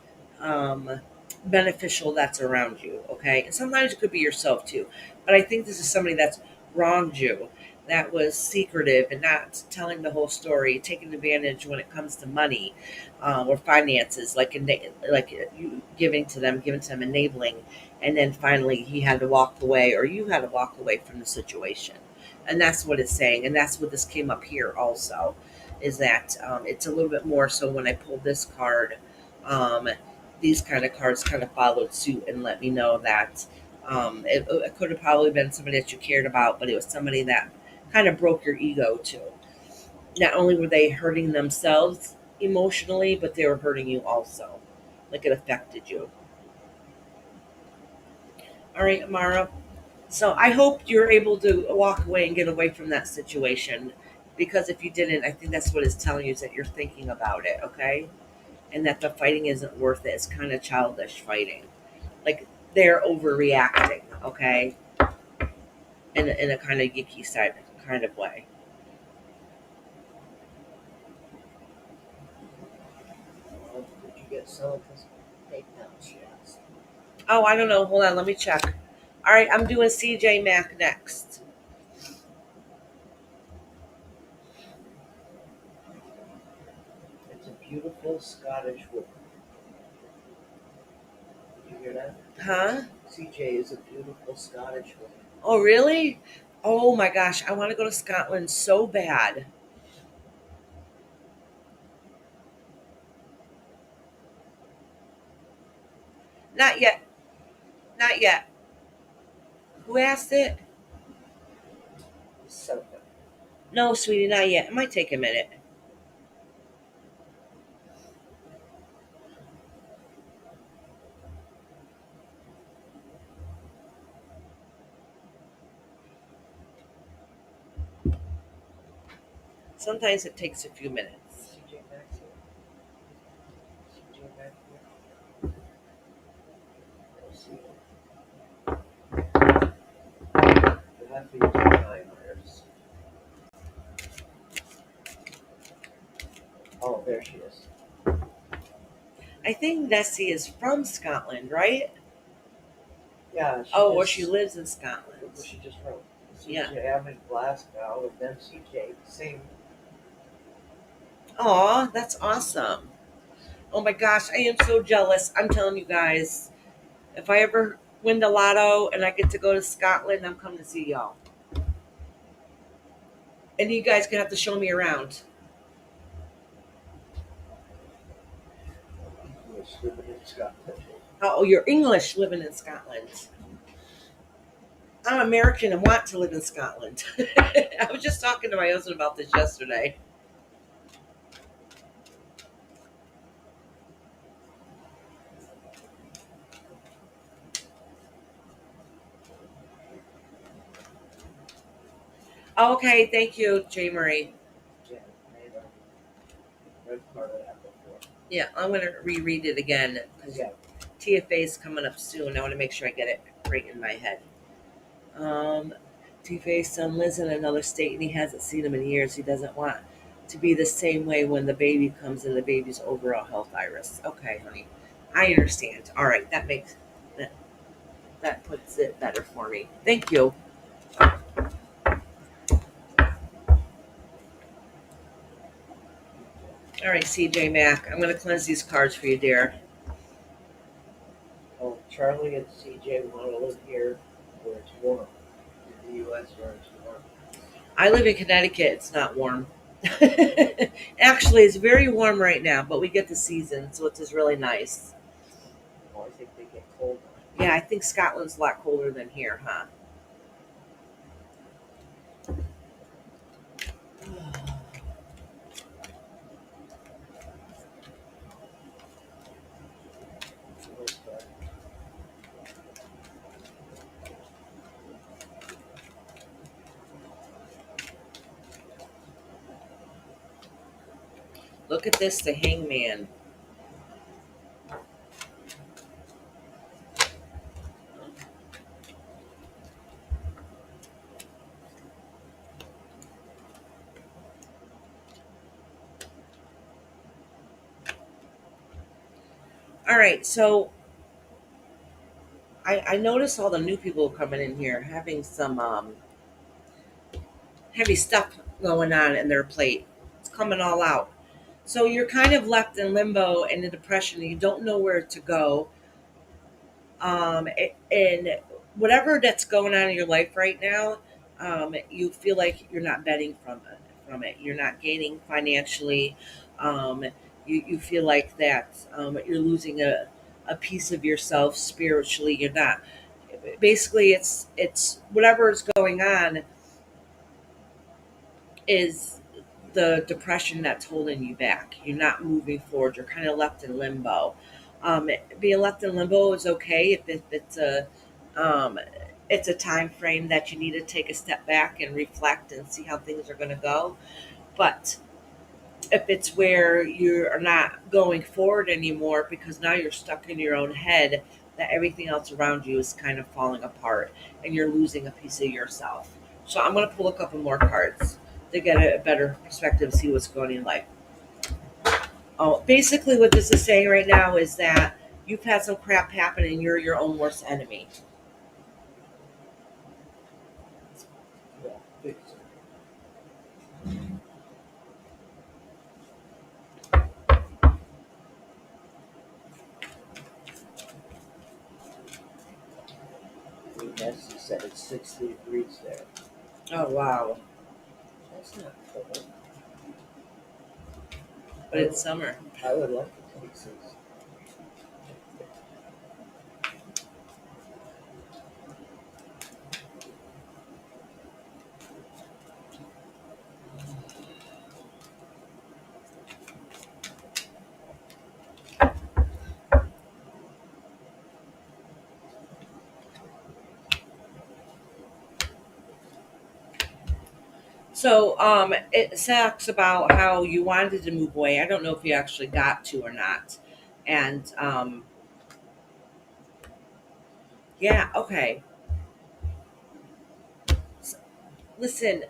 um, beneficial that's around you. Okay, and sometimes it could be yourself too. But I think this is somebody that's wronged you, that was secretive and not telling the whole story, taking advantage when it comes to money or finances, like you giving to them, enabling, and then finally he had to walk away, or you had to walk away from the situation, and that's what it's saying, and that's what this came up here also, is that it's a little bit more. So when I pulled this card, um, these kind of cards kind of followed suit and let me know that it could have probably been somebody that you cared about, but it was somebody that kind of broke your ego too. Not only were they hurting themselves emotionally, but they were hurting you also. Like it affected you. All right, Amara. So I hope you're able to walk away and get away from that situation. Because if you didn't, I think that's what it's telling you, is that you're thinking about it, okay? And that the fighting isn't worth it. It's kind of childish fighting. Like they're overreacting, okay? In a kind of yicky side kind of way. Did you get some of this PayPal? She asked. Oh, I don't know. Hold on, let me check. All right, I'm doing CJ Mack next. It's a beautiful Scottish woman. Did you hear that? Huh? CJ is a beautiful Scottish woman. Oh, really? Oh my gosh, I want to go to Scotland so bad. Not yet. Not yet. Who asked it? Something. No, sweetie, not yet. It might take a minute. Sometimes it takes a few minutes. CJ Maxx here. CJ Maxx here. Let's see. You'll have to use the time, Iris. Oh, there she is. I think Nessie is from Scotland, right? Yeah, Oh, or she lives in Scotland. She just wrote. Yeah. CJ, I'm in Glasgow, and then CJ, same. Aw, that's awesome. Oh my gosh, I am so jealous. I'm telling you guys, if I ever win the lotto and I get to go to Scotland, I'm coming to see y'all. And you guys gonna have to show me around. English living in Scotland. Oh, you're English living in Scotland. I'm American and want to live in Scotland. I was just talking to my husband about this yesterday. Okay, thank you, J. Marie. Yeah, I read part of that before. Yeah, I'm gonna reread it again because Yeah, TFA is coming up soon. I want to make sure I get it right in my head. Um, TFA's son lives in another state and he hasn't seen him in years. He doesn't want to be the same way when the baby comes in, the baby's overall health, Iris. Okay, honey. I understand. All right, that that puts it better for me. Thank you. All right, CJ Mac, I'm going to cleanse these cards for you, dear. Oh, Charlie and CJ want to live here where it's warm. In the U.S. where it's warm. I live in Connecticut. It's not warm. Actually, it's very warm right now, but we get the season, so it's just really nice. Oh, I think they get colder. Yeah, I think Scotland's a lot colder than here, huh? Look at this, the hangman. All right, so I notice all the new people coming in here having some heavy stuff going on in their plate. It's coming all out. So you're kind of left in limbo and in depression, and you don't know where to go. And whatever that's going on in your life right now, you feel like you're not betting from it. You're not gaining financially. Um, you feel like that you're losing a piece of yourself spiritually. You're not. Basically, it's whatever is going on is the depression that's holding you back. You're not moving forward. You're kind of left in limbo. Being left in limbo is okay if um, it's a time frame that you need to take a step back and reflect and see how things are going to go. But if it's where you are not going forward anymore because now you're stuck in your own head, that everything else around you is kind of falling apart and you're losing a piece of yourself. So I'm going to pull a couple more cards to get a better perspective, see what's going on in life. Oh, basically, what this is saying right now is that you've had some crap happen and you're your own worst enemy. Yeah, big. Nancy said it's 60 degrees there. Oh, wow. That's not cold. But it's summer. I would like to take some. So it talks about how you wanted to move away. I don't know if you actually got to or not. And yeah, okay. Listen,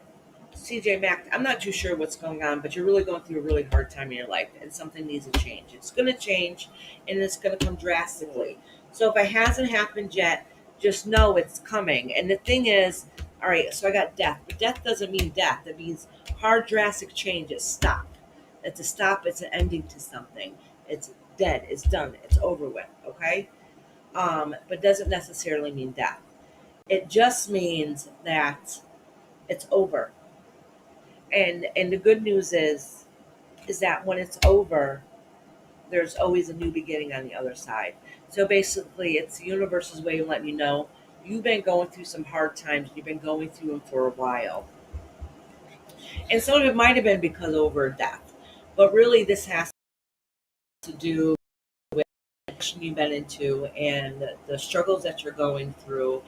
CJ Mack, I'm not too sure what's going on, but you're really going through a really hard time in your life, and something needs to change. It's going to change, and it's going to come drastically. So if it hasn't happened yet, just know it's coming. And the thing is, all right, so I got death, but death doesn't mean death. It means hard, drastic change. It's stop. It's a stop. It's an ending to something. It's dead. It's done. It's over with. Okay, but doesn't necessarily mean death. It just means that it's over. And the good news is that when it's over, there's always a new beginning on the other side. So basically, it's the universe's way of letting you know you've been going through some hard times. You've been going through them for a while, and some of it might have been because over death, but really this has to do you've been into and the struggles that you're going through,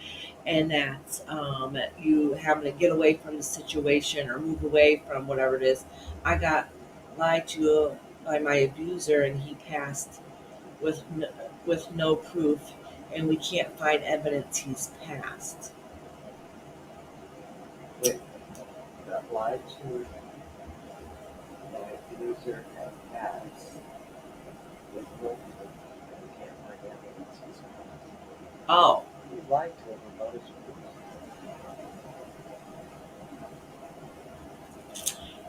and that you having to get away from the situation or move away from whatever it is. I got lied to by my abuser, and he passed with with no proof, and we can't find evidence he's passed. Wait, got lied to by a user and ads with no proof. Oh, You lied to him about his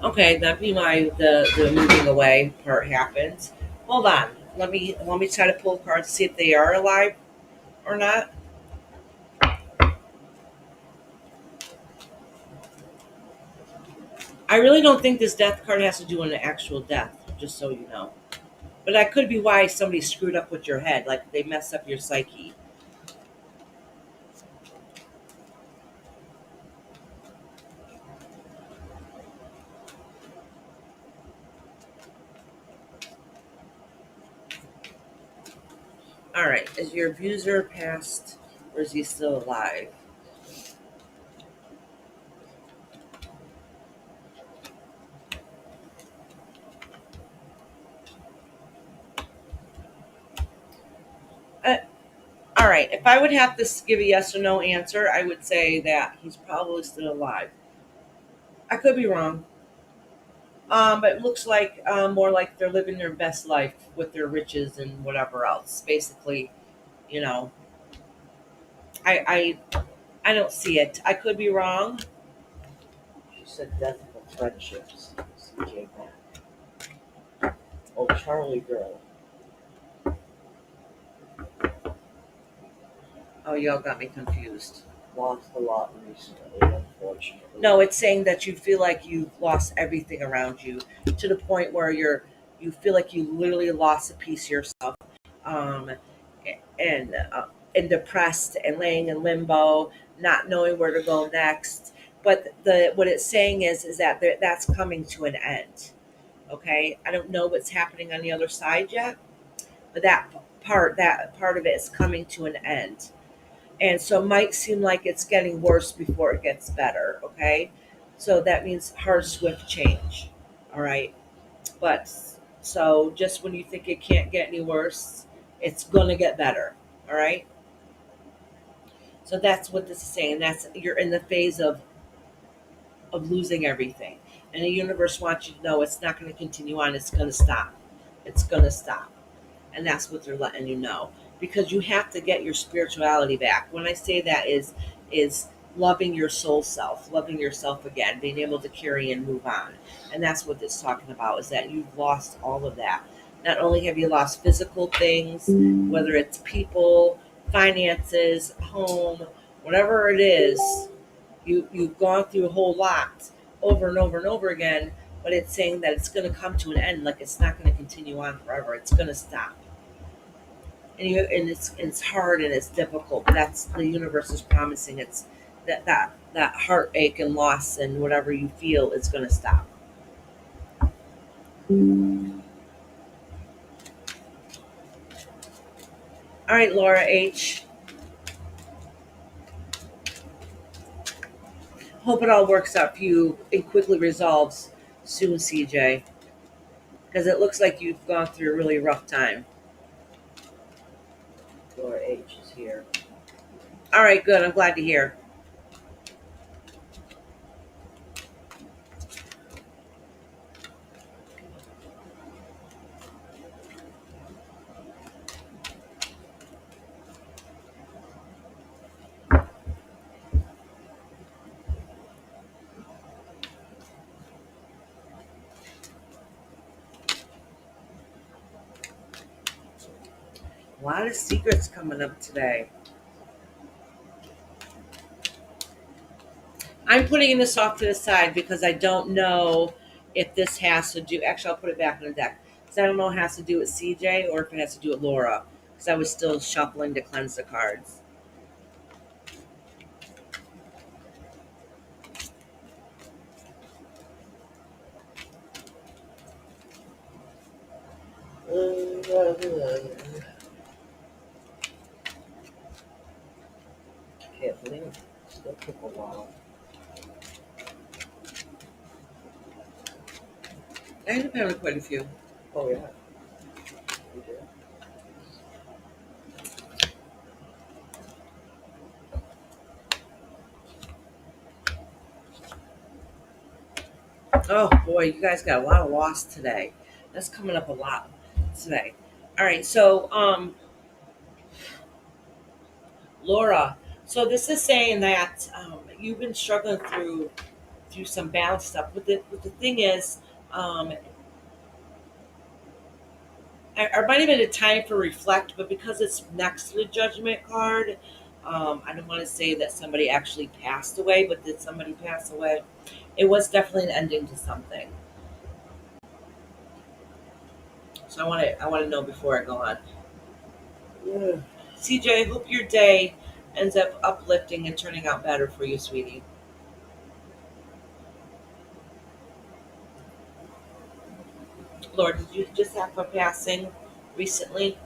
okay. That'd be why the moving away part happens. Hold on. Let me try to pull cards to see if they are alive or not. I really don't think this death card has to do with an actual death, just so you know. But that could be why somebody screwed up with your head, like they messed up your psyche. All right, is your abuser passed, or is he still alive? Uh, all right, if I would have to give a yes or no answer, I would say that he's probably still alive. I could be wrong. But it looks like more like they're living their best life with their riches and whatever else. Basically, you know, I don't see it. I could be wrong. She said death of friendships. CJ Mack. Oh, Charlie girl. Oh, y'all got me confused. Lost a lot recently, unfortunately. No, it's saying that you feel like you've lost everything around you to the point where you feel like you literally lost a piece of yourself, um, and depressed and laying in limbo, not knowing where to go next. But the what it's saying is that that's coming to an end. Okay, I don't know what's happening on the other side yet, but that part of it is coming to an end. And so it might seem like it's getting worse before it gets better. Okay, so that means hard swift change. All right, but so just when you think it can't get any worse, it's gonna get better. All right, so that's what this is saying. That's you're in the phase of losing everything, and the universe wants you to know it's not going to continue on. It's going to stop. It's going to stop. And that's what they're letting you know, because you have to get your spirituality back. When I say that is loving your soul self, loving yourself again, being able to carry and move on. And that's what it's talking about, is that you've lost all of that. Not only have you lost physical things, whether it's people, finances, home, whatever it is, you've gone through a whole lot over and over and over again, but it's saying that it's going to come to an end. Like, it's not going to continue on forever. It's going to stop. And it's hard and it's difficult, but that's the universe is promising. It's that heartache and loss and whatever you feel is going to stop. All right, Laura H, hope it all works out for you and quickly resolves soon, CJ, because it looks like you've gone through a really rough time. Laura H is here. All right, good, I'm glad to hear. A lot of secrets coming up today. I'm putting this off to the side because I don't know if this has to do. Actually, I'll put it back in the deck because I don't know if it has to do with CJ or if it has to do with Laura, because I was still shuffling to cleanse the cards. Can't believe it. Still took a while. I end up having quite a few. Oh yeah. We did. Oh boy, you guys got a lot of loss today. That's coming up a lot today. All right, so Laura. So this is saying that you've been struggling through some bad stuff. But the thing is, um, I might have been a time for reflect, but because it's next to the judgment card, I don't want to say that somebody actually passed away, but did somebody pass away? It was definitely an ending to something. So I want to know before I go on. Yeah. CJ, I hope your day ends up uplifting and turning out better for you, sweetie. Lord, did you just have a passing recently?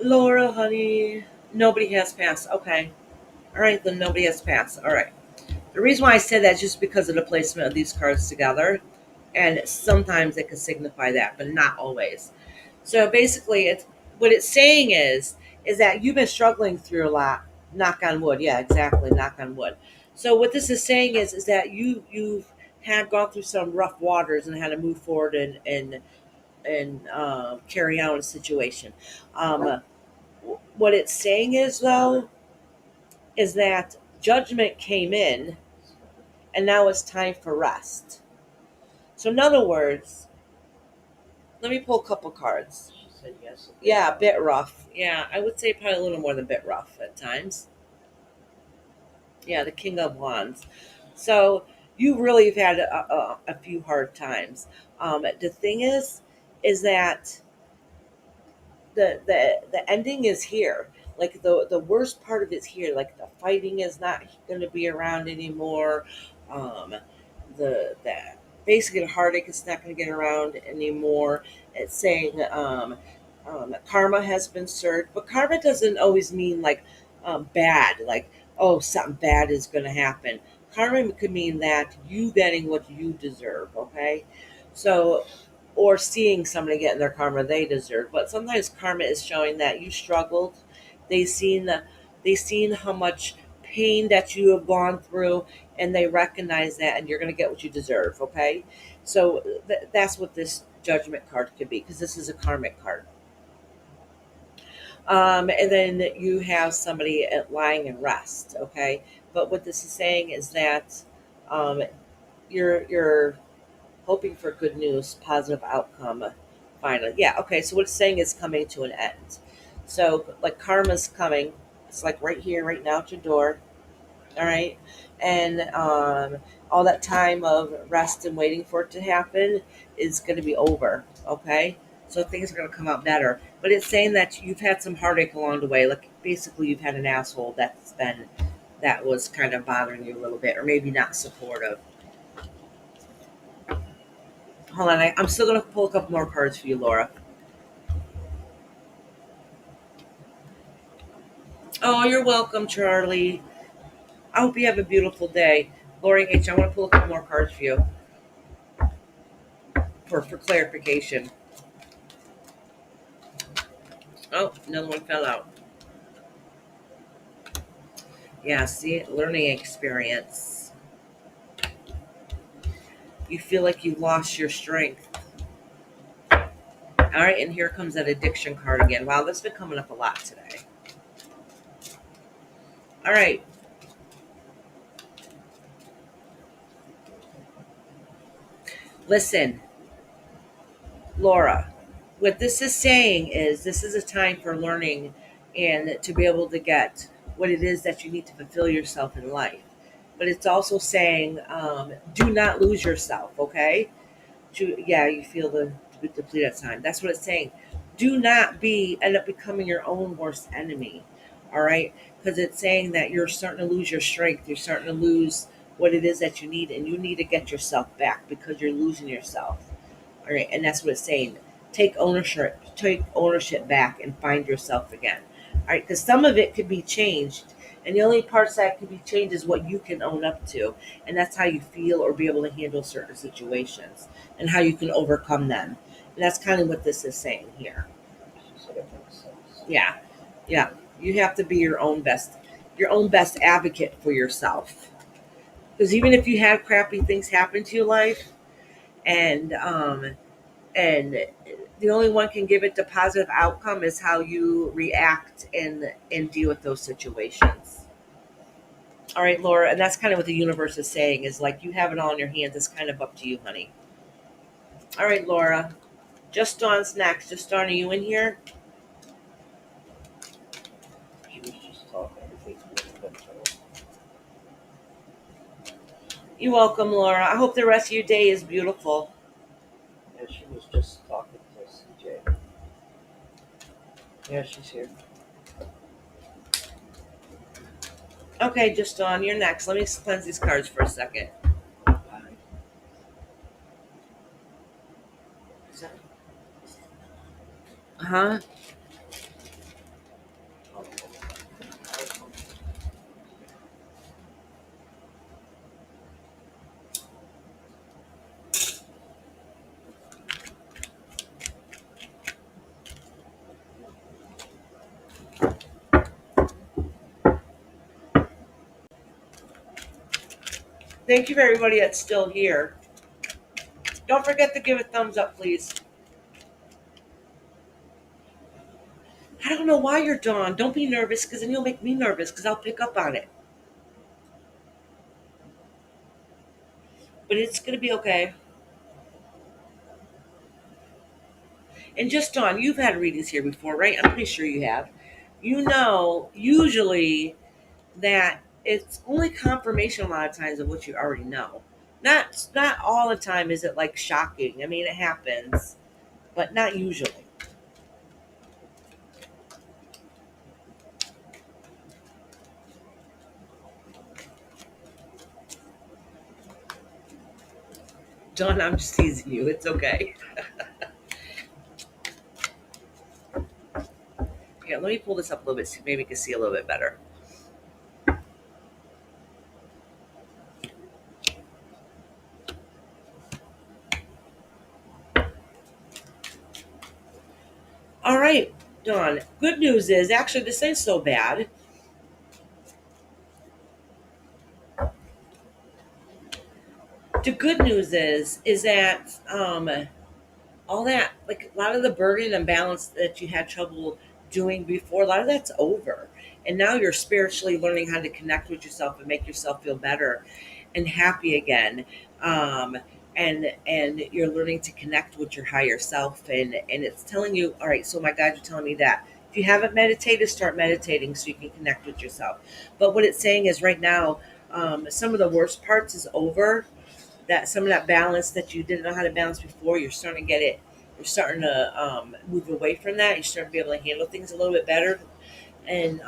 Laura, honey, nobody has passed. Okay. All right, then nobody has passed. All right. The reason why I said that is just because of the placement of these cards together, and sometimes it can signify that, but not always. So basically, it's what it's saying is that you've been struggling through a lot. Knock on wood. Yeah, exactly. Knock on wood. So what this is saying is that you've had gone through some rough waters and had to move forward and carry out a situation. Um, what it's saying is though is that judgment came in and now it's time for rest. So, in other words, let me pull a couple cards. She said yes. Yeah, a bit rough. Yeah, I would say probably a little more than a bit rough at times. Yeah, the King of Wands. So, you really have had a few hard times. The thing is that the ending is here. Like the worst part of it's here. Like the fighting is not going to be around anymore. Um, the basically the heartache is not going to get around anymore. It's saying karma has been served, but karma doesn't always mean like bad. Like oh something bad is going to happen. Karma could mean that you getting what you deserve. Okay, so or seeing somebody getting their karma they deserve. But sometimes karma is showing that you struggled. They seen they seen how much pain that you have gone through, and they recognize that, and you're going to get what you deserve. Okay, so that's what this judgment card could be because this is a karmic card. And then you have somebody lying in rest. Okay, but what this is saying is that um, you're hoping for good news, positive outcome. Finally, yeah, okay. So what it's saying is coming to an end. So like karma's coming. It's like right here, right now at your door. All right, and all that time of rest and waiting for it to happen is going to be over. Okay, so things are going to come out better. But it's saying that you've had some heartache along the way. Like basically, you've had an asshole that was kind of bothering you a little bit, or maybe not supportive. Hold on, I'm still gonna pull a couple more cards for you, Laura. Oh, you're welcome, Charlie. I hope you have a beautiful day. Lori H, I want to pull a couple more cards for you for clarification. Oh, another one fell out. Yeah, see, learning experience. You feel like you lost your strength. All right, and here comes that addiction card again. Wow, that's been coming up a lot today. All right, listen, Laura. What this is saying is this is a time for learning and to be able to get what it is that you need to fulfill yourself in life. But it's also saying do not lose yourself, okay? Yeah, you feel the depleted time. That's what it's saying. Do not end up becoming your own worst enemy, all right? Because it's saying that you're starting to lose your strength. You're starting to lose what it is that you need, and you need to get yourself back because you're losing yourself. All right, and that's what it's saying. Take ownership back, and find yourself again. All right, because some of it could be changed, and the only parts that could be changed is what you can own up to, and that's how you feel or be able to handle certain situations, and how you can overcome them. And that's kind of what this is saying here. She said it makes sense. Yeah, Yeah, you have to be your own best advocate for yourself. Because even if you have crappy things happen to your life, and and the only one can give it the positive outcome is how you react and deal with those situations. All right, Laura, and that's kind of what the universe is saying is like you have it all in your hands. It's kind of up to you, honey. All right, Laura. Just Dawn's next. Just Dawn, are you in here? She was just talking. I think a little bit. You're welcome, Laura. I hope the rest of your day is beautiful. Yeah, she was just talking to CJ. Yeah, she's here. Okay, just Dawn, you're next. Let me cleanse these cards for a second. Hi. Huh? Oh, Thank you for everybody that's still here. Don't forget to give a thumbs up, please. I don't know why you're Dawn. Don't be nervous, because then you'll make me nervous, because I'll pick up on it. But it's going to be okay. And just Dawn, you've had readings here before, right? I'm pretty sure you have. You know, usually that it's only confirmation a lot of times of what you already know. Not all the time is it like shocking. I mean, it happens, but not usually. Dawn, I'm just teasing you. It's okay. Here, let me pull this up a little bit so maybe you can see a little bit better. All right, Dawn. Good news is actually this ain't so bad. The good news is that all that like a lot of the burden and balance that you had trouble doing before, a lot of that's over, and now you're spiritually learning how to connect with yourself and make yourself feel better and happy again. um, and you're learning to connect with your higher self, and it's telling you, all right, so my God, you're telling me that if you haven't meditated, start meditating so you can connect with yourself. But what it's saying is right now, some of the worst parts is over, that some of that balance that you didn't know how to balance before, you're starting to get it. You're starting to move away from that. You're starting to be able to handle things a little bit better, and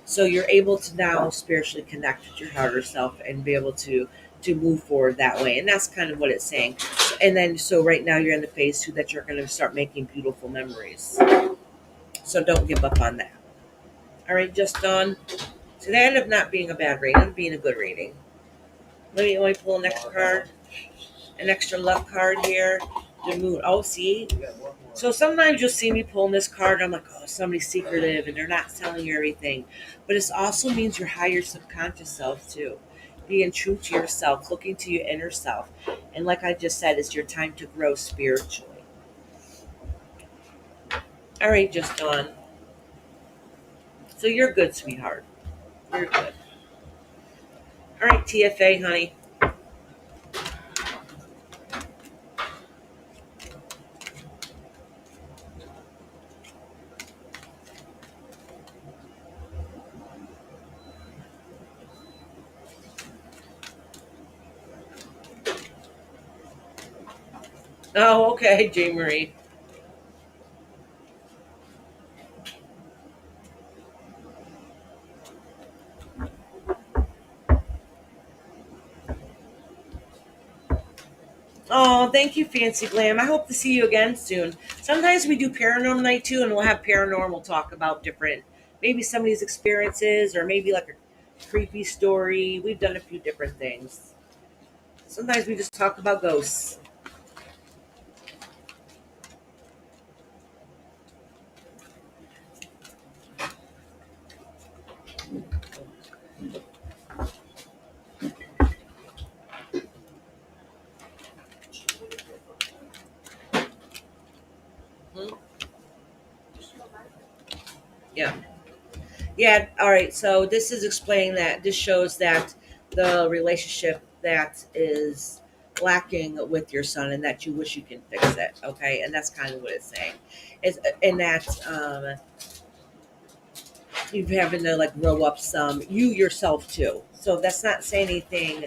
so you're able to now spiritually connect with your higher self and be able to move forward that way. And that's kind of what it's saying. And then so right now you're in the phase two that you're going to start making beautiful memories. So don't give up on that. All right, just Dawn. So that ended up not being a bad reading, it being a good reading. Let me pull an extra card. An extra love card here. The moon. Oh, see? we got one more. So sometimes you'll see me pulling this card. I'm like, oh, somebody's secretive and they're not telling you everything. But it also means your higher subconscious self, too. Being true to yourself, looking to your inner self. And like I just said, it's your time to grow spiritually. All right, just Dawn. So you're good, sweetheart. You're good. All right, TFA, honey. Oh, okay, J. Marie. Oh, thank you, Fancy Glam. I hope to see you again soon. Sometimes we do paranormal night too, and we'll have paranormal talk about different, maybe somebody's experiences, or maybe like a creepy story. We've done a few different things. Sometimes we just talk about ghosts. Yeah. Yeah. All right. So this is explaining that this shows that the relationship that is lacking with your son and that you wish you can fix it. Okay. And that's kind of what it's saying. Is in that you're having to like grow up some you yourself too. So that's not saying anything.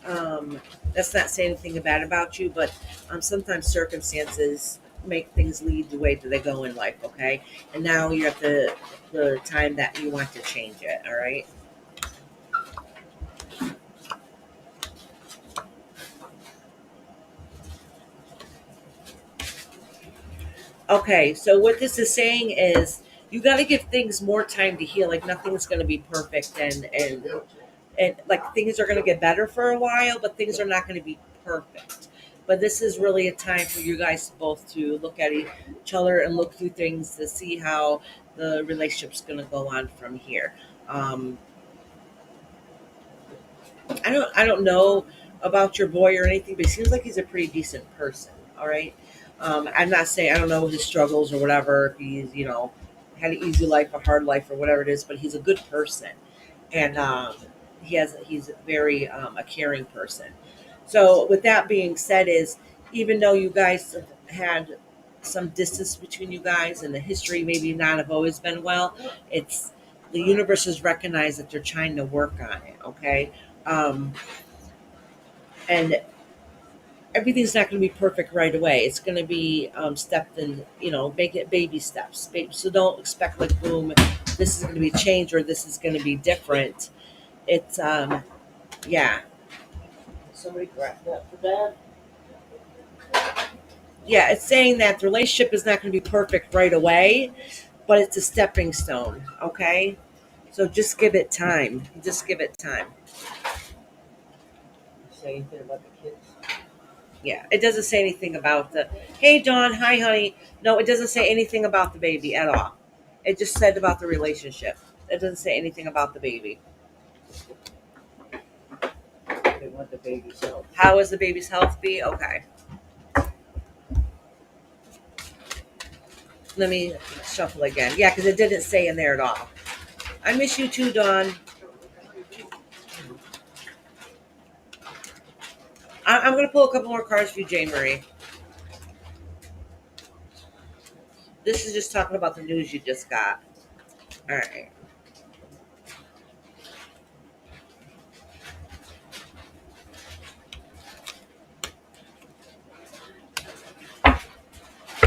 Um, that's not saying anything bad about you, but sometimes circumstances make things lead the way that they go in life. Okay, and now you're at the time that you want to change it. All right. Okay. So what this is saying is you got to give things more time to heal. Like nothing's going to be perfect, and like things are going to get better for a while, but things are not going to be perfect. But this is really a time for you guys both to look at each other and look through things to see how the relationship's going to go on from here. Um, I don't know about your boy or anything, but he seems like he's a pretty decent person. All right. I'm not saying I don't know his struggles or whatever. If he's had an easy life, a hard life, or whatever it is, but he's a good person, and he's very a caring person. So with that being said, is even though you guys have had some distance between you guys and the history maybe not have always been well, it's the universe has recognized that they're trying to work on it. Okay. Um, and everything's not going to be perfect right away. It's going to be stepped in, make it baby steps. So don't expect like boom, this is going to be change or this is going to be different. It's yeah, Somebody grab that for Dad? yeah. It's saying that the relationship is not going to be perfect right away, but it's a stepping stone. Okay, so just give it time. Just give it time. Say anything about the kids? Yeah, it doesn't say anything about the. Hey, Dawn. Hi, honey. No, it doesn't say anything about the baby at all. It just said about the relationship. It doesn't say anything about the baby. They want the baby's health. How is the baby's health be? Okay. Let me shuffle again. Yeah, because it didn't say in there at all. I miss you too, Dawn. I'm going to pull a couple more cards for you, Jane Marie. This is just talking about the news you just got. All right.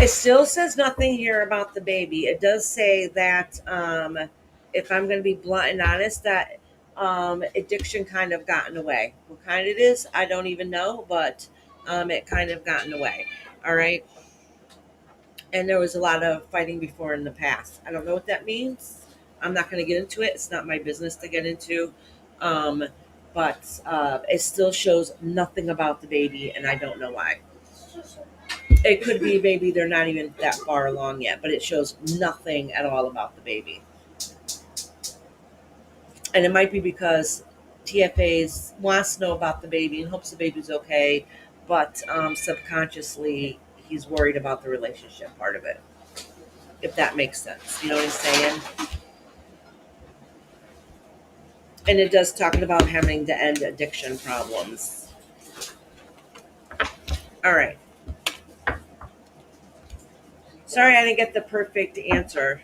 It still says nothing here about the baby. It does say that, if I'm going to be blunt and honest, that addiction kind of gotten away. What kind it is, I don't even know, but it kind of gotten away. All right. And there was a lot of fighting before in the past. I don't know what that means. I'm not going to get into it. It's not my business to get into. Um, but it still shows nothing about the baby, and I don't know why. It could be maybe they're not even that far along yet, but it shows nothing at all about the baby. And it might be because TFAs wants to know about the baby and hopes the baby's okay, but subconsciously he's worried about the relationship part of it. If that makes sense, you know what I'm saying? And it does talking about having to end addiction problems. All right. Sorry, I didn't get the perfect answer.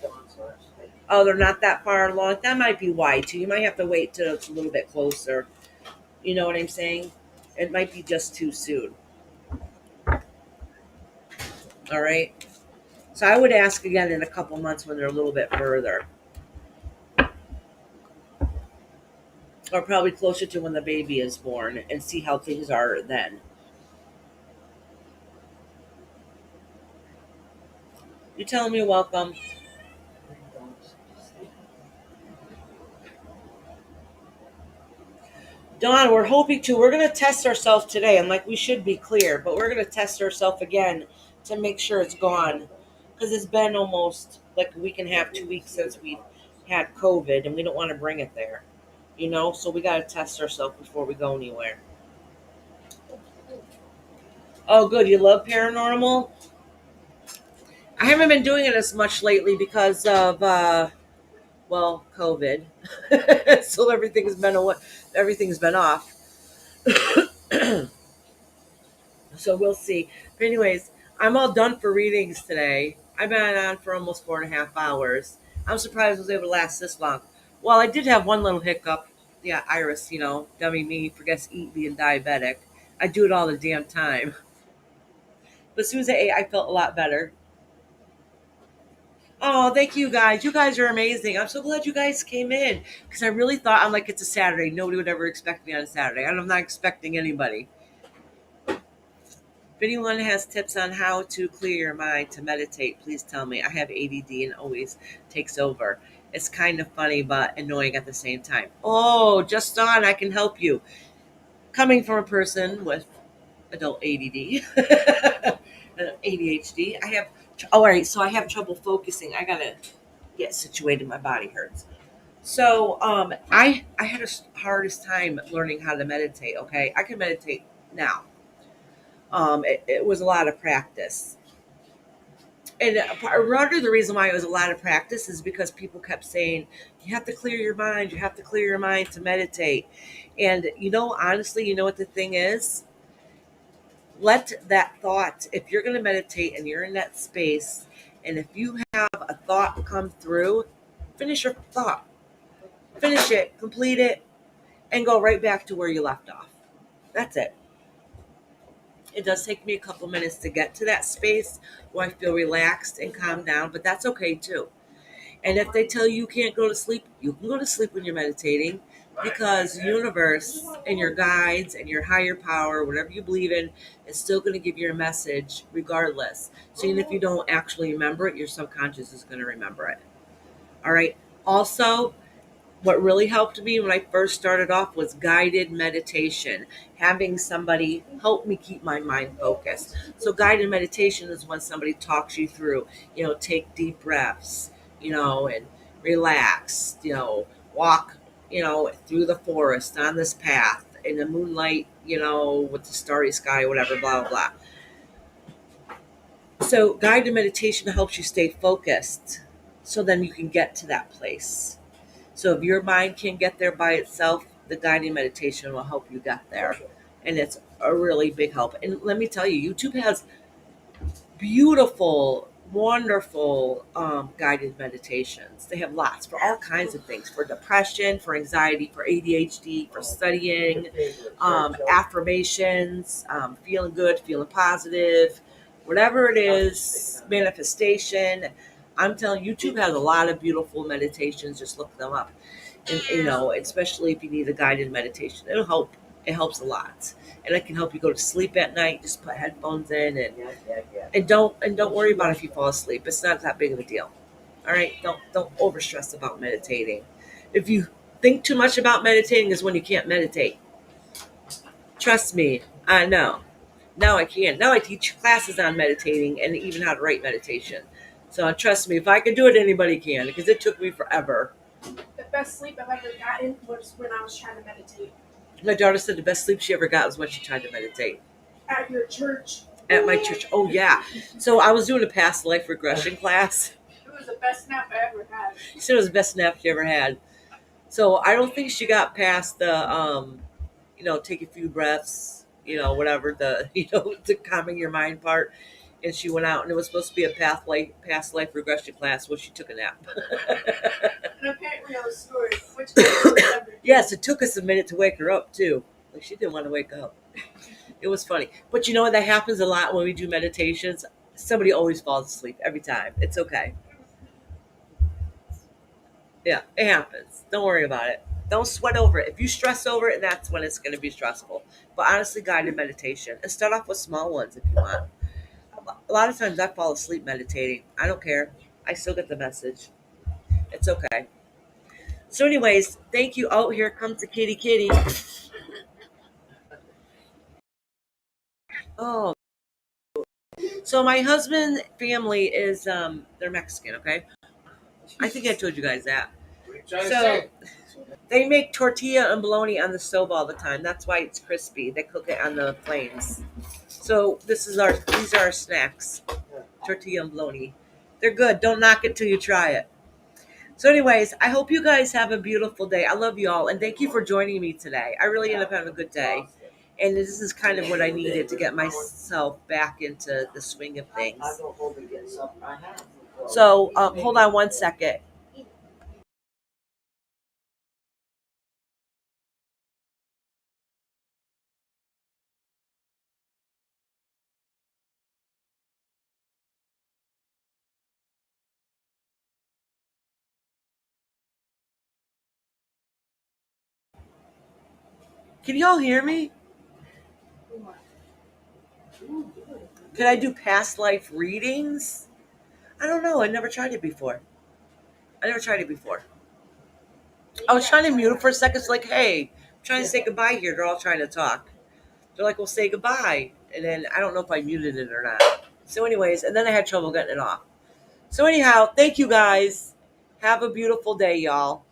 Dawn's last name. Oh, they're not that far along. That might be why too. You might have to wait till it's a little bit closer. You know what I'm saying? It might be just too soon. All right. So I would ask again in a couple months when they're a little bit further, or probably closer to when the baby is born, and see how things are then. You tell them you're welcome. Dawn, we're hoping to. We're going to test ourselves today, and like we should be clear, but we're going to test ourselves again to make sure it's gone, because it's been almost like a week and a half, 2 weeks since we've had COVID, and we don't want to bring it there. So we got to test ourselves before we go anywhere. Oh, good. You love paranormal? I haven't been doing it as much lately because of COVID. So everything's been off. So we'll see. But anyways, I'm all done for readings today. I've been on for almost 4.5 hours. I'm surprised I was able to last this long. Well, I did have one little hiccup. Yeah, Iris, dummy me, forgets to eat, being diabetic. I do it all the damn time. But as soon as I ate, I felt a lot better. Oh, thank you guys. You guys are amazing. I'm so glad you guys came in because I really thought I'm like, it's a Saturday. Nobody would ever expect me on a Saturday. And I'm not expecting anybody. If anyone has tips on how to clear your mind to meditate, please tell me. I have ADD and always takes over. It's kind of funny but annoying at the same time. Oh, just on, I can help you. Coming from a person with adult ADD, ADHD, all right, so I have trouble focusing. I gotta get situated. My body hurts. So I had a hardest time learning how to meditate. Okay, I can meditate now. It was a lot of practice. And part of the reason why it was a lot of practice is because people kept saying, you have to clear your mind, you have to clear your mind to meditate. And honestly, what the thing is? Let that thought, if you're going to meditate and you're in that space, and if you have a thought come through, finish your thought, finish it, complete it, and go right back to where you left off. That's it. It does take me a couple minutes to get to that space where I feel relaxed and calm down, but that's okay too. And if they tell you you can't go to sleep, you can go to sleep when you're meditating because the universe and your guides and your higher power, whatever you believe in, is still going to give you a message regardless. So even if you don't actually remember it, your subconscious is going to remember it. All right. Also, what really helped me when I first started off was guided meditation, having somebody help me keep my mind focused. So, guided meditation is when somebody talks you through, take deep breaths, and relax, walk, through the forest on this path in the moonlight, with the starry sky, whatever, blah, blah, blah. So, guided meditation helps you stay focused so then you can get to that place. So if your mind can't get there by itself, the guiding meditation will help you get there. And it's a really big help. And let me tell you, YouTube has beautiful, wonderful guided meditations. They have lots for all kinds of things, for depression, for anxiety, for ADHD, for studying, affirmations, feeling good, feeling positive, whatever it is, manifestation. I'm telling you, YouTube has a lot of beautiful meditations. Just look them up. And, especially if you need a guided meditation, it'll help. It helps a lot. And it can help you go to sleep at night. Just put headphones in and don't worry about if you fall asleep. It's not that big of a deal. All right, don't over stress about meditating. If you think too much about meditating, is when you can't meditate. Trust me, I know. Now I can. Now I teach classes on meditating and even how to write meditation. So trust me, if I can do it, anybody can, because it took me forever. The best sleep I've ever gotten was when I was trying to meditate. My daughter said the best sleep she ever got was when she tried to meditate. At your church. At my church. Oh, yeah. So I was doing a past life regression class. It was the best nap I ever had. She said it was the best nap she ever had. So I don't think she got past the, take a few breaths, whatever, the calming your mind part. And she went out, and it was supposed to be a past life regression class where she took a nap. And apparently I was snoring, which I Yes, it took us a minute to wake her up, too. Like, she didn't want to wake up. It was funny. But that happens a lot when we do meditations. Somebody always falls asleep every time. It's okay. Yeah, it happens. Don't worry about it. Don't sweat over it. If you stress over it, that's when it's going to be stressful. But honestly, guided meditation. And start off with small ones if you want. A lot of times I fall asleep meditating. I don't care. I still get the message. It's okay. So anyways, thank you. Oh, here comes the kitty. Oh, so my husband's family is they're Mexican, okay? I think I told you guys that. What are you trying to So say? they make tortilla and bologna on the stove all the time. That's why it's crispy. They cook it on the flames. So these are our snacks. Tortilla and bologna. They're good. Don't knock it till you try it. So, anyways, I hope you guys have a beautiful day. I love you all, and thank you for joining me today. I really ended up having a good day, and this is kind of what I needed to get myself back into the swing of things. I go home and get some. I have. So, hold on one second. Can y'all hear me? Can I do past life readings? I don't know. I never tried it before. I never tried it before. I was trying to mute it for a second. It's like, hey, I'm trying to say goodbye here. They're all trying to talk. They're like, well, say goodbye. And then I don't know if I muted it or not. So, anyways, and then I had trouble getting it off. So, anyhow, thank you guys. Have a beautiful day, y'all.